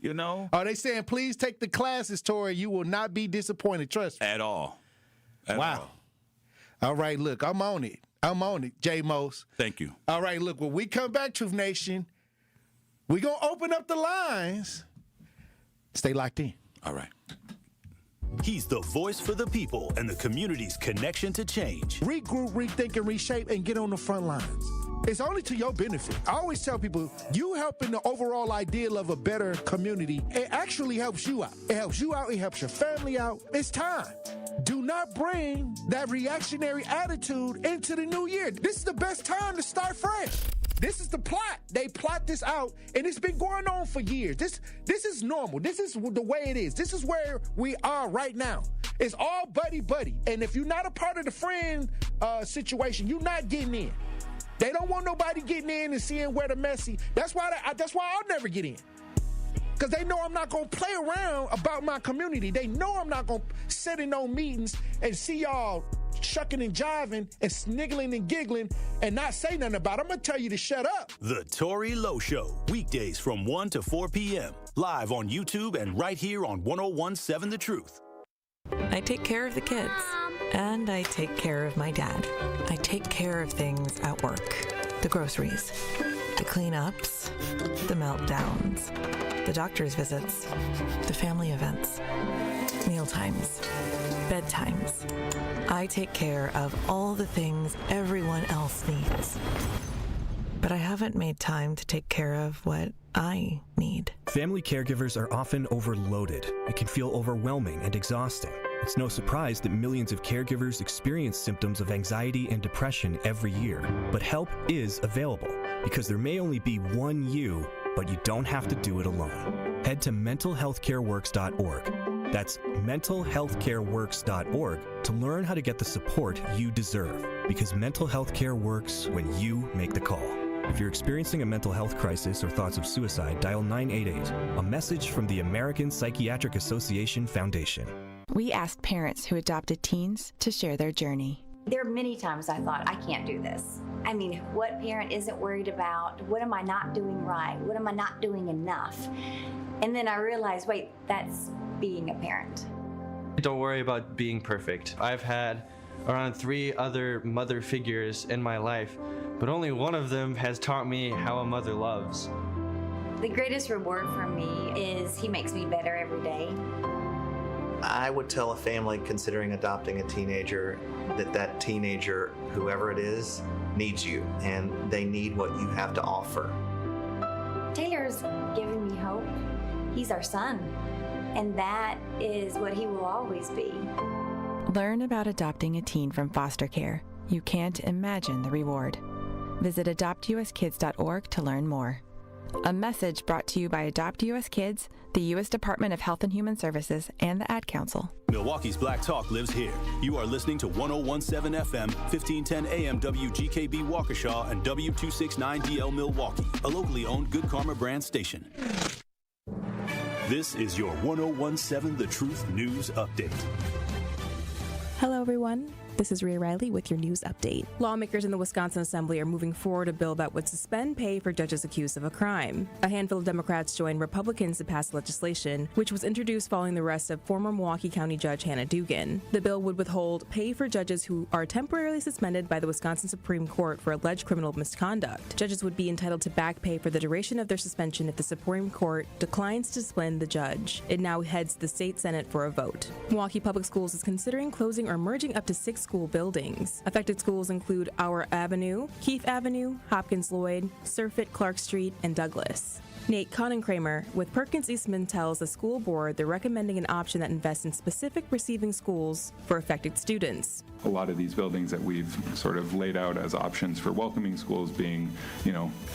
Speaker 2: You know?
Speaker 4: Are they saying, please take the classes, Tory? You will not be disappointed. Trust me.
Speaker 2: At all.
Speaker 4: Wow. All right, look, I'm on it. J. Mos.
Speaker 2: Thank you.
Speaker 4: All right, look, when we come back, Truth Nation, we're going to open up the lines. Stay locked in.
Speaker 2: All right.
Speaker 3: He's the voice for the people and the community's connection to change.
Speaker 4: Regroup, rethink, and reshape, and get on the front lines. It's only to your benefit. I always tell people, you helping the overall ideal of a better community, it actually helps you out. It helps you out. It helps your family out. It's time. Do not bring that reactionary attitude into the new year. This is the best time to start fresh. This is the plot. They plot this out, and it's been going on for years. This is normal. This is the way it is. This is where we are right now. It's all buddy-buddy. And if you're not a part of the friend situation, you're not getting in. They don't want nobody getting in and seeing where the messy. That's why I'll never get in. Because they know I'm not going to play around about my community. They know I'm not going to sit in no meetings and see y'all shucking and jiving and sniggling and giggling and not say nothing about it. I'm going to tell you to shut up.
Speaker 3: The Tory Lowe Show, weekdays from 1 to 4 p.m. Live on YouTube and right here on 101.7 The Truth.
Speaker 14: I take care of the kids, and I take care of my dad. I take care of things at work. The groceries, the cleanups, the meltdowns, the doctor's visits, the family events, mealtimes, bedtimes. I take care of all the things everyone else needs. But I haven't made time to take care of what I need.
Speaker 19: Family caregivers are often overloaded. It can feel overwhelming and exhausting. It's no surprise that millions of caregivers experience symptoms of anxiety and depression every year. But help is available, because there may only be one you, but you don't have to do it alone. Head to mentalhealthcareworks.org. That's mentalhealthcareworks.org to learn how to get the support you deserve, because mental health care works when you make the call. If you're experiencing a mental health crisis or thoughts of suicide, dial 988, a message from the American Psychiatric Association Foundation.
Speaker 20: We asked parents who adopted teens to share their journey.
Speaker 21: There are many times I thought, I can't do this. I mean, what parent isn't worried about? What am I not doing right? What am I not doing enough? And then I realized, wait, that's being a parent.
Speaker 23: Don't worry about being perfect. I've had around 3 other mother figures in my life, but only one of them has taught me how a mother loves.
Speaker 21: The greatest reward for me is he makes me better every day.
Speaker 24: I would tell a family considering adopting a teenager that teenager, whoever it is, needs you, and they need what you have to offer.
Speaker 21: Taylor's given me He's our son, and that is what he will always be.
Speaker 20: Learn about adopting a teen from foster care. You can't imagine the reward. Visit adoptuskids.org to learn more. A message brought to you by Adopt US Kids, the U.S. Department of Health and Human Services, and the Ad Council.
Speaker 3: Milwaukee's Black Talk lives here. You are listening to 101.7 FM, 1510 AM WGKB Waukesha, and W269DL Milwaukee, a locally owned Good Karma brand station. This is your 101.7 The Truth News Update.
Speaker 7: Hello, everyone. This is Rhea Riley with your news update. Lawmakers in the Wisconsin Assembly are moving forward a bill that would suspend pay for judges accused of a crime. A handful of Democrats joined Republicans to pass legislation, which was introduced following the arrest of former Milwaukee County Judge Hannah Dugan. The bill would withhold pay for judges who are temporarily suspended by the Wisconsin Supreme Court for alleged criminal misconduct. Judges would be entitled to back pay for the duration of their suspension if the Supreme Court declines to discipline the judge. It now heads the state Senate for a vote. Milwaukee Public Schools is considering closing or merging up to 6 school buildings. Affected schools include Our Avenue, Keith Avenue, Hopkins Lloyd, Surfeit Clark Street, and Douglas. Nate Connankramer with Perkins Eastman tells the school board they're recommending an option that invests in specific receiving schools for affected students.
Speaker 9: A lot of these buildings that we've sort of laid out as options for welcoming schools being,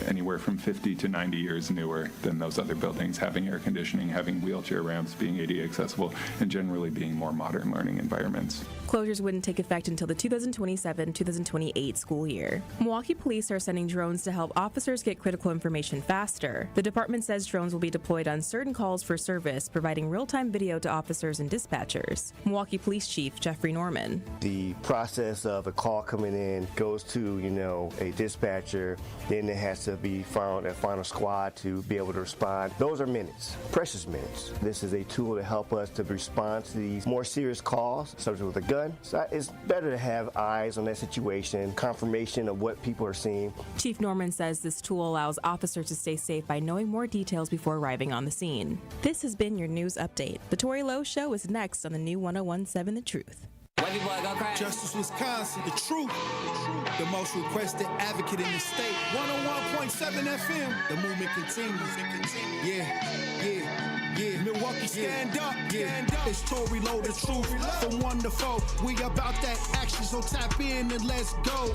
Speaker 9: anywhere from 50 to 90 years newer than those other buildings, having air conditioning, having wheelchair ramps, being ADA accessible, and generally being more modern learning environments.
Speaker 7: Closures wouldn't take effect until the 2027-2028 school year. Milwaukee police are sending drones to help officers get critical information faster. The department says drones will be deployed on certain calls for service, providing real-time video to officers and dispatchers. Milwaukee Police Chief Jeffrey Norman.
Speaker 12: The process of a call coming in goes to, a dispatcher, then it has to be found a final squad to be able to respond. Those are minutes, precious minutes. This is a tool to help us to respond to these more serious calls, such as with a gun. So it's better to have eyes on that situation, confirmation of what people are seeing.
Speaker 7: Chief Norman says this tool allows officers to stay safe by knowing more details before arriving on the scene. This has been your news update. The Tory Lowe Show is next on the new 101.7 The Truth.
Speaker 1: Justice Wisconsin, the truth, the most requested advocate in the state. 101.7 FM, the movement continues. Yeah. Milwaukee, stand up. It's Tory Lowe, the truth. From 1 to 4, we about that action, so tap in and let's go.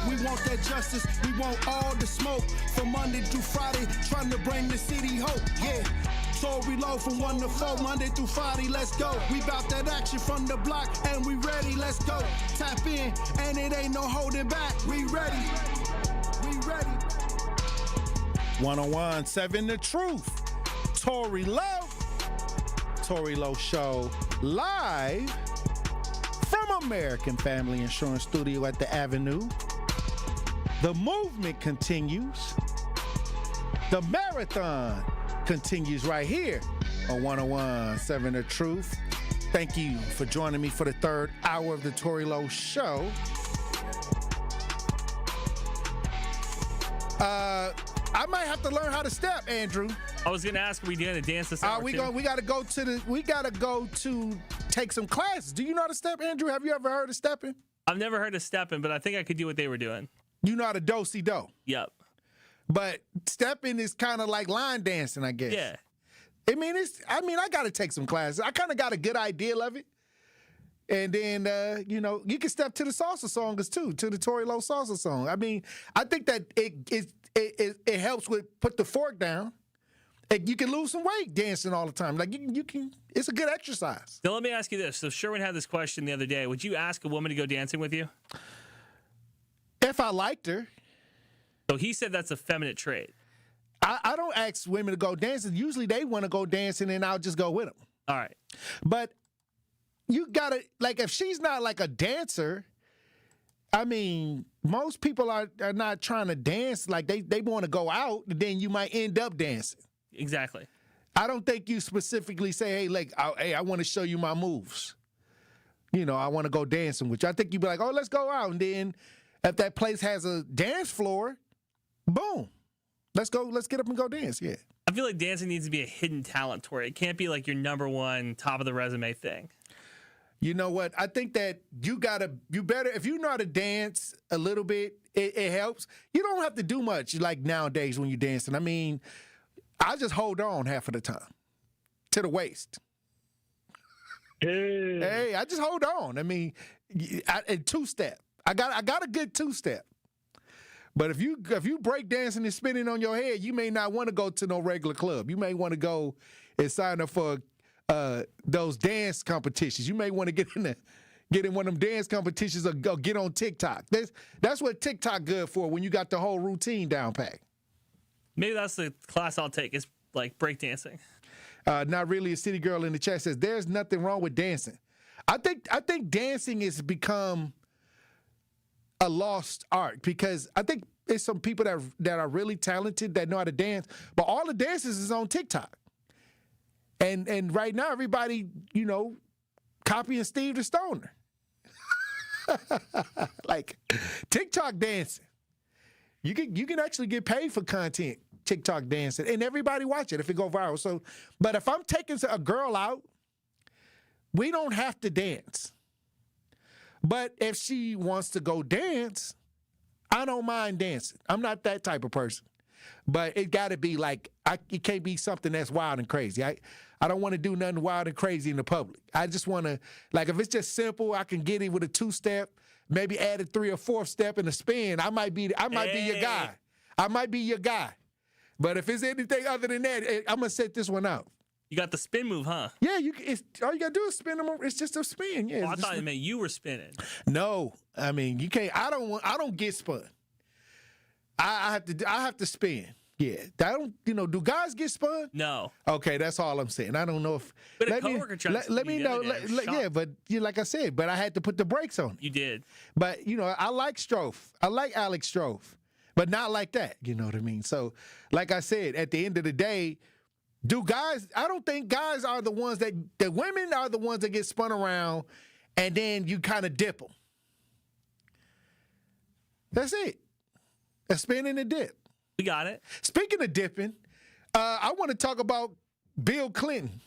Speaker 1: We want that justice, we want all the smoke. From Monday through Friday, trying to bring the city hope. Yeah. Tory Lowe from 1 to 4, Monday through Friday, let's go. We bout that action from the block, and we ready, let's go. Tap in, and it ain't no holding back. We ready.
Speaker 4: 101.7 The Truth. Tory Lowe. Tory Lowe Show live from American Family Insurance Studio at the Avenue. The movement continues. The marathon continues right here on 101.7 The Truth. Thank you for joining me for the third hour of the Tory Lowe Show. I might have to learn how to step, Andrew.
Speaker 16: I was gonna ask, are we doing a dance this hour?
Speaker 4: We gotta go to take some classes. Do you know how to step, Andrew? Have you ever heard of stepping?
Speaker 16: I've never heard of stepping, but I think I could do what they were doing.
Speaker 4: You know how to do-si-do?
Speaker 16: Yep.
Speaker 4: But stepping is kind of like line dancing, I guess.
Speaker 16: Yeah.
Speaker 4: I got to take some classes. I kind of got a good idea of it. And then, you can step to the salsa songs too, to the Tory Lowe salsa song. I mean, I think that it helps with put the fork down. You can lose some weight dancing all the time. Like you can. It's a good exercise.
Speaker 16: Now let me ask you this. So Sherwin had this question the other day. Would you ask a woman to go dancing with you?
Speaker 4: If I liked her.
Speaker 16: So he said that's a feminine trait.
Speaker 4: I don't ask women to go dancing. Usually they want to go dancing and I'll just go with them.
Speaker 16: All right.
Speaker 4: But you got to, like, if she's not like a dancer, I mean, most people are not trying to dance. Like they want to go out and then you might end up dancing.
Speaker 16: Exactly.
Speaker 4: I don't think you specifically say, hey, I want to show you my moves. I want to go dancing with you. I think you'd be like, oh, let's go out. And then if that place has a dance floor, boom. Let's get up and go dance, yeah.
Speaker 16: I feel like dancing needs to be a hidden talent, Tory. It can't be like your number one, top of the resume thing.
Speaker 4: You know what? I think that you better, if you know how to dance a little bit, it helps. You don't have to do much like nowadays when you're dancing. I mean, I just hold on half of the time. to the waist. Hey, I just hold on. I mean, and two-step. I got a good two-step. But if you break dancing and spinning on your head, you may not want to go to no regular club. You may want to go and sign up for those dance competitions. You may want to get in one of them dance competitions or go get on TikTok. That's what TikTok good for when you got the whole routine down pat.
Speaker 8: Maybe that's the class I'll take is like breakdancing.
Speaker 4: Not really. A city girl in the chat says there's nothing wrong with dancing. I think dancing has become a lost art because I think it's some people that are really talented that know how to dance, but all the dances is on TikTok. And right now everybody, copying Steve the Stoner. Like TikTok dancing. You can actually get paid for content, TikTok dancing, and everybody watch it if it go viral. So, but if I'm taking a girl out, we don't have to dance. But if she wants to go dance, I don't mind dancing. I'm not that type of person. But it got to be like, it can't be something that's wild and crazy. I don't want to do nothing wild and crazy in the public. I just want to, like, if it's just simple, I can get it with a two-step, maybe add a 3 or 4 step and a spin. I might be your guy. I might be your guy. But if it's anything other than that, I'm going to set this one out.
Speaker 8: You got the spin move, huh?
Speaker 4: Yeah, all you got to do is spin them. It's just a spin. Yeah.
Speaker 8: I thought it meant you were spinning.
Speaker 4: No, I mean, you can't. I don't get spun. I have to spin. Yeah, do guys get spun?
Speaker 8: No.
Speaker 4: Okay, that's all I'm saying. I don't know if.
Speaker 8: But a coworker tried to
Speaker 4: let me know. Yeah, but like I said, but I had to put the brakes on it.
Speaker 8: You did.
Speaker 4: But I like Strofe. I like Alex Strofe, but not like that. You know what I mean? So, like I said, at the end of the day, I don't think guys are the ones that women are the ones that get spun around, and then you kind of dip them. That's it. A spin and a dip.
Speaker 8: We got it.
Speaker 4: Speaking of dipping, I want to talk about Bill Clinton.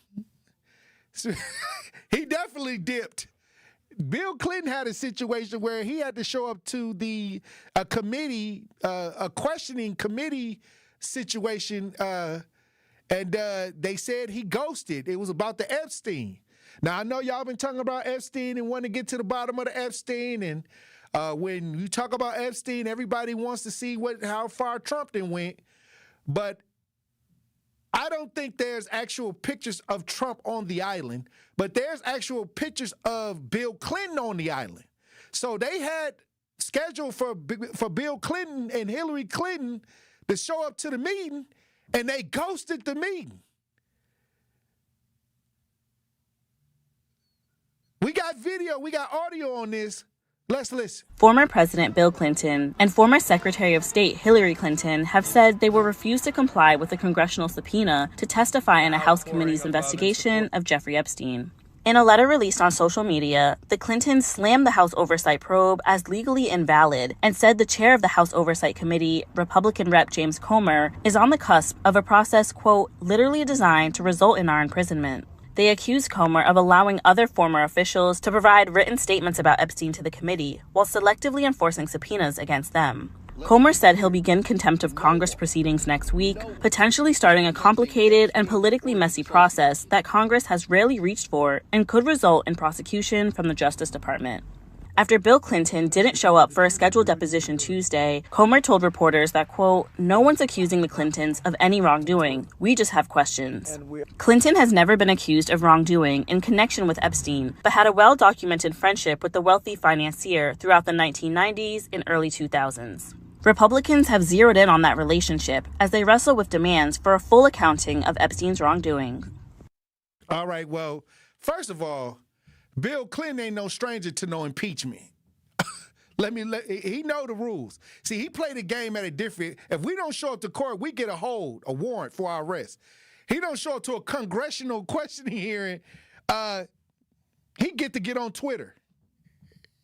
Speaker 4: He definitely dipped. Bill Clinton had a situation where he had to show up to a questioning committee situation, and they said he ghosted. It was about the Epstein. Now, I know y'all been talking about Epstein and want to get to the bottom of the Epstein, and when you talk about Epstein, everybody wants to see how far Trump then went. But I don't think there's actual pictures of Trump on the island, but there's actual pictures of Bill Clinton on the island. So they had scheduled for Bill Clinton and Hillary Clinton to show up to the meeting, and they ghosted the meeting. We got video, we got audio on this. Let's listen.
Speaker 10: Former President Bill Clinton and former Secretary of State Hillary Clinton have said they will refuse to comply with a congressional subpoena to testify in a House committee's investigation of Jeffrey Epstein. In a letter released on social media, the Clintons slammed the House Oversight probe as legally invalid and said the chair of the House Oversight Committee, Republican Rep. James Comer, is on the cusp of a process, quote, literally designed to result in our imprisonment. They accused Comer of allowing other former officials to provide written statements about Epstein to the committee while selectively enforcing subpoenas against them. Comer said he'll begin contempt of Congress proceedings next week, potentially starting a complicated and politically messy process that Congress has rarely reached for and could result in prosecution from the Justice Department. After Bill Clinton didn't show up for a scheduled deposition Tuesday, Comer told reporters that, quote, no one's accusing the Clintons of any wrongdoing. We just have questions. Clinton has never been accused of wrongdoing in connection with Epstein, but had a well-documented friendship with the wealthy financier throughout the 1990s and early 2000s. Republicans have zeroed in on that relationship as they wrestle with demands for a full accounting of Epstein's wrongdoing.
Speaker 4: All right, well, first of all, Bill Clinton ain't no stranger to no impeachment. He know the rules. See, he played the game at a different. If we don't show up to court, we get a warrant for our arrest. He don't show up to a congressional questioning hearing. He get on Twitter.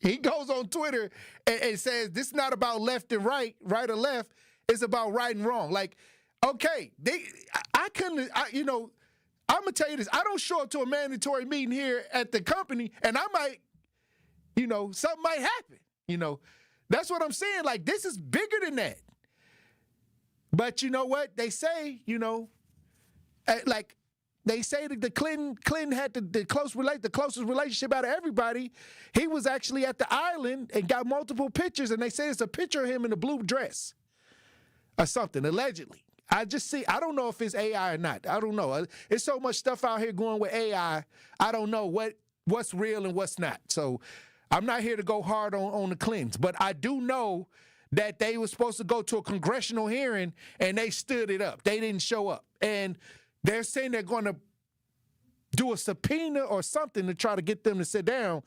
Speaker 4: He goes on Twitter and says this is not about left and right or left. It's about right and wrong. Like, okay, I'm going to tell you this. I don't show up to a mandatory meeting here at the company, and I might, something might happen. That's what I'm saying. Like, this is bigger than that. But you know what? They say, like, they say that the Clinton had the closest relationship out of everybody. He was actually at the island and got multiple pictures, and they say it's a picture of him in a blue dress or something, allegedly. I don't know if it's AI or not. I don't know. It's so much stuff out here going with AI. I don't know what's real and what's not. So I'm not here to go hard on the Clintons, but I do know that they were supposed to go to a congressional hearing and they stood it up. They didn't show up. And they're saying they're going to do a subpoena or something to try to get them to sit down.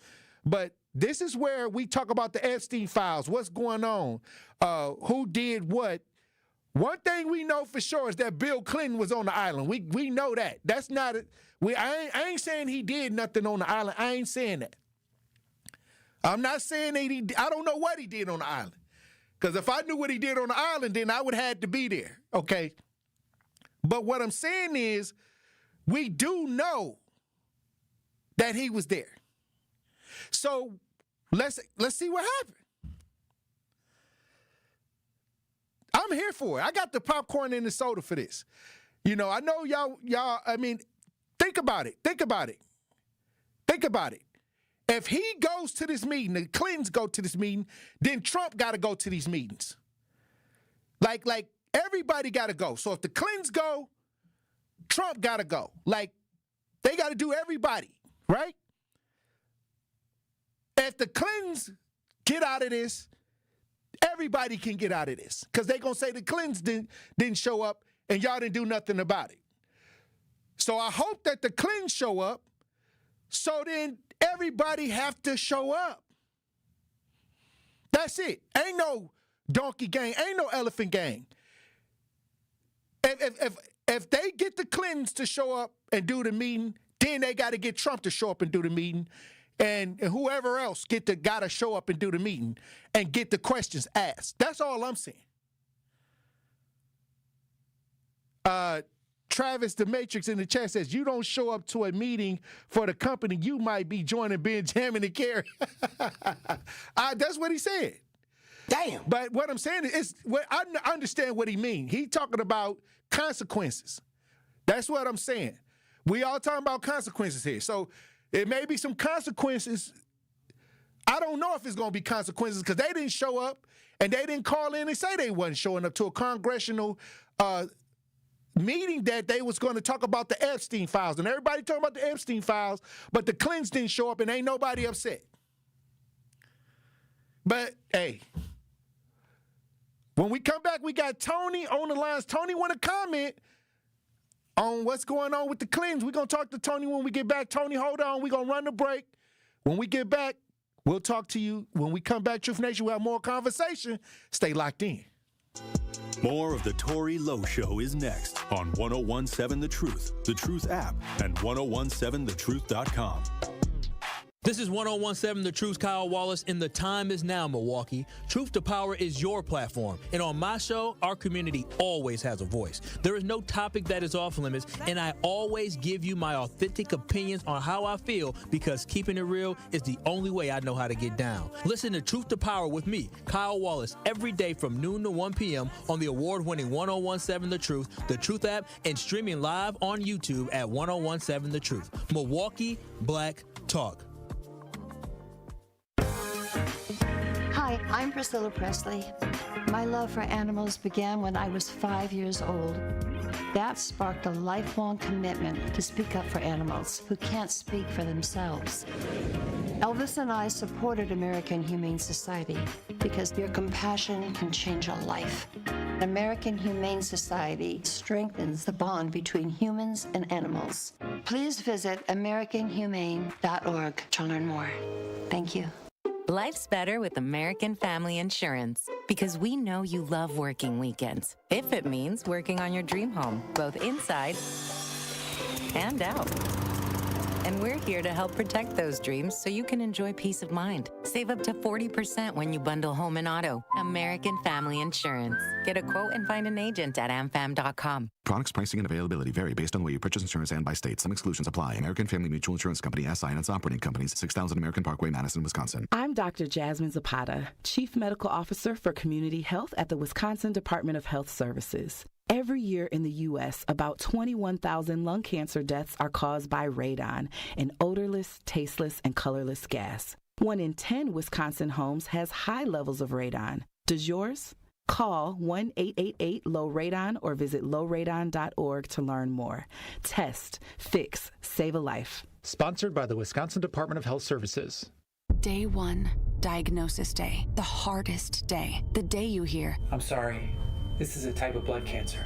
Speaker 4: But this is where we talk about the Epstein files, what's going on, who did what. One thing we know for sure is that Bill Clinton was on the island. We know that. That's not it. I ain't saying he did nothing on the island. I ain't saying that. I'm not saying that I don't know what he did on the island. Because if I knew what he did on the island, then I would have had to be there. Okay. But what I'm saying is, we do know that he was there. So let's see what happened. I'm here for it. I got the popcorn and the soda for this. You know, I know y'all, I mean, think about it. If he goes to this meeting, the Clintons go to this meeting, then Trump got to go to these meetings. Like everybody got to go. So if the Clintons go, Trump got to go. Like, they got to do everybody, right? If the Clintons get out of this, everybody can get out of this because they're going to say the Clintons didn't show up and y'all didn't do nothing about it. So I hope that the Clintons show up, so then everybody have to show up. That's it. Ain't no donkey gang. Ain't no elephant gang. If they get the Clintons to show up and do the meeting, then they got to get Trump to show up and do the meeting. And whoever else got to show up and do the meeting and get the questions asked. That's all I'm saying. Travis the Matrix in the chat says, you don't show up to a meeting for the company, you might be joining Benjamin and Kerry. That's what he said. Damn. But what I'm saying is, I understand what he means. He talking about consequences. That's what I'm saying. We all talking about consequences here. So it may be some consequences. I don't know if it's going to be consequences because they didn't show up and they didn't call in and say they wasn't showing up to a congressional meeting that they was going to talk about the Epstein files. And everybody talking about the Epstein files, but the Clintons didn't show up and ain't nobody upset. But, hey, when we come back, we got Tony on the lines. Tony want to comment on what's going on with the Clintons. We're going to talk to Tony when we get back. Tony, hold on. We're going to run the break. When we get back, we'll talk to you. When we come back, Truth Nation, we'll have more conversation. Stay locked in.
Speaker 3: More of the Tory Lowe Show is next on 1017 The Truth app, and 1017thetruth.com.
Speaker 11: This is 1017 The Truth, Kyle Wallace, and the time is now, Milwaukee. Truth to Power is your platform, and on my show, our community always has a voice. There is no topic that is off limits, and I always give you my authentic opinions on how I feel, because keeping it real is the only way I know how to get down. Listen to Truth to Power with me, Kyle Wallace, every day from noon to 1 p.m. on the award-winning 1017 The Truth app, and streaming live on YouTube at 1017 The Truth. Milwaukee Black Talk.
Speaker 15: Hi, I'm Priscilla Presley. My love for animals began when I was 5 years old. That sparked a lifelong commitment to speak up for animals who can't speak for themselves. Elvis and I supported American Humane Society because your compassion can change a life. American Humane Society strengthens the bond between humans and animals. Please visit AmericanHumane.org to learn more. Thank you.
Speaker 17: Life's better with American Family Insurance because we know you love working weekends. If it means working on your dream home, both inside and out. And we're here to help protect those dreams so you can enjoy peace of mind. Save up to 40% when you bundle home and auto. American Family Insurance. Get a quote and find an agent at amfam.com.
Speaker 18: Products, pricing, and availability vary based on the way you purchase insurance and by state. Some exclusions apply. American Family Mutual Insurance Company, SI, and its operating companies, 6000 American Parkway, Madison, Wisconsin.
Speaker 25: I'm Dr. Jasmine Zapata, Chief Medical Officer for Community Health at the Wisconsin Department of Health Services.
Speaker 5: Every year in the U.S., about 21,000 lung cancer deaths are caused by radon, an odorless, tasteless, and colorless gas. 1 in 10 Wisconsin homes has high levels of radon. Does yours? Call 1-888-LOW-RADON or visit lowradon.org to learn more. Test, fix, save a life.
Speaker 6: Sponsored by the Wisconsin Department of Health Services.
Speaker 13: Day 1, diagnosis day. The hardest day. The day you hear,
Speaker 22: I'm sorry, this is a type of blood cancer.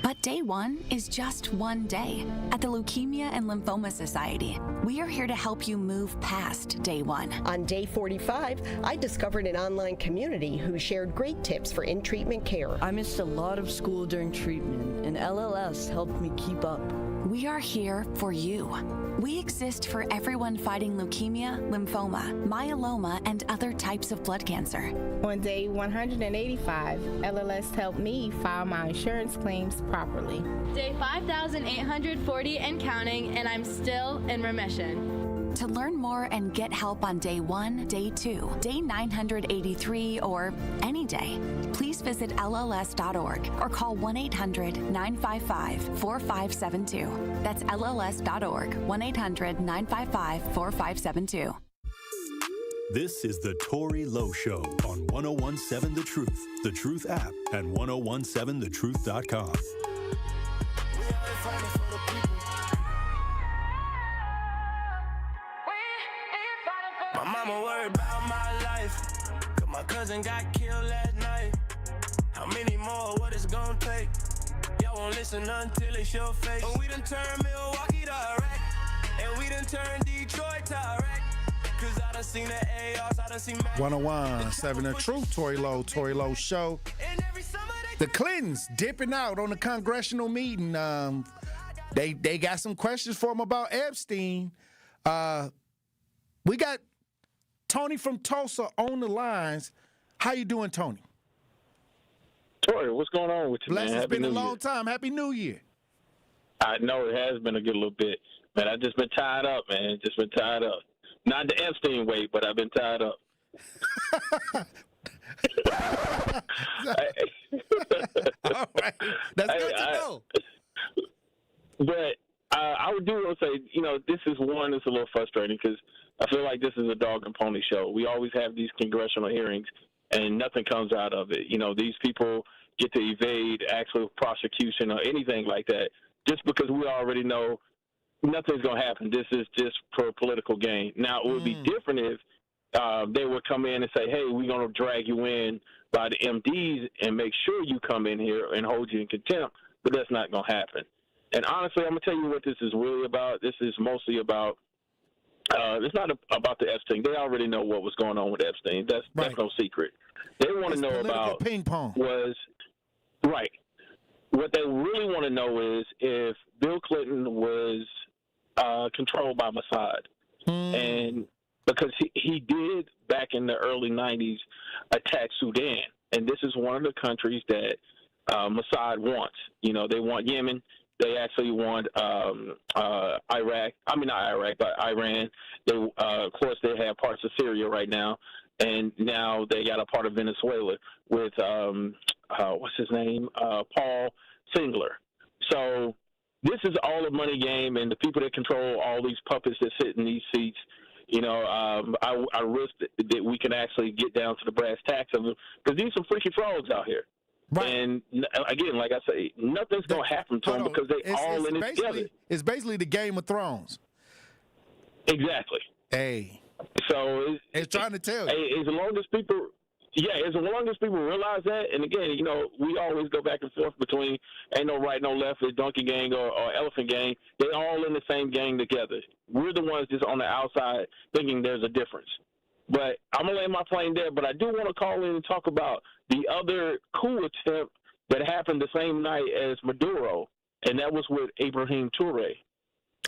Speaker 13: But day 1 is just one day. At the Leukemia and Lymphoma Society, we are here to help you move past day 1.
Speaker 25: On day 45, I discovered an online community who shared great tips for in-treatment care.
Speaker 26: I missed a lot of school during treatment, and LLS helped me keep up.
Speaker 13: We are here for you. We exist for everyone fighting leukemia, lymphoma, myeloma, and other types of blood cancer.
Speaker 27: On day 185, LLS helped me file my insurance claims properly.
Speaker 28: Day 5,840 and counting, and I'm still in remission.
Speaker 13: To learn more and get help on day 1, day 2, day 983, or any day, please visit LLS.org or call 1-800-955-4572. That's LLS.org, 1-800-955-4572.
Speaker 3: This is the Tory Lowe Show on 1017 The Truth, The Truth app, and 1017thetruth.com.
Speaker 1: My mama worried about my life, 'cause my cousin got killed last night. How many more, what it's gonna take? Y'all won't listen until it's your face. And we done turned Milwaukee to Iraq, and we done turned Detroit to Iraq. 'Cause I done seen the ARs, I done seen
Speaker 4: 101.7 The Truth, Tory Lowe Show. The Clintons dipping out on the congressional meeting. They got some questions for him about Epstein. We got Tony from Tulsa on the lines. How you doing, Tony?
Speaker 29: Tory, what's going on with you,
Speaker 4: Bless,
Speaker 29: man?
Speaker 4: it's been a
Speaker 29: New
Speaker 4: long
Speaker 29: Year.
Speaker 4: time. Happy New Year.
Speaker 29: I know it has been a good little bit. Man, I've just been tied up, man. Just been tied up. Not the Epstein way, but I've been tied up.
Speaker 4: All right. That's good to know.
Speaker 29: But I would do want to say, this is one that's a little frustrating because I feel like this is a dog and pony show. We always have these congressional hearings, and nothing comes out of it. These people get to evade actual prosecution or anything like that just because we already know nothing's going to happen. This is just for political gain. Now, it would be different if they would come in and say, hey, we're going to drag you in by the MDs and make sure you come in here and hold you in contempt, but that's not going to happen. And honestly, I'm going to tell you what this is really about. This is mostly about it's not about the Epstein. They already know what was going on with Epstein. That's no secret. They want to know about
Speaker 4: ping pong.
Speaker 29: Right. What they really want to know is if Bill Clinton was controlled by Mossad. And because he did, back in the early 90s, attack Sudan. And this is one of the countries that Mossad wants. They want Yemen. They actually want Iraq. I mean, not Iraq, but Iran. They, of course, they have parts of Syria right now. And now they got a part of Venezuela with, what's his name, Paul Singler. So this is all a money game, and the people that control all these puppets that sit in these seats, I risk that we can actually get down to the brass tacks of them, because these are some freaky frogs out here. Right. And again, like I say, nothing's going to happen to them because they all in it together.
Speaker 4: It's basically the Game of Thrones.
Speaker 29: Exactly.
Speaker 4: Hey.
Speaker 29: So
Speaker 4: it's trying to tell you.
Speaker 29: As long as people realize that, and again, we always go back and forth between ain't no right, no left, it's donkey gang or elephant gang. They all in the same gang together. We're the ones just on the outside thinking there's a difference. But I'm going to lay my plane there, but I do want to call in and talk about the other coup attempt that happened the same night as Maduro, and that was with Ibrahim Toure.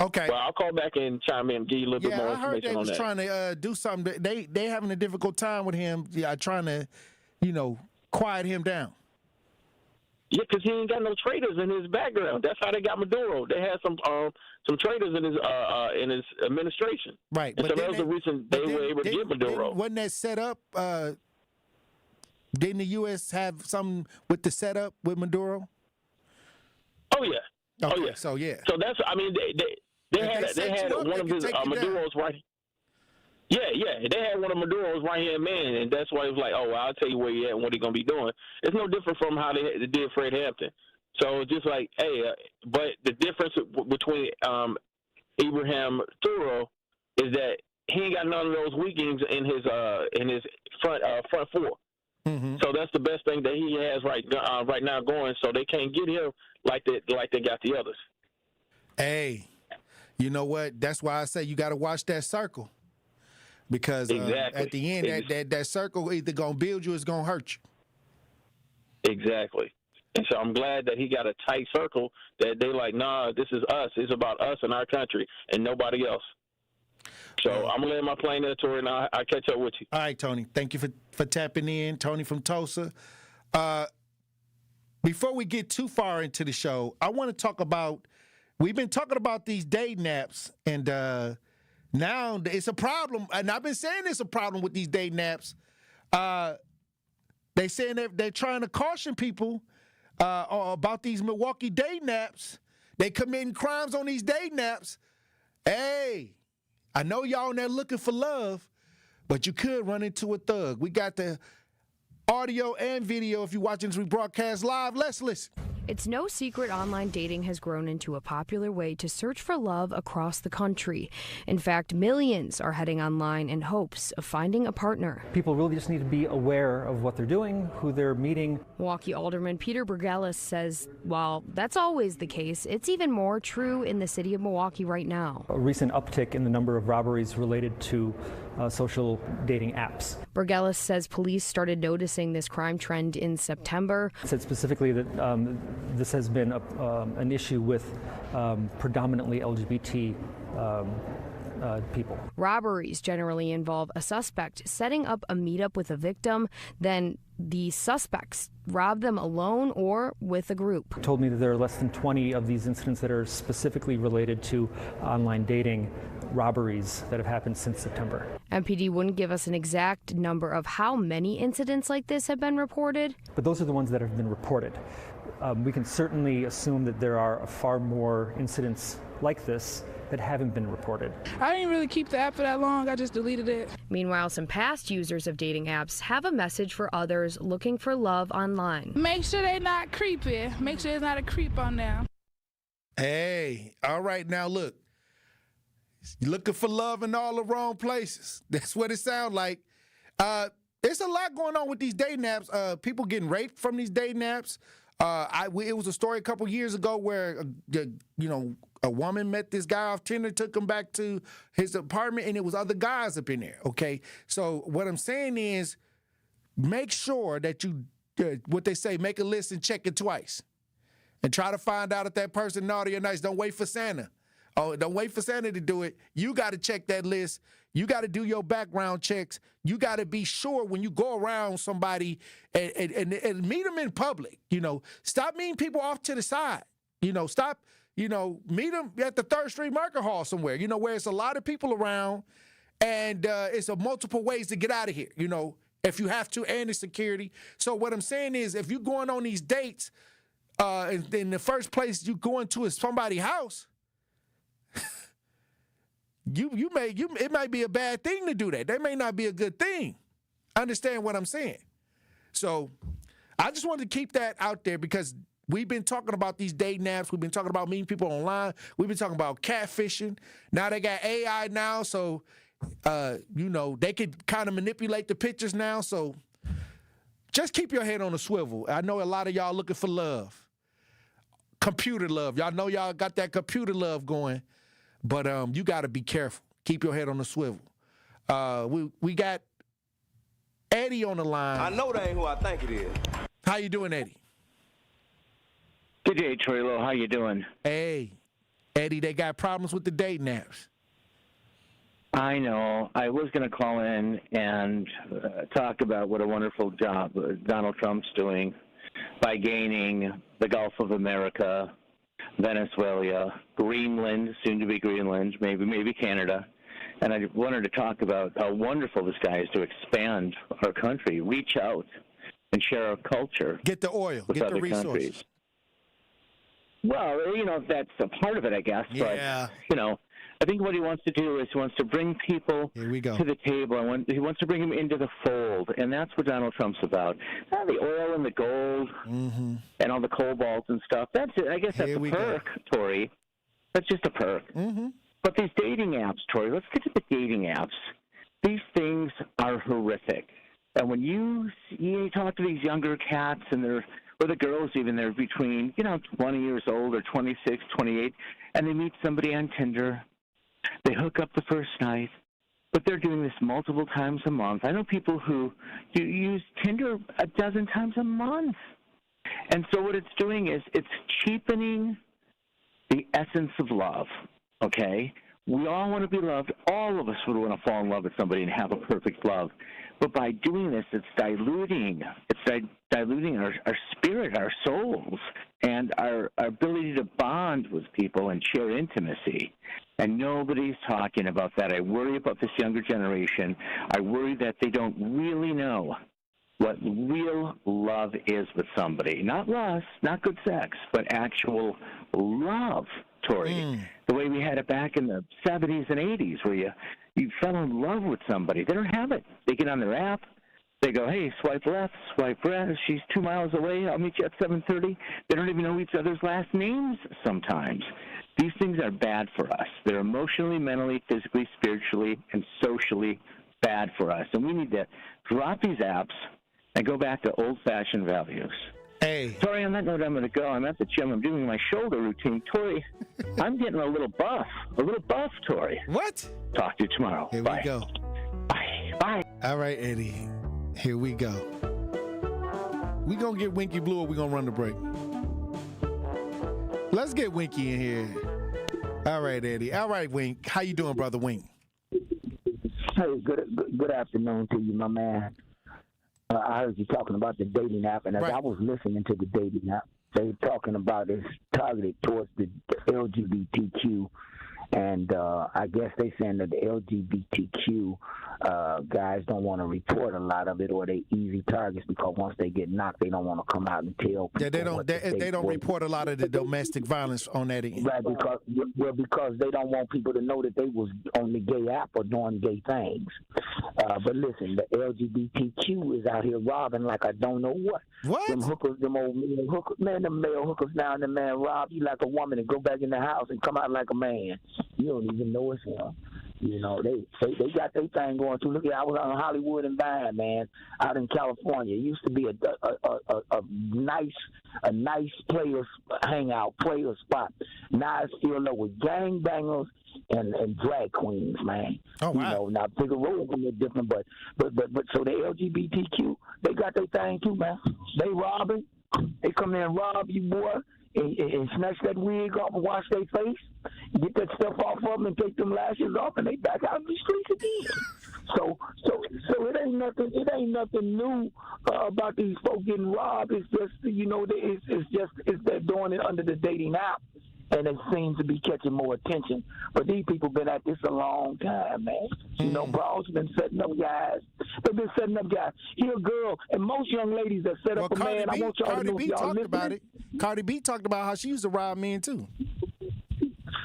Speaker 4: Okay.
Speaker 29: Well, I'll call back and chime in and give you a little bit more information on that.
Speaker 4: I heard they was trying to do something. They having a difficult time with him, trying to, quiet him down.
Speaker 29: Yeah, because he ain't got no traitors in his background. That's how they got Maduro. They had some traitors in his administration.
Speaker 4: Right.
Speaker 29: And so that was the reason they were able to get Maduro.
Speaker 4: Wasn't that set up Didn't the U.S. have something with the setup with Maduro?
Speaker 29: Oh yeah.
Speaker 4: Okay,
Speaker 29: Oh yeah.
Speaker 4: So yeah.
Speaker 29: So that's, I mean, they had one of his Maduro's right. Yeah, they had one of Maduro's right hand man, and that's why it was like, oh, well, I'll tell you where he at and what he's gonna be doing. It's no different from how they did Fred Hampton. So it's just like, hey, but the difference between Ibrahim Thuro is that he ain't got none of those weakings in his front four.
Speaker 4: Mm-hmm.
Speaker 29: So that's the best thing that he has right now going. So they can't get him like they got the others.
Speaker 4: Hey, you know what? That's why I say you got to watch that circle, because
Speaker 29: exactly.
Speaker 4: At the end, that circle either gonna build you or it's gonna hurt you.
Speaker 29: Exactly. And so I'm glad that he got a tight circle that they like, nah, this is us. It's about us and our country and nobody else. So I'm going to land my plane there, Tory, and I'll catch up with you.
Speaker 4: All right, Tony. Thank you for tapping in. Tony from Tulsa. Before we get too far into the show, I want to talk about, we've been talking about these day naps, and now it's a problem. And I've been saying it's a problem with these day naps. They saying that they're trying to caution people about these Milwaukee day naps. They committing crimes on these day naps. Hey, I know y'all in there looking for love, but you could run into a thug. We got the audio and video if you're watching this rebroadcast live. Let's listen.
Speaker 2: It's no secret online dating has grown into a popular way to search for love across the country. In fact, millions are heading online in hopes of finding a partner.
Speaker 9: People really just need to be aware of what they're doing, who they're meeting.
Speaker 2: Milwaukee Alderman Peter Burgelis says while that's always the case, it's even more true in the city of Milwaukee right now.
Speaker 9: A recent uptick in the number of robberies related to social dating apps.
Speaker 2: Burgelis says police started noticing this crime trend in September.
Speaker 9: It said specifically that this has been an issue with predominantly LGBT people.
Speaker 2: Robberies generally involve a suspect setting up a meetup with a victim, then the suspects rob them alone or with a group.
Speaker 9: Told me that there are less than 20 of these incidents that are specifically related to online dating robberies that have happened since September.
Speaker 2: MPD wouldn't give us an exact number of how many incidents like this have been reported.
Speaker 9: But those are the ones that have been reported. We can certainly assume that there are far more incidents like this that haven't been reported.
Speaker 12: I didn't really keep the app for that long. I just deleted it.
Speaker 2: Meanwhile, some past users of dating apps have a message for others looking for love online.
Speaker 12: Make sure they're not creepy. Make sure there's not a creep on there.
Speaker 4: Hey, all right, now look. You're looking for love in all the wrong places. That's what it sounds like. There's a lot going on with these dating apps. People getting raped from these dating apps. It was a story a couple years ago where, a woman met this guy off Tinder, took him back to his apartment, and it was other guys up in there, okay? So what I'm saying is make sure that you, what they say, make a list and check it twice. And try to find out if that person naughty or nice. Don't wait for Santa. Oh, don't wait for Santa to do it. You got to check that list. You got to do your background checks. You got to be sure when you go around somebody and meet them in public. Stop meeting people off to the side. Stop, meet them at the 3rd Street Market Hall somewhere, where it's a lot of people around and it's multiple ways to get out of here, if you have to, and the security. So what I'm saying is if you're going on these dates, in the first place you going to is somebody's house, it might be a bad thing to do that. That may not be a good thing. Understand what I'm saying? So I just wanted to keep that out there because we've been talking about these dating apps. We've been talking about meeting people online. We've been talking about catfishing. Now they got AI now, so they could kind of manipulate the pictures now. So just keep your head on a swivel. I know a lot of y'all looking for love. Computer love. Y'all know y'all got that computer love going. But you got to be careful. Keep your head on the swivel. We got Eddie on the line.
Speaker 14: I know that ain't who I think it is.
Speaker 4: How you doing, Eddie?
Speaker 14: Good day, Tory Lowe. How you doing?
Speaker 4: Hey, Eddie, they got problems with the dating apps.
Speaker 14: I know. I was going to call in and talk about what a wonderful job Donald Trump's doing by gaining the Gulf of America, Venezuela, Greenland, soon to be Greenland, maybe Canada. And I wanted to talk about how wonderful this guy is to expand our country, reach out and share our culture.
Speaker 4: Get the oil,
Speaker 14: with
Speaker 4: get
Speaker 14: other
Speaker 4: the resources.
Speaker 14: countries. Well, that's a part of it, I guess.
Speaker 4: Yeah.
Speaker 14: But, I think what he wants to do is he wants to bring people to the table. And he wants to bring them into the fold, and that's what Donald Trump's about. The oil and the gold and all the cobalt and stuff. That's it. I guess that's a perk, Tory. That's just a perk. But these dating apps, Tory, let's get to the dating apps. These things are horrific. And when you talk to these younger cats and or the girls even, they're between, 20 years old or 26, 28, and they meet somebody on Tinder. They hook up the first night, but they're doing this multiple times a month. I know people who use Tinder a dozen times a month. And so what it's doing is it's cheapening the essence of love, okay? We all want to be loved. All of us would want to fall in love with somebody and have a perfect love. But by doing this, it's diluting our spirit, our souls, and our ability to bond with people and share intimacy. And nobody's talking about that. I worry about this younger generation. I worry that they don't really know what real love is with somebody. Not lust, not good sex, but actual love, Tory. The way we had it back in the 70s and 80s, where you fell in love with somebody. They don't have it. They get on their app. They go, hey, swipe left, swipe right. She's 2 miles away. I'll meet you at 7:30. They don't even know each other's last names sometimes. These things are bad for us. They're emotionally, mentally, physically, spiritually, and socially bad for us. And we need to drop these apps and go back to old-fashioned values.
Speaker 4: Hey.
Speaker 14: Tory, on that note, I'm going to go. I'm at the gym. I'm doing my shoulder routine. Tory, I'm getting a little buff, Tory.
Speaker 4: What?
Speaker 14: Talk to you tomorrow.
Speaker 4: Here
Speaker 14: Bye.
Speaker 4: we go.
Speaker 14: Bye.
Speaker 4: All right, Eddie. Here we go. We going to get Winky Blue or we going to run the break? Let's get Winky in here. All right, Eddie. All right, Wink. How you doing, brother Wink?
Speaker 7: Hey, good afternoon to you, my man. I heard you talking about the dating app, and as I was listening to the dating app, they were talking about it's targeted towards the LGBTQ, and I guess they saying that the LGBTQ guys don't want to report a lot of it, or they easy targets because once they get knocked, they don't want to come out and tell people.
Speaker 4: Yeah, they don't report a lot of the domestic violence on that end.
Speaker 7: Right, because they don't want people to know that they was on the gay app or doing gay things. But listen, the LGBTQ is out here robbing like I don't know what.
Speaker 4: What?
Speaker 7: Them hookers, them old male hookers, man, them male hookers now and the man rob you like a woman and go back in the house and come out like a man. You don't even know it's him. You know, they got their thing going too. Look at, I was on Hollywood and Vine, man, out in California. It used to be a nice players hangout, player spot. Now it's filled up with gangbangers and drag queens, man.
Speaker 4: Oh wow.
Speaker 7: You know, now bigger roles are different, but so the LGBTQ, they got their thing too, man. They robbing. They come in and rob you, boy. And snatch that wig off and wash their face, get that stuff off of them and take them lashes off, and they back out in the streets again. So it ain't nothing new about these folks getting robbed. It's just it's they're doing it under the dating app, and it seems to be catching more attention. But these people been at this a long time, man. You know, bros been setting up guys. They've been setting up guys. Here, a girl, and most young ladies that set up a man. I want y'all to know, y'all listening.
Speaker 4: About it. Cardi B talked about how she used to rob men too.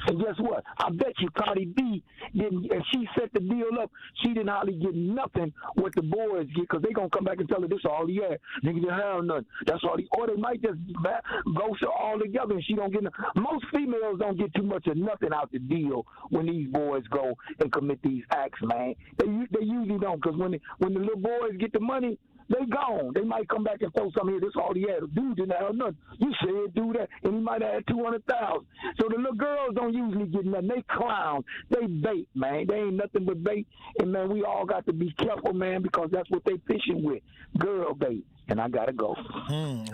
Speaker 7: And guess what? I bet you Cardi B didn't. If she set the deal up, she didn't hardly get nothing what the boys get, because they gonna come back and tell her this all he had. Nigga didn't have nothing. That's all he. Or they might just go all together and she don't get nothing. Most females don't get too much of nothing out the deal when these boys go and commit these acts, man. They usually don't, because when the little boys get the money, they gone. They might come back and throw something here. This all he had. Dude didn't have nothing. You said do that, and he might have had 200,000. So the little girls don't usually get nothing. They clowns. They bait, man. They ain't nothing but bait. And man, we all got to be careful, man, because that's what they fishing with. Girl bait. And I gotta go.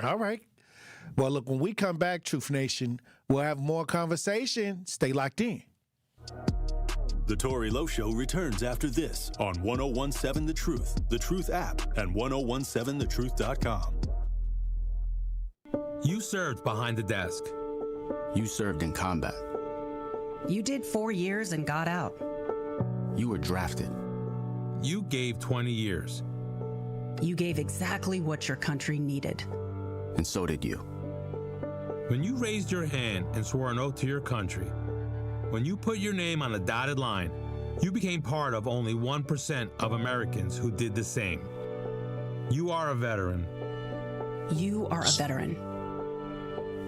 Speaker 4: All right. Well, look, when we come back, Truth Nation, we'll have more conversation. Stay locked in.
Speaker 3: The Tory Lowe Show returns after this on 1017 The Truth app, and 1017thetruth.com.
Speaker 8: You served behind the desk.
Speaker 10: You served in combat.
Speaker 16: You did 4 years and got out.
Speaker 10: You were drafted.
Speaker 8: You gave 20 years.
Speaker 16: You gave exactly what your country needed.
Speaker 10: And so did you.
Speaker 8: When you raised your hand and swore an oath to your country, when you put your name on a dotted line, you became part of only 1% of Americans who did the same. You are a veteran.
Speaker 16: You are a veteran.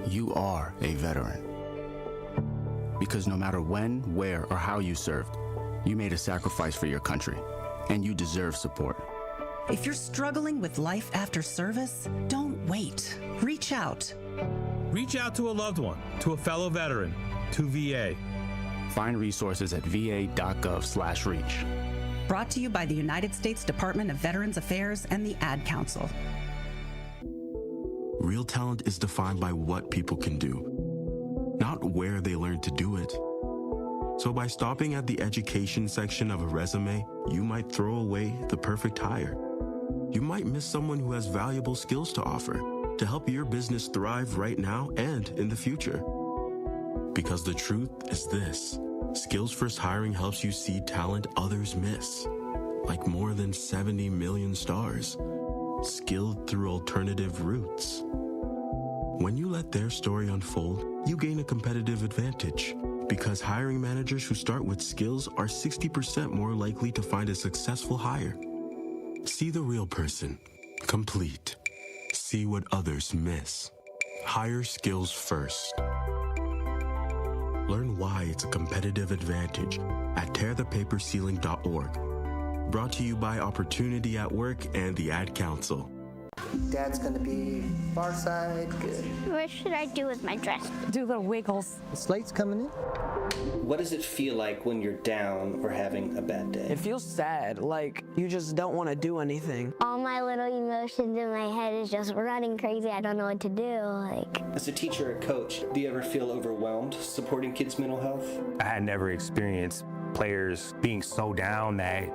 Speaker 10: You are a veteran. Because no matter when, where, or how you served, you made a sacrifice for your country, and you deserve support.
Speaker 16: If you're struggling with life after service, don't wait. Reach out.
Speaker 8: Reach out to a loved one, to a fellow veteran, to VA.
Speaker 10: Find resources at va.gov/reach.
Speaker 16: Brought to you by the United States Department of Veterans Affairs and the Ad Council.
Speaker 11: Real talent is defined by what people can do, not where they learn to do it. So by stopping at the education section of a resume, you might throw away the perfect hire. You might miss someone who has valuable skills to offer to help your business thrive right now and in the future. Because the truth is this: Skills First Hiring helps you see talent others miss, like more than 70 million stars, skilled through alternative routes. When you let their story unfold, you gain a competitive advantage, because hiring managers who start with skills are 60% more likely to find a successful hire. See the real person, complete. See what others miss. Hire skills first. Learn why it's a competitive advantage at tearthepaperceiling.org. Brought to you by Opportunity at Work and the Ad Council.
Speaker 15: Dad's gonna be far side, good.
Speaker 17: What should I do with my dress?
Speaker 18: Do little wiggles.
Speaker 15: The slate's coming in.
Speaker 19: What does it feel like when you're down or having a bad day?
Speaker 18: It feels sad, like you just don't want to do anything.
Speaker 17: All my little emotions in my head is just running crazy. I don't know what to do.
Speaker 19: As a teacher or coach, do you ever feel overwhelmed supporting kids' mental health?
Speaker 20: I had never experienced players being so down that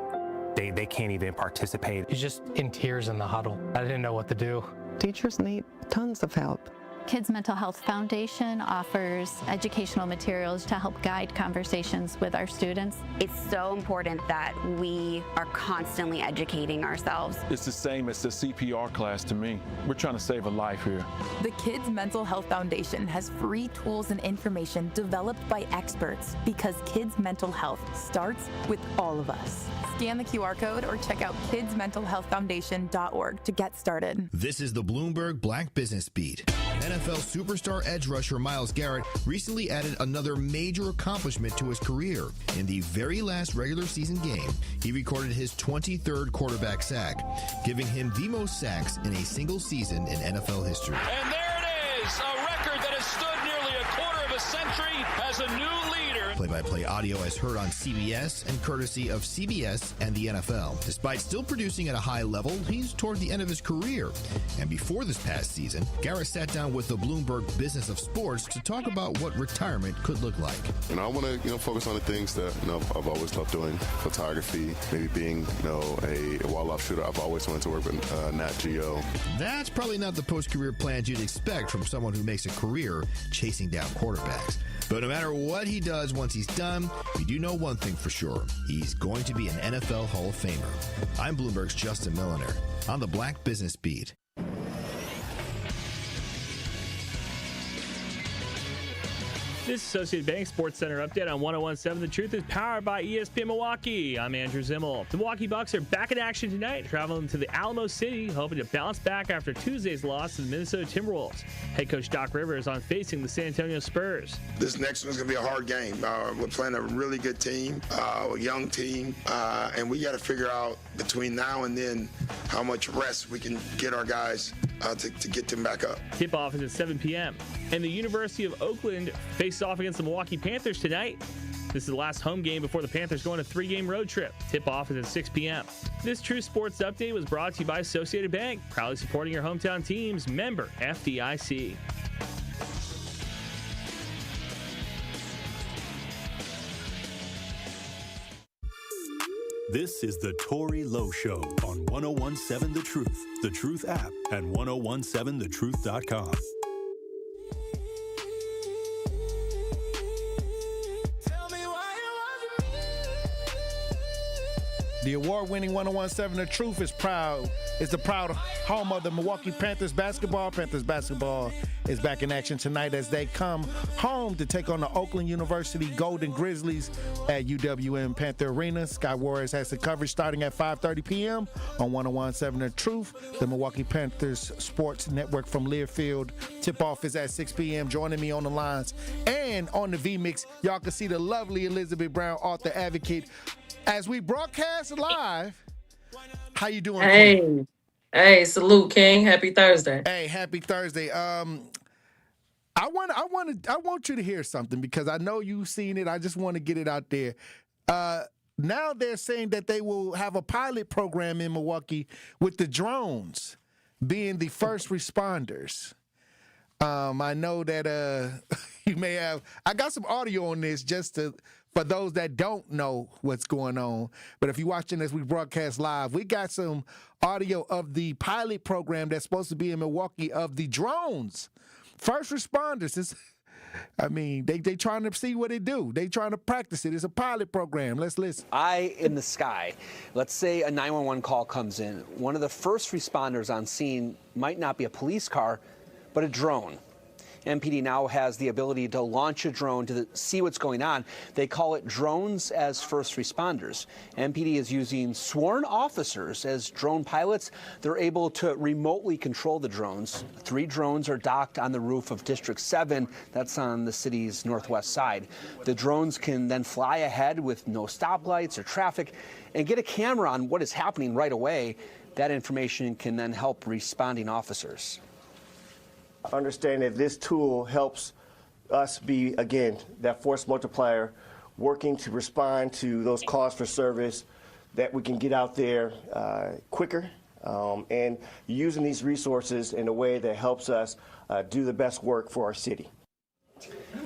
Speaker 20: they can't even participate.
Speaker 22: He's just in tears in the huddle. I didn't know what to do.
Speaker 18: Teachers need tons of help.
Speaker 19: Kids Mental Health Foundation offers educational materials to help guide conversations with our students.
Speaker 20: It's so important that we are constantly educating ourselves.
Speaker 21: It's the same as the CPR class to me. We're trying to save a life here.
Speaker 23: The Kids Mental Health Foundation has free tools and information developed by experts, because kids' mental health starts with all of us. Scan the QR code or check out kidsmentalhealthfoundation.org to get started.
Speaker 24: This is the Bloomberg Black Business Beat. NFL superstar edge rusher Myles Garrett recently added another major accomplishment to his career. In the very last regular season game, he recorded his 23rd quarterback sack, giving him the most sacks in a single season in NFL history.
Speaker 30: And there it is, a record that has stood nearly a quarter of a century as a new leader.
Speaker 24: Play-by-play audio as heard on CBS and courtesy of CBS and the NFL. Despite still producing at a high level, he's toward the end of his career. And before this past season, Garrett sat down with the Bloomberg Business of Sports to talk about what retirement could look like.
Speaker 31: And I want to, focus on the things that I've always loved doing: photography, maybe being, a wildlife shooter. I've always wanted to work with Nat Geo.
Speaker 24: That's probably not the post-career plans you'd expect from someone who makes a career chasing down quarterbacks. But no matter what he does once he's done, we do know one thing for sure: he's going to be an NFL Hall of Famer. I'm Bloomberg's Justin Milliner on the Black Business Beat.
Speaker 32: This Associated Bank Sports Center update on 101.7 The Truth is powered by ESPN Milwaukee. I'm Andrew Zimmel. The Milwaukee Bucks are back in action tonight, traveling to the Alamo City, hoping to bounce back after Tuesday's loss to the Minnesota Timberwolves. Head coach Doc Rivers on facing the San Antonio Spurs.
Speaker 33: This next one's going to be a hard game. We're playing a really good team, a young team, and we got to figure out between now and then how much rest we can get our guys to get them back up.
Speaker 32: Tip-off is at 7 p.m. And the University of Oakland faces off against the Milwaukee Panthers tonight. This is the last home game before the Panthers go on a 3-game road trip. Tip-off is at 6 p.m. This True Sports Update was brought to you by Associated Bank, proudly supporting your hometown teams. Member FDIC.
Speaker 3: This is the Tory Lowe Show on 101.7 The Truth, The Truth app, and 1017thetruth.com.
Speaker 4: The award-winning 101.7 The Truth is the proud home of the Milwaukee Panthers basketball. Panthers basketball is back in action tonight as they come home to take on the Oakland University Golden Grizzlies at UWM Panther Arena. Sky Warriors has the coverage starting at 5:30 p.m. on 101.7 The Truth, the Milwaukee Panthers sports network from Learfield. Tip-off is at 6 p.m. Joining me on the lines and on the V-Mix, y'all can see the lovely Elizabeth Brown, author, advocate. As we broadcast live, how you doing?
Speaker 1: Hey, salute, King. Happy Thursday.
Speaker 4: Hey, happy Thursday. I want you to hear something because I know you've seen it. I just want to get it out there. Now they're saying that they will have a pilot program in Milwaukee with the drones being the first responders. I know that you may have. I got some audio on this for those that don't know what's going on. But if you're watching as we broadcast live, we got some audio of the pilot program that's supposed to be in Milwaukee of the drones. First responders. They trying to see what they do. They trying to practice it. It's a pilot program. Let's listen.
Speaker 2: Eye in the sky. Let's say a 911 call comes in. One of the first responders on scene might not be a police car, but a drone. MPD now has the ability to launch a drone to see what's going on. They call it drones as first responders. MPD is using sworn officers as drone pilots. They're able to remotely control the drones. 3 drones are docked on the roof of District 7. That's on the city's northwest side. The drones can then fly ahead with no stoplights or traffic and get a camera on what is happening right away. That information can then help responding officers.
Speaker 5: Understand that this tool helps us be, again, that force multiplier, working to respond to those calls for service, that we can get out there quicker, and using these resources in a way that helps us do the best work for our city.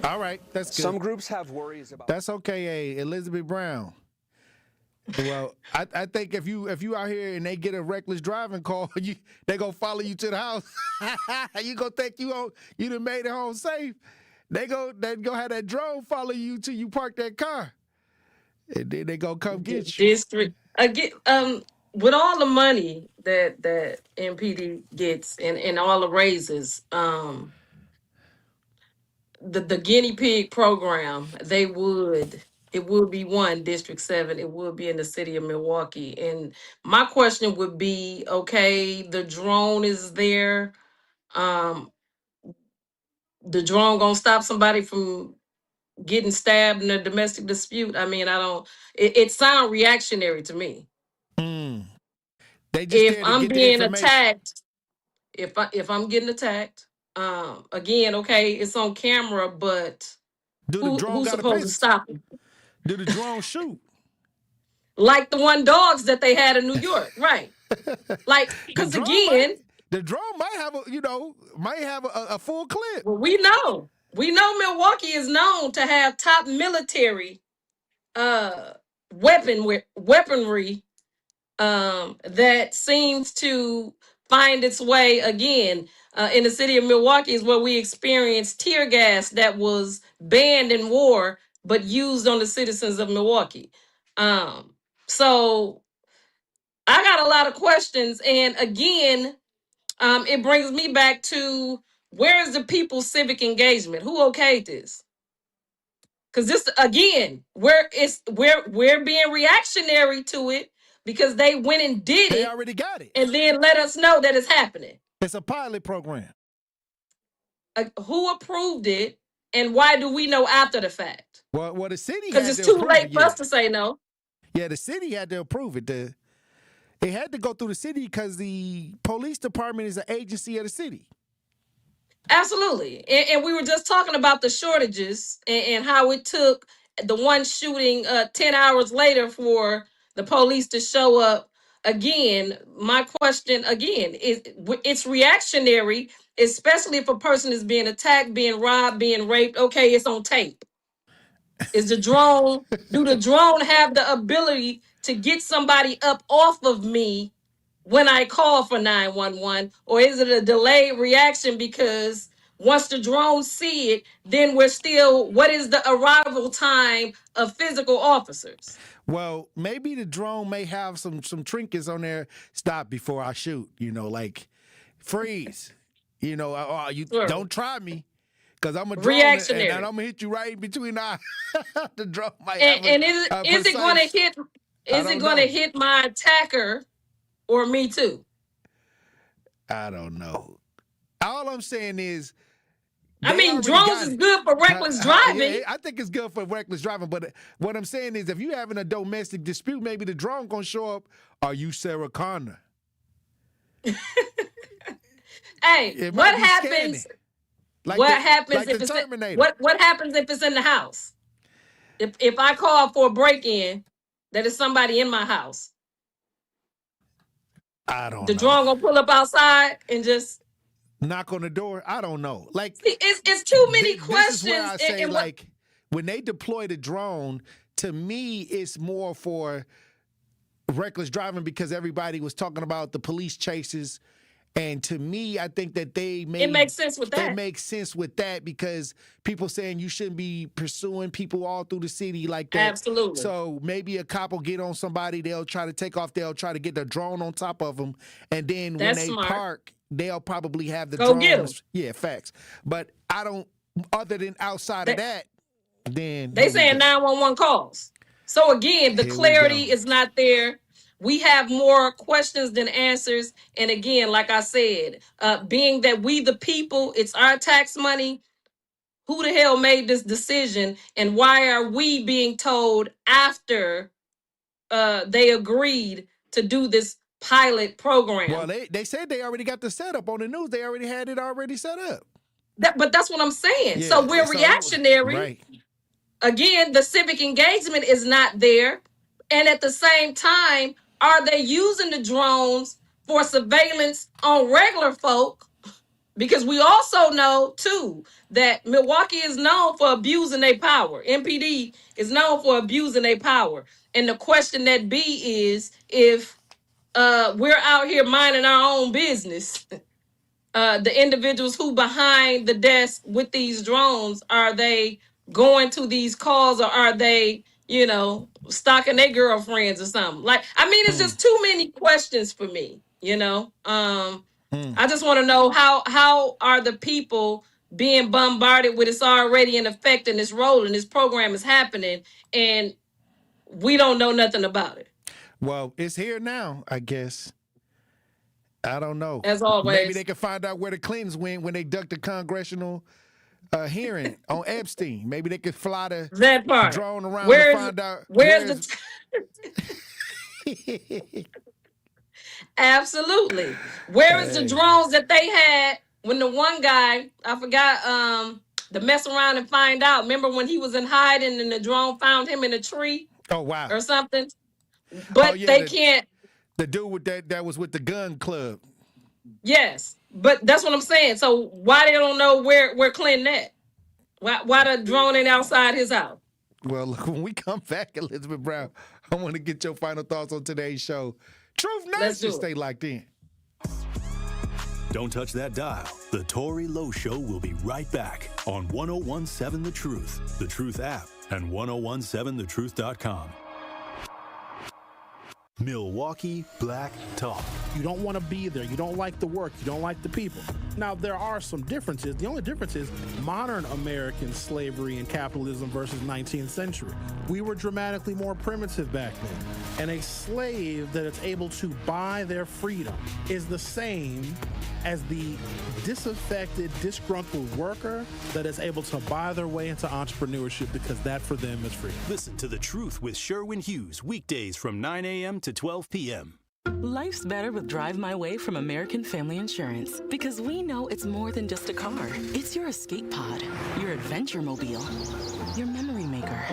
Speaker 4: All right, that's good.
Speaker 2: Some groups have worries about.
Speaker 4: That's okay, Elizabeth Brown. Well, I think if you out here and they get a reckless driving call, they gonna follow you to the house. You gonna think you done made it home safe. They go have that drone follow you till you park that car, and then they gonna come get you.
Speaker 1: District again. With all the money that MPD gets and all the raises, the guinea pig program, it would be one District 7. It would be in the city of Milwaukee. And my question would be, okay, the drone is there. The drone gonna stop somebody from getting stabbed in a domestic dispute? It sounds reactionary to me.
Speaker 4: They just
Speaker 1: if I'm being attacked, if I'm getting attacked, again, okay, it's on camera, but who's supposed to stop him?
Speaker 4: Do the drone shoot?
Speaker 1: Like the one dogs that they had in New York, right? Like, because again,
Speaker 4: the drone might have a full clip.
Speaker 1: Well, we know Milwaukee is known to have top military weaponry that seems to find its way again in the city of Milwaukee is where we experienced tear gas that was banned in war but used on the citizens of Milwaukee. So I got a lot of questions, and again, it brings me back to, where is the people's civic engagement? Who okayed this? Because this, again, we're being reactionary to it because they went and did it.
Speaker 4: They already got it.
Speaker 1: And then let us know that it's happening.
Speaker 4: It's a pilot program.
Speaker 1: Who approved it, and why do we know after the fact?
Speaker 4: Well, the city,
Speaker 1: because it's too late for us to say no.
Speaker 4: Yeah, the city had to approve it. It had to go through the city because the police department is an agency of the city.
Speaker 1: Absolutely. And we were just talking about the shortages and how it took the one shooting 10 hours later for the police to show up. Again, my question again is, it's reactionary, especially if a person is being attacked, being robbed, being raped. Okay, it's on tape. Do the drone have the ability to get somebody up off of me when I call for 911? Or is it a delayed reaction because Once the drones see it, then we're still, what is the arrival time of physical officers?
Speaker 4: Well, maybe the drone may have some trinkets on there. Stop before I shoot. Like freeze. You
Speaker 1: Sure.
Speaker 4: Don't try me, because I'm a drone
Speaker 1: Reactionary.
Speaker 4: and I'm gonna hit you right in between the the drone might
Speaker 1: And
Speaker 4: have
Speaker 1: is it going to hit? Is it going to hit my attacker or me too?
Speaker 4: I don't know. All I'm saying is,
Speaker 1: I mean, drones is good for reckless driving.
Speaker 4: Yeah, I think it's good for reckless driving. But what I'm saying is, if you're having a domestic dispute, maybe the drone gonna show up. Are you Sarah Connor?
Speaker 1: Hey, what happens? What happens if it's what happens if it's in the house? If I call for a break-in, that is somebody in my house.
Speaker 4: I don't know.
Speaker 1: The drone gonna pull up outside and just
Speaker 4: knock on the door. I don't know. Like,
Speaker 1: see, it's too many questions.
Speaker 4: This is where I say, like, when they deploy the drone, to me, it's more for reckless driving, because everybody was talking about the police chases. And to me, I think that it
Speaker 1: makes sense with that.
Speaker 4: It makes sense with that, because people saying you shouldn't be pursuing people all through the city like that.
Speaker 1: Absolutely.
Speaker 4: So maybe a cop will get on somebody, they'll try to take off, they'll try to get the drone on top of them, and then when they park, they'll probably have the
Speaker 1: Go
Speaker 4: drones.
Speaker 1: get 'em.
Speaker 4: Yeah, facts. But I don't. Other than outside of that, then
Speaker 1: they saying 911 calls. So again, the clarity is not there. We have more questions than answers. And again, like I said, being that we the people, it's our tax money. Who the hell made this decision? And why are we being told after they agreed to do this pilot program?
Speaker 4: Well, they said they already got the setup on the news. They already had it already set up.
Speaker 1: But that's what I'm saying.
Speaker 4: Yeah,
Speaker 1: so we're reactionary.
Speaker 4: Right.
Speaker 1: Again, the civic engagement is not there. And at the same time, are they using the drones for surveillance on regular folk? Because we also know, too, that Milwaukee is known for abusing their power. MPD is known for abusing their power. And the question that be is, if we're out here minding our own business, the individuals who behind the desk with these drones, are they going to these calls, or are they, stalking their girlfriends or something? Like, I mean, it's just too many questions for me, I just want to know how are the people being bombarded with it's already in effect and it's rolling, this program is happening, and we don't know nothing about it.
Speaker 4: Well, it's here now, I guess. I don't know.
Speaker 1: As always.
Speaker 4: Maybe they can find out where the Clintons went when they ducked the congressional hearing on Epstein. Maybe they could fly the drone around to find out.
Speaker 1: Absolutely. Where is the drones that they had when the one guy, I forgot, the mess around and find out. Remember when he was in hiding and the drone found him in a tree?
Speaker 4: Oh, wow.
Speaker 1: Or something. But they can't.
Speaker 4: The dude with that was with the gun club.
Speaker 1: Yes. But that's what I'm saying. So why they don't know where Clinton at? Why the drone ain't outside his house?
Speaker 4: Well, look, when we come back, Elizabeth Brown, I want to get your final thoughts on today's show. Truth Nation, stay locked in.
Speaker 3: Don't touch that dial. The Tory Lowe Show will be right back on 1017 The Truth, The Truth app, and 1017thetruth.com. Milwaukee Black Talk.
Speaker 6: You don't want to be there. You don't like the work. You don't like the people. Now, there are some differences. The only difference is modern American slavery and capitalism versus 19th century. We were dramatically more primitive back then. And a slave that is able to buy their freedom is the same as the disaffected, disgruntled worker that is able to buy their way into entrepreneurship, because that for them is freedom.
Speaker 3: Listen to The Truth with Sherwin Hughes, weekdays from 9 a.m. to 12 p.m.
Speaker 7: Life's better with Drive My Way from American Family Insurance, because we know it's more than just a car. It's your escape pod, your adventure mobile, your memory maker, longer.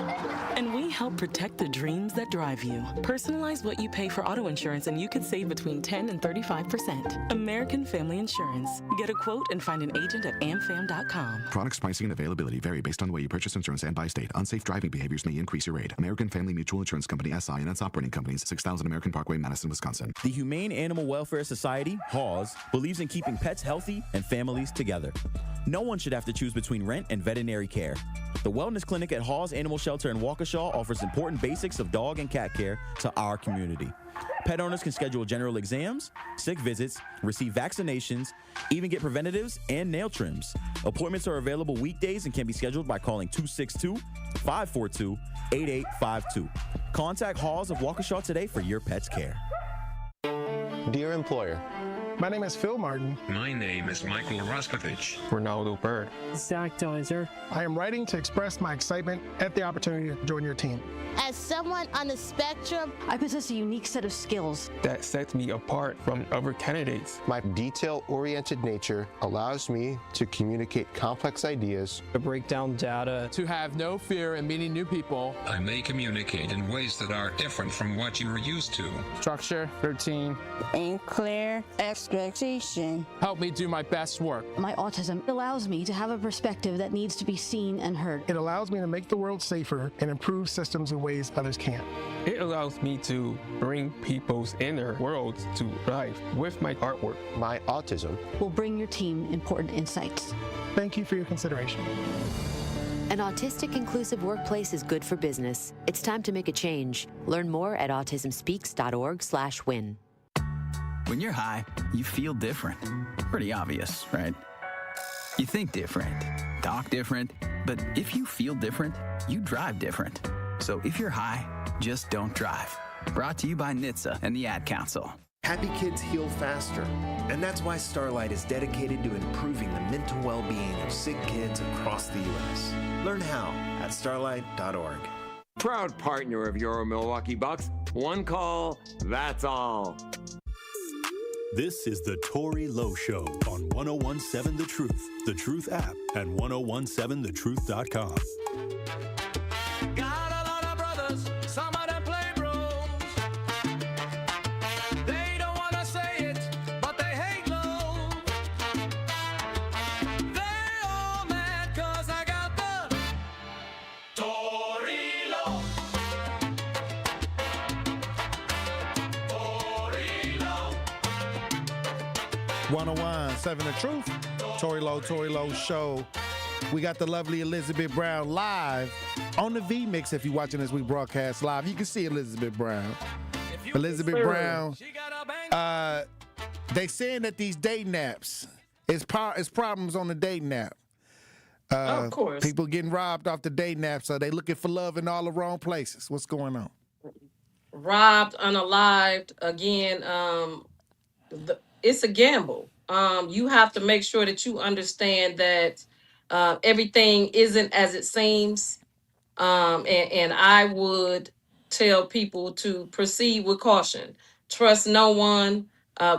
Speaker 7: And we help protect the dreams that drive you. Personalize what you pay for auto insurance and you could save between 10 and 35%. American Family Insurance. Get a quote and find an agent at amfam.com.
Speaker 8: Products, pricing, and availability vary based on the way you purchase insurance and by state. Unsafe driving behaviors may increase your rate. American Family Mutual Insurance Company, SI, and its operating companies, 6000 American Parkway, Madison, Wisconsin.
Speaker 9: The Humane Animal Welfare Society, HAWS, believes in keeping pets healthy and families together. No one should have to choose between rent and veterinary care. The Wellness Clinic at Hawes Animal Shelter in Waukesha offers important basics of dog and cat care to our community. Pet owners can schedule general exams, sick visits, receive vaccinations, even get preventatives and nail trims. Appointments are available weekdays and can be scheduled by calling 262-542-8852. Contact Hawes of Waukesha today for your pet's care.
Speaker 10: Dear employer,
Speaker 11: my name is Phil Martin.
Speaker 12: My name is Michael Raskovich.
Speaker 10: Ronaldo Bird.
Speaker 11: Zach Deiser. I am writing to express my excitement at the opportunity to join your team.
Speaker 13: As someone on the spectrum,
Speaker 14: I possess a unique set of skills
Speaker 10: that sets me apart from other candidates.
Speaker 11: My detail-oriented nature allows me to communicate complex ideas,
Speaker 10: to break down data,
Speaker 16: to have no fear in meeting new people.
Speaker 12: I may communicate in ways that are different from what you are used to.
Speaker 16: Structure, routine,
Speaker 13: and clear expectation.
Speaker 16: Help me do my best work.
Speaker 14: My autism allows me to have a perspective that needs to be seen and heard.
Speaker 11: It allows me to make the world safer and improve systems in ways others can't.
Speaker 10: It allows me to bring people's inner worlds to life with my artwork.
Speaker 11: My autism
Speaker 14: will bring your team important insights.
Speaker 11: Thank you for your consideration.
Speaker 25: An autistic inclusive workplace is good for business. It's time to make a change. Learn more at autismspeaks.org/win.
Speaker 26: When you're high, you feel different. Pretty obvious, right? You think different, talk different, but if you feel different, you drive different. So if you're high, just don't drive. Brought to you by NHTSA and the Ad Council.
Speaker 27: Happy kids heal faster, and that's why Starlight is dedicated to improving the mental well-being of sick kids across the U.S. Learn how at starlight.org.
Speaker 28: Proud partner of your Milwaukee Bucks. One call, that's all.
Speaker 3: This is the Tory Lowe Show on 1017 The Truth app and 1017thetruth.com.
Speaker 29: Got a lot of brothers, some of them play bros. They don't want to say it, but they hate Lowe. They all mad cause I got the Tory Lowe. Tory Lowe.
Speaker 4: 1017 The Truth. Tory Lowe Show. We got the lovely Elizabeth Brown live on the V-Mix. If you're watching this, we broadcast live. You can see Elizabeth Brown. Elizabeth Brown. They saying that these dating apps, it's problems on the dating app.
Speaker 1: Of course.
Speaker 4: People getting robbed off the dating apps, so they looking for love in all the wrong places. What's going on?
Speaker 1: Robbed, unalived. Again, it's a gamble. You have to make sure that you understand that everything isn't as it seems. And I would tell people to proceed with caution. Trust no one,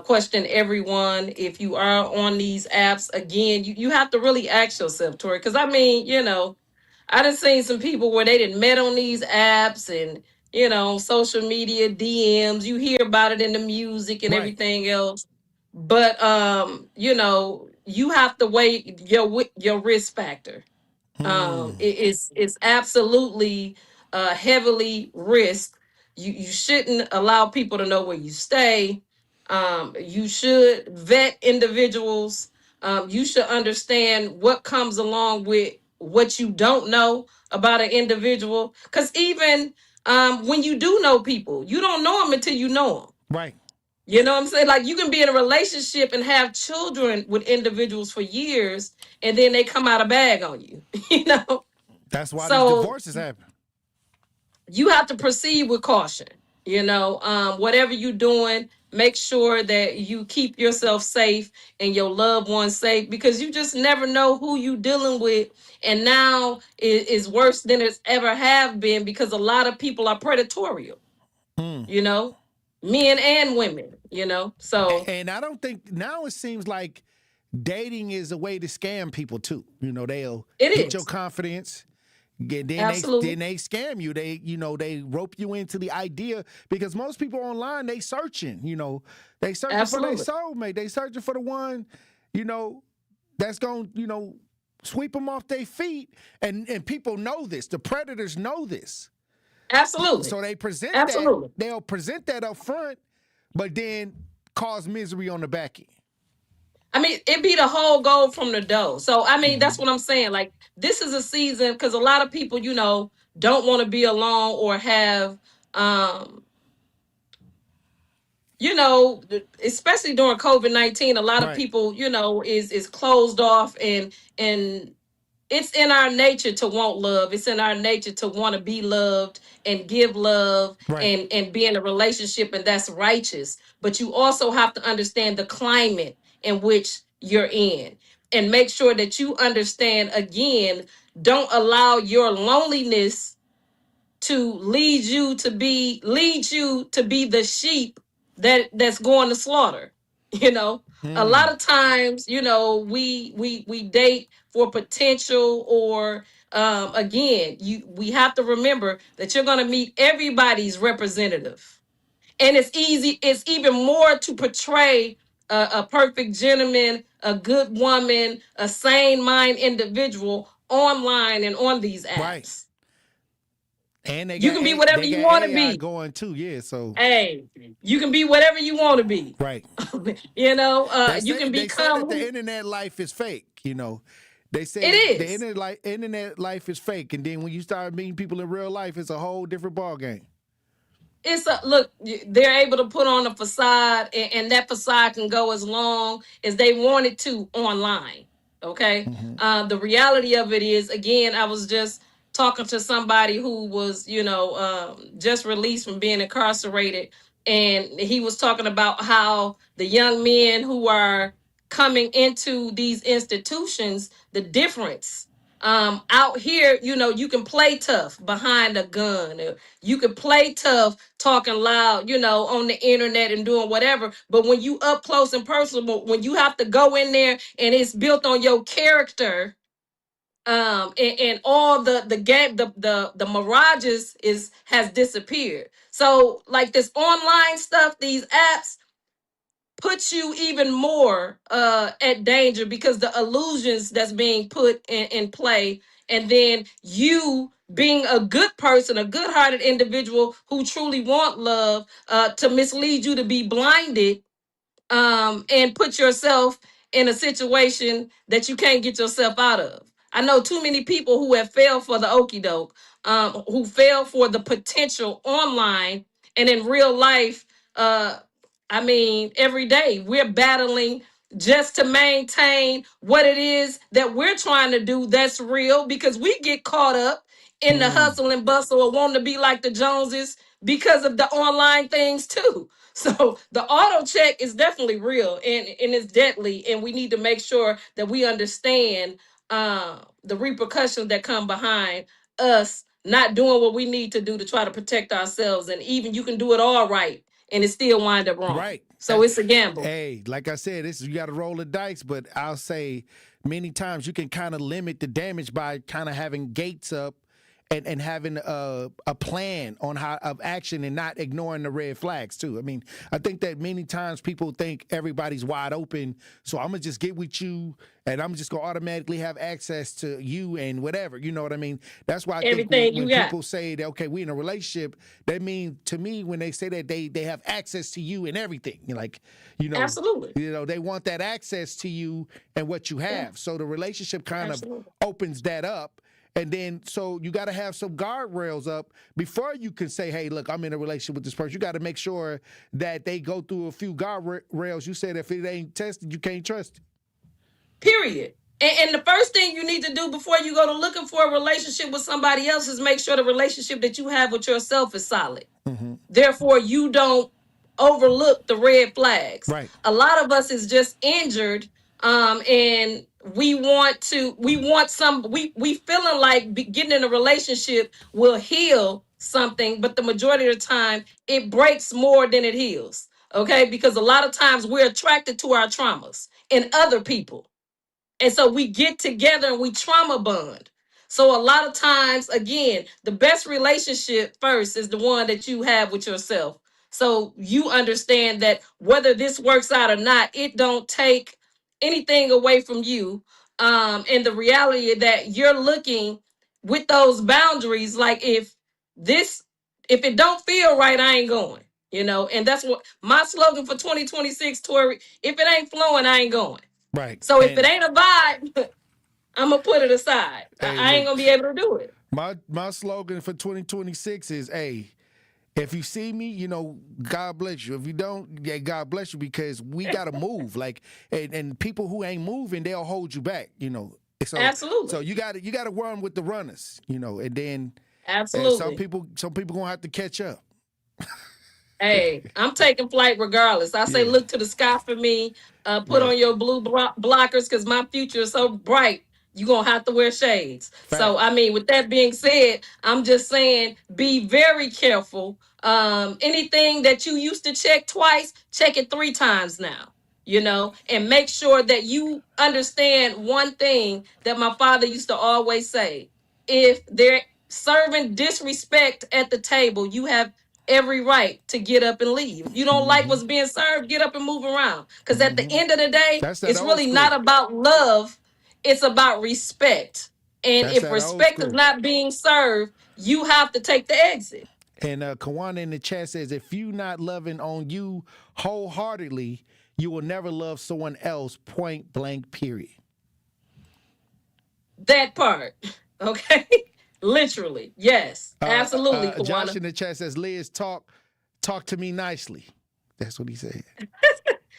Speaker 1: question everyone. If you are on these apps, again, you have to really ask yourself, Tory, because I mean, I done seen some people where they didn't met on these apps and, social media, DMs, you hear about it in the music and everything else. But, you have to weigh your risk factor. It's absolutely heavily risked. You shouldn't allow people to know where you stay. You should vet individuals. You should understand what comes along with what you don't know about an individual. Because even when you do know people, you don't know them until you know them.
Speaker 4: Right.
Speaker 1: You know what I'm saying? Like you can be in a relationship and have children with individuals for years, and then they come out a bag on you.
Speaker 4: That's why these divorces happen.
Speaker 1: You have to proceed with caution. Whatever you're doing, make sure that you keep yourself safe and your loved ones safe, because you just never know who you dealing with. And now it is worse than it's ever have been, because a lot of people are predatory. Men and women, so.
Speaker 4: And I don't think, now it seems like dating is a way to scam people too. They'll get your confidence, Then they
Speaker 1: Absolutely.
Speaker 4: scam you. They rope you into the idea because most people online they searching. They searching for their
Speaker 1: Absolutely.
Speaker 4: soulmate. They searching for the one, that's gonna sweep them off their feet. And people know this. The predators know this.
Speaker 1: Absolutely.
Speaker 4: So they present
Speaker 1: Absolutely.
Speaker 4: that. They'll present that up front, but then cause misery on the back end.
Speaker 1: I mean, it be the whole goal from the dough. So, I mean, that's what I'm saying. Like, this is a season because a lot of people, don't want to be alone or have, especially during COVID-19, a lot of
Speaker 4: Right.
Speaker 1: people, is closed off and it's in our nature to want love. It's in our nature to want to be loved and give love
Speaker 4: Right.
Speaker 1: and be in a relationship, and that's righteous. But you also have to understand the climate in which you're in and make sure that you understand again, don't allow your loneliness to lead you to be the sheep that's going to slaughter. A lot of times, we date for potential or again, we have to remember that you're going to meet everybody's representative. And it's even more to portray a perfect gentleman, a good woman, a sane mind individual online and on these
Speaker 4: Right.
Speaker 1: apps.
Speaker 4: And
Speaker 1: You can be whatever you want to
Speaker 4: AI
Speaker 1: be.
Speaker 4: going too, yeah. So
Speaker 1: Hey, you can be whatever you want to be.
Speaker 4: right.
Speaker 1: You can
Speaker 4: They say
Speaker 1: become
Speaker 4: that the
Speaker 1: who
Speaker 4: internet life is fake. They say
Speaker 1: it
Speaker 4: the
Speaker 1: is.
Speaker 4: internet life is fake, and then when you start meeting people in real life, it's a whole different ball game.
Speaker 1: They're able to put on a facade, and that facade can go as long as they want it to online. Okay. The reality of it is, again, I was just talking to somebody who was, just released from being incarcerated, and he was talking about how the young men who are coming into these institutions, the difference. Out here, you can play tough behind a gun. You can play tough talking loud, on the internet and doing whatever. But when you up close and personal, when you have to go in there and it's built on your character, and all the game, the mirages has disappeared. So like this online stuff, these apps puts you even more at danger because the illusions that's being put in play, and then you being a good person, a good-hearted individual who truly want love, to mislead you to be blinded, and put yourself in a situation that you can't get yourself out of. I know too many people who have failed for the okie doke, who fail for the potential online, and in real life. I mean, every day we're battling just to maintain what it is that we're trying to do that's real, because we get caught up in the hustle and bustle of wanting to be like the Joneses because of the online things too. So the auto check is definitely real, and it's deadly, and we need to make sure that we understand the repercussions that come behind us not doing what we need to do to try to protect ourselves. And even you can do it all right and it still wind up wrong.
Speaker 4: Right.
Speaker 1: So it's a gamble.
Speaker 4: Hey, like I said, you got to roll the dice, but I'll say many times you can kind of limit the damage by kind of having gates up and having a plan on of action and not ignoring the red flags too. I mean, I think that many times people think everybody's wide open, so I'm gonna just get with you and I'm just gonna automatically have access to you and whatever. You know what I mean? That's why I think when people say that, okay, we in a relationship, that mean to me when they say that they have access to you and everything.
Speaker 1: Absolutely.
Speaker 4: They want that access to you and what you have. Yeah. So the relationship kind of opens that up. And then, so you got to have some guardrails up before you can say, hey, look, I'm in a relationship with this person. You got to make sure that they go through a few guardrails. You said if it ain't tested, you can't trust it.
Speaker 1: Period. And the first thing you need to do before you go to looking for a relationship with somebody else is make sure the relationship that you have with yourself is solid. Mm-hmm. Therefore, you don't overlook the red flags.
Speaker 4: Right.
Speaker 1: A lot of us is just injured, and we feeling like getting in a relationship will heal something, but the majority of the time it breaks more than it heals. Okay, because a lot of times we're attracted to our traumas in other people, and so we get together and we trauma bond. So a lot of times, again, the best relationship first is the one that you have with yourself. So you understand that whether this works out or not, it don't take anything away from you. And the reality that you're looking with those boundaries, like if it don't feel right, I ain't going. And that's what my slogan for 2026, Tory. If it ain't flowing, I ain't going.
Speaker 4: Right.
Speaker 1: So if it ain't a vibe, I'm gonna put it aside. I ain't gonna be able to do it.
Speaker 4: My slogan for 2026 is, hey, if you see me, God bless you. If you don't, yeah, God bless you, because we gotta move. Like, and people who ain't moving, they'll hold you back. So,
Speaker 1: absolutely.
Speaker 4: So you gotta run with the runners. And then
Speaker 1: absolutely,
Speaker 4: and some people gonna have to catch up.
Speaker 1: Hey, I'm taking flight regardless. I say, look to the sky for me. Put on your blue blockers, because my future is so bright. You're going to have to wear shades.
Speaker 4: Fact.
Speaker 1: So, with that being said, I'm just saying, be very careful. Anything that you used to check twice, check it 3 times now, and make sure that you understand one thing that my father used to always say. If they're serving disrespect at the table, you have every right to get up and leave. If you don't like what's being served, get up and move around. Because at the end of the day, it's really not about love. It's about respect. And if respect is not being served, you have to take the exit.
Speaker 4: And Kawana in the chat says, if you not loving on you wholeheartedly, you will never love someone else, point blank, period.
Speaker 1: That part. Okay? Literally. Yes. Absolutely, Kawana.
Speaker 4: Josh in the chat says, Liz, talk to me nicely. That's what he said.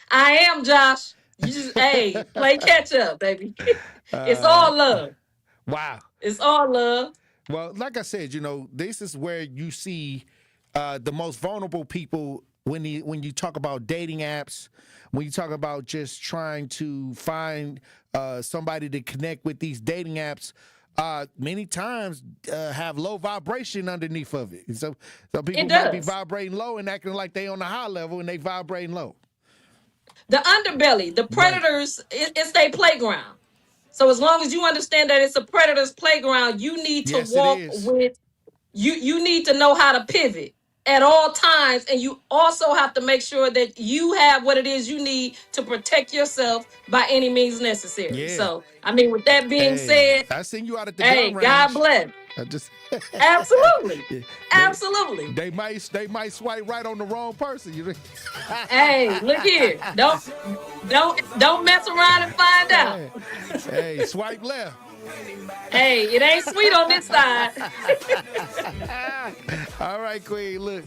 Speaker 1: I am, Josh. You just, play catch up, baby. It's all love.
Speaker 4: Wow.
Speaker 1: It's all love.
Speaker 4: Well, like I said, this is where you see the most vulnerable people when you talk about dating apps, when you talk about just trying to find somebody to connect with these dating apps. Many times have low vibration underneath of it. So some people might be vibrating low and acting like they on the high level, and they vibrating low.
Speaker 1: The underbelly, the predators, it's their playground. So as long as you understand that it's a predator's playground, you need to walk with, you need to know how to pivot at all times. And you also have to make sure that you have what it is you need to protect yourself by any means necessary.
Speaker 4: Yeah.
Speaker 1: So, with that being said,
Speaker 4: I seen you out at the gun range.
Speaker 1: God bless. Absolutely. Absolutely.
Speaker 4: They might swipe right on the wrong person.
Speaker 1: Hey, look here. Don't mess around and find out.
Speaker 4: Hey, swipe left.
Speaker 1: Hey, it ain't sweet on this side.
Speaker 4: All right, Queen. Look,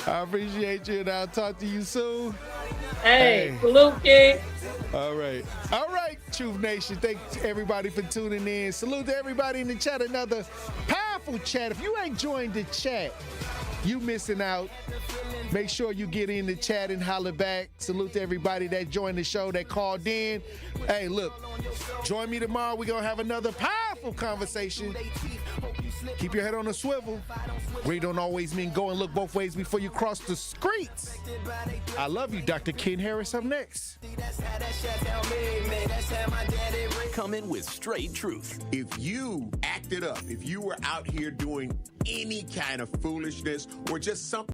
Speaker 4: I appreciate you, and I'll talk to you soon.
Speaker 1: Hey, salute, King.
Speaker 4: All right, Truth Nation. Thanks everybody for tuning in. Salute to everybody in the chat. Another powerful chat. If you ain't joined the chat, you missing out. Make sure you get in the chat and holler back. Salute to everybody that joined the show, that called in. Hey, look, join me tomorrow. We're going to have another powerful conversation. Keep your head on a swivel. Green don't always mean go and look both ways before you cross the streets. I love you, Dr. Ken Harris. Up next.
Speaker 3: Coming with straight truth.
Speaker 15: If you acted up, if you were out here doing any kind of foolishness or just something